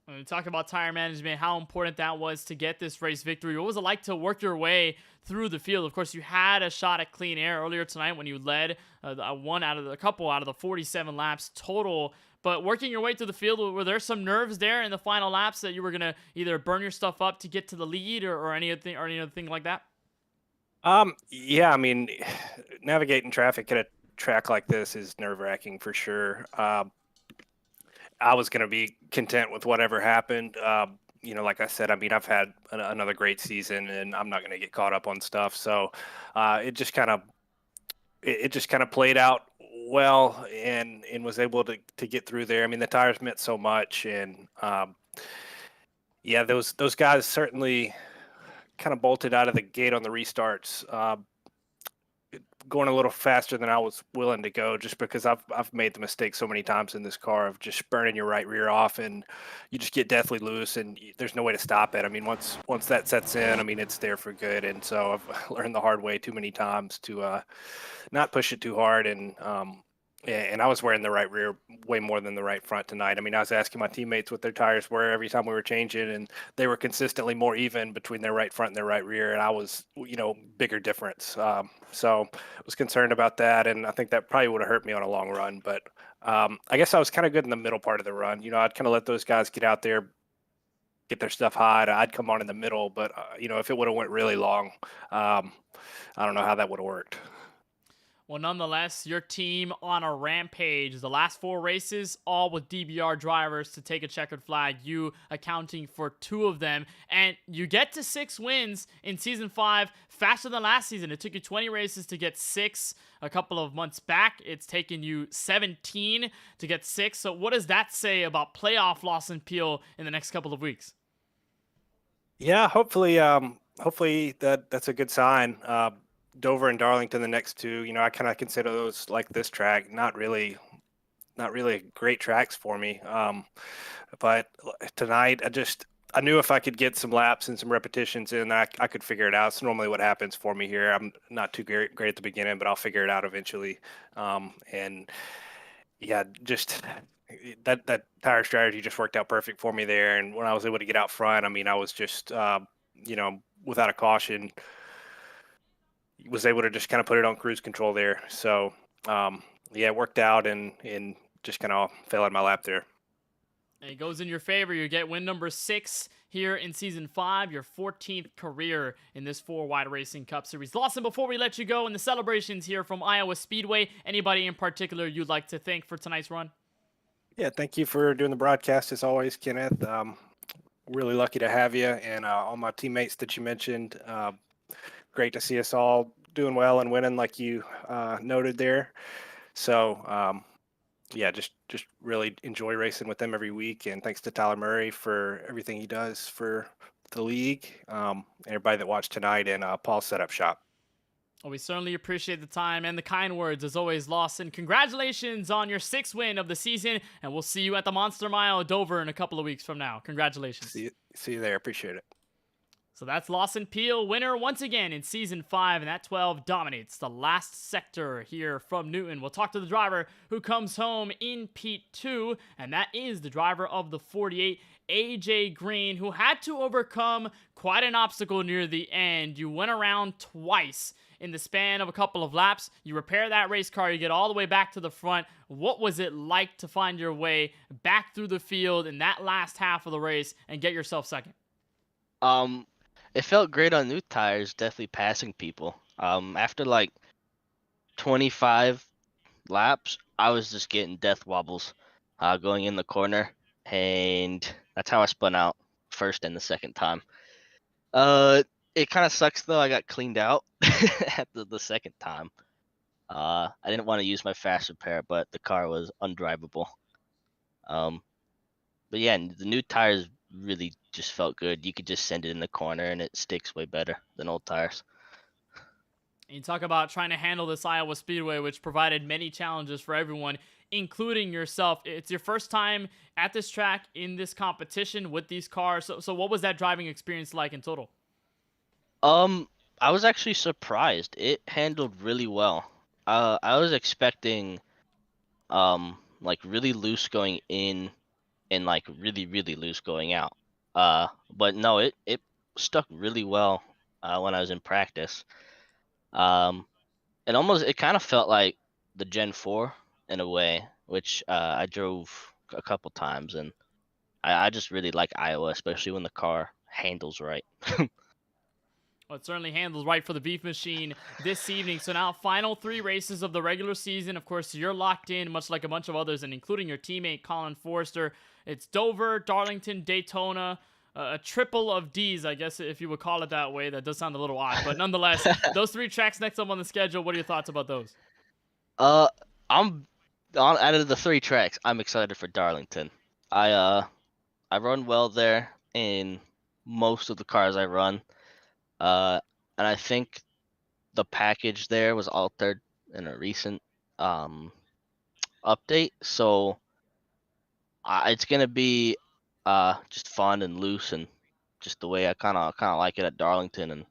When we talk about tire management, how important that was to get this race victory. What was it like to work your way through the field? Of course, you had a shot at clean air earlier tonight when you led a couple out of the 47 laps total. But working your way through the field, were there some nerves there in the final laps that you were going to either burn your stuff up to get to the lead or any other thing like that? Yeah, I mean, navigating traffic at a track like this is nerve-wracking for sure. I was going to be content with whatever happened. like I said, I mean, I've had another great season, and I'm not going to get caught up on stuff. So it just kind of it just kind of played out well, and was able to get through there. I mean, the tires meant so much, and yeah, those guys certainly kind of bolted out of the gate on the restarts. Going a little faster than I was willing to go, just because I've made the mistake so many times in this car of just burning your right rear off, and you just get deathly loose, and there's no way to stop it. I mean, once that sets in, I mean, it's there for good. And so I've learned the hard way too many times to not push it too hard. And I was wearing the right rear way more than the right front tonight. I mean, I was asking my teammates what their tires were every time we were changing, and they were consistently more even between their right front and their right rear. And I was, bigger difference. So I was concerned about that. And I think that probably would have hurt me on a long run. But I guess I was kind of good in the middle part of the run. I'd kind of let those guys get out there, get their stuff hot. I'd come on in the middle. But, if it would have went really long, I don't know how that would have worked. Well, nonetheless, your team on a rampage. The last 4 races, all with DBR drivers to take a checkered flag, you accounting for 2 of them. And you get to 6 wins in Season 5 faster than last season. It took you 20 races to get 6 a couple of months back. It's taken you 17 to get 6. So what does that say about playoff Lawson Peel in the next couple of weeks? Yeah, hopefully that's a good sign. Dover and Darlington, the next 2, I kind of consider those like this track, not really great tracks for me. But tonight, I knew if I could get some laps and some repetitions in, I could figure it out. It's normally what happens for me here. I'm not too great at the beginning, but I'll figure it out eventually. And yeah, just that tire strategy just worked out perfect for me there. And when I was able to get out front, I mean, I was just, without a caution, was able to just kind of put it on cruise control there. So, yeah, it worked out and just kind of fell out of my lap there. And it goes in your favor. You get win number 6 here in Season 5, your 14th career in this 4-wide Racing Cup Series. Lawson, before we let you go in the celebrations here from Iowa Speedway, anybody in particular you'd like to thank for tonight's run? Yeah, thank you for doing the broadcast as always, Kenneth. Really lucky to have you, and all my teammates that you mentioned. Great to see us all doing well and winning like you noted there. So, yeah, just really enjoy racing with them every week. And thanks to Tyler Murray for everything he does for the league, everybody that watched tonight, and Paul's Setup Shop. Well, we certainly appreciate the time and the kind words as always, Lawson. Congratulations on your 6th win of the season, and we'll see you at the Monster Mile at Dover in a couple of weeks from now. Congratulations. See you there. Appreciate it. So that's Lawson Peel, winner once again in Season 5, and that 12 dominates the last sector here from Newton. We'll talk to the driver who comes home in P2, and that is the driver of the 48, AJ Green, who had to overcome quite an obstacle near the end. You went around twice in the span of a couple of laps. You repair that race car, you get all the way back to the front. What was it like to find your way back through the field in that last half of the race and get yourself second? It felt great on new tires, definitely passing people. After like 25 laps, I was just getting death wobbles going in the corner, and that's how I spun out first and the second time. It kind of sucks though. I got cleaned out at the second time. I didn't want to use my fast repair, but the car was undrivable. But yeah, the new tires really just felt good. You could just send it in the corner and it sticks way better than old tires. You talk about trying to handle this Iowa Speedway, which provided many challenges for everyone, including yourself. It's your first time at this track in this competition with these cars. So what was that driving experience like in total? I was actually surprised. It handled really well. I was expecting like really loose going in and like really loose going out. But no, it stuck really well when I was in practice. And almost it kind of felt like the Gen 4 in a way, which I drove a couple times, and I just really like Iowa, especially when the car handles right. Well, it certainly handles right for the Beef Machine this evening. So now, final 3 races of the regular season. Of course, you're locked in, much like a bunch of others, and including your teammate, Colin Forrester. It's Dover, Darlington, Daytona, a triple of D's, I guess, if you would call it that way. That does sound a little odd, but nonetheless, those 3 tracks next up on the schedule. What are your thoughts about those? I'm out of the 3 tracks, I'm excited for Darlington. I run well there in most of the cars I run. And I think the package there was altered in a recent update, so it's gonna be just fun and loose and just the way I kind of like it at Darlington.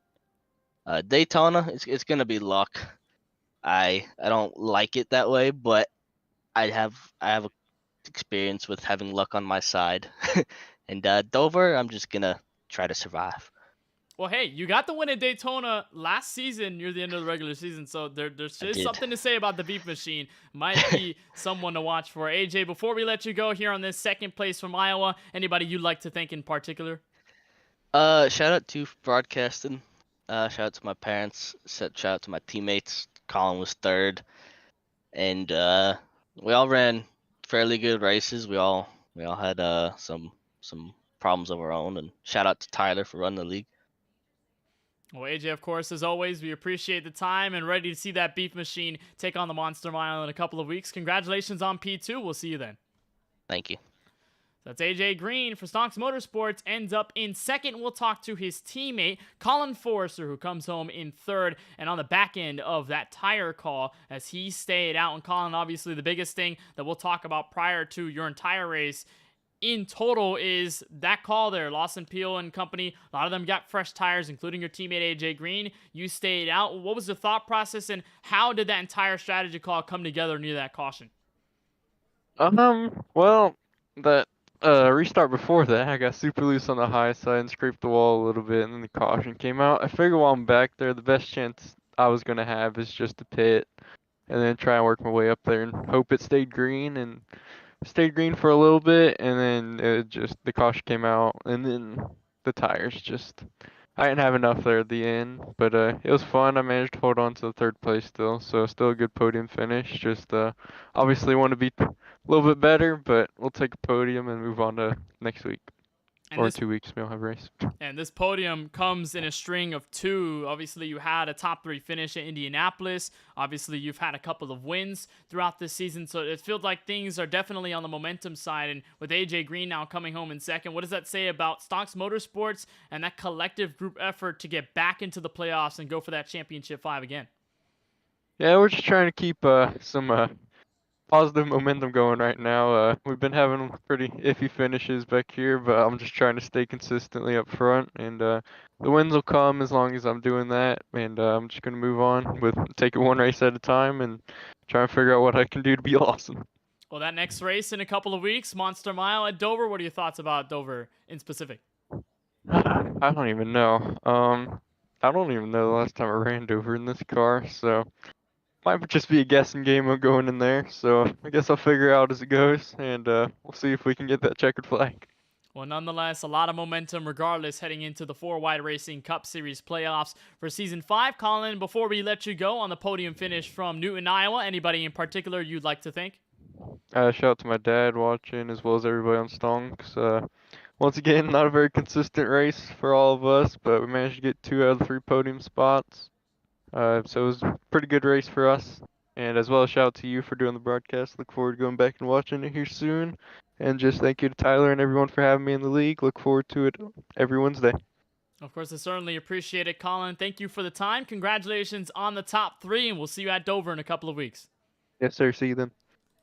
And Daytona, it's gonna be luck. I don't like it that way, but I have a experience with having luck on my side. And Dover, I'm just gonna try to survive. Well, hey, you got the win at Daytona last season near the end of the regular season, so there's just something to say about the Beef Machine. Might be someone to watch for. AJ, before we let you go here on this second place from Iowa, anybody you'd like to thank in particular? Shout out to broadcasting. Shout out to my parents. Shout out to my teammates. Colin was 3rd, and we all ran fairly good races. We all had some problems of our own, and shout out to Tyler for running the league. Well, AJ, of course, as always, we appreciate the time and ready to see that Beef Machine take on the Monster Mile in a couple of weeks. Congratulations on P2. We'll see you then. Thank you. That's AJ Green for Stonks Motorsports, ends up in 2nd. We'll talk to his teammate, Colin Forrester, who comes home in 3rd, and on the back end of that tire call as he stayed out. And Colin, obviously the biggest thing that we'll talk about prior to your entire race in total is that call there. Lawson Peel and company, a lot of them got fresh tires, including your teammate AJ Green. You stayed out. What was the thought process, and how did that entire strategy call come together near that caution? Well, that restart before that, I got super loose on the high side and scraped the wall a little bit, and then the caution came out. I figured while I'm back there, the best chance I was gonna have is just to pit, and then try and work my way up there and hope it stayed green, and stayed green for a little bit, and then the caution came out, and then the tires just, I didn't have enough there at the end, but it was fun. I managed to hold on to the 3rd place still, so still a good podium finish. Just obviously want to be a little bit better, but we'll take a podium and move on to next week. Or 2 weeks, we'll have a race. And this podium comes in a string of 2. Obviously, you had a top 3 finish at Indianapolis. Obviously, you've had a couple of wins throughout this season. So it feels like things are definitely on the momentum side. And with AJ Green now coming home in 2nd, what does that say about Stonks Motorsports and that collective group effort to get back into the playoffs and go for that championship 5 again? Yeah, we're just trying to keep some positive momentum going right now. We've been having pretty iffy finishes back here, but I'm just trying to stay consistently up front, and the wins will come as long as I'm doing that. And I'm just gonna move on with take it one race at a time and try and figure out what I can do to be awesome. Well, that next race in a couple of weeks, Monster Mile at Dover. What are your thoughts about Dover in specific? I don't even know. I don't even know the last time I ran Dover in this car, so. Might just be a guessing game of going in there, so I guess I'll figure out as it goes, and we'll see if we can get that checkered flag. Well, nonetheless, a lot of momentum regardless heading into the 4 Wide Racing Cup Series playoffs for Season 5. Colin, before we let you go on the podium finish from Newton, Iowa, anybody in particular you'd like to thank? Shout out to my dad watching, as well as everybody on Stonks. Once again, not a very consistent race for all of us, but we managed to get 2 out of 3 podium spots. So it was a pretty good race for us. And as well, shout out to you for doing the broadcast. Look forward to going back and watching it here soon. And just thank you to Tyler and everyone for having me in the league. Look forward to it every Wednesday. Of course, I certainly appreciate it, Colin. Thank you for the time. Congratulations on the top 3, and we'll see you at Dover in a couple of weeks. Yes, sir. See you then.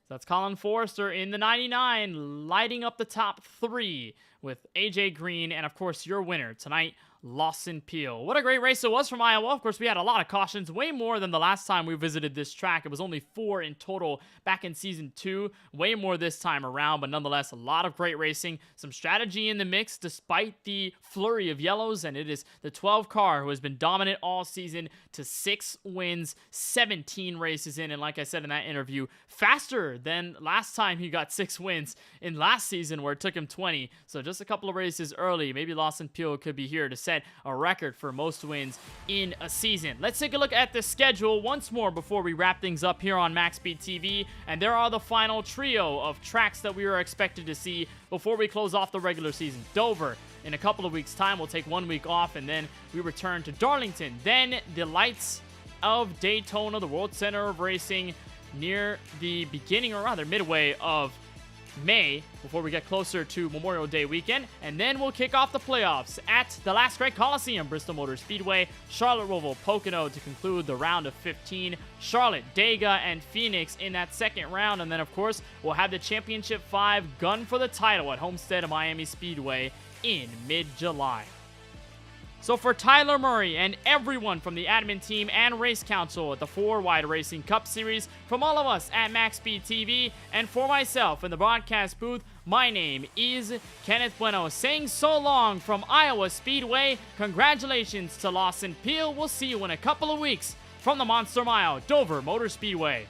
That's Colin Forrester in the 99, lighting up the top 3 with AJ Green, and of course, your winner tonight, Lawson Peel. What a great race it was from Iowa. Of course, we had a lot of cautions, way more than the last time we visited this track. It was only 4 in total back in Season 2, way more this time around, but nonetheless, a lot of great racing, some strategy in the mix despite the flurry of yellows, and it is the 12 car who has been dominant all season to 6 wins, 17 races in, and like I said in that interview, faster than last time he got 6 wins in last season where it took him 20, so just a couple of races early. Maybe Lawson Peel could be here to set a record for most wins in a season. Let's take a look at the schedule once more before we wrap things up here on MaxSpeedTV, and there are the final trio of tracks that we are expected to see before we close off the regular season. Dover, in a couple of weeks' time. We'll take 1 week off, and then we return to Darlington. Then the lights of Daytona, the World Center of Racing, near the beginning, or rather midway of May, before we get closer to Memorial Day weekend. And then we'll kick off the playoffs at the Last Great Coliseum, Bristol Motor Speedway, Charlotte, Roval, Pocono to conclude the round of 15. Charlotte, Dega, and Phoenix in that second round. And then, of course, we'll have the Championship 5 gun for the title at Homestead Miami Speedway in mid-July. So for Tyler Murray and everyone from the admin team and race council at the 4 Wide Racing Cup Series, from all of us at MaxSpeedTV, and for myself in the broadcast booth, my name is Kenneth Bueno, saying so long from Iowa Speedway. Congratulations to Lawson Peel. We'll see you in a couple of weeks from the Monster Mile, Dover Motor Speedway.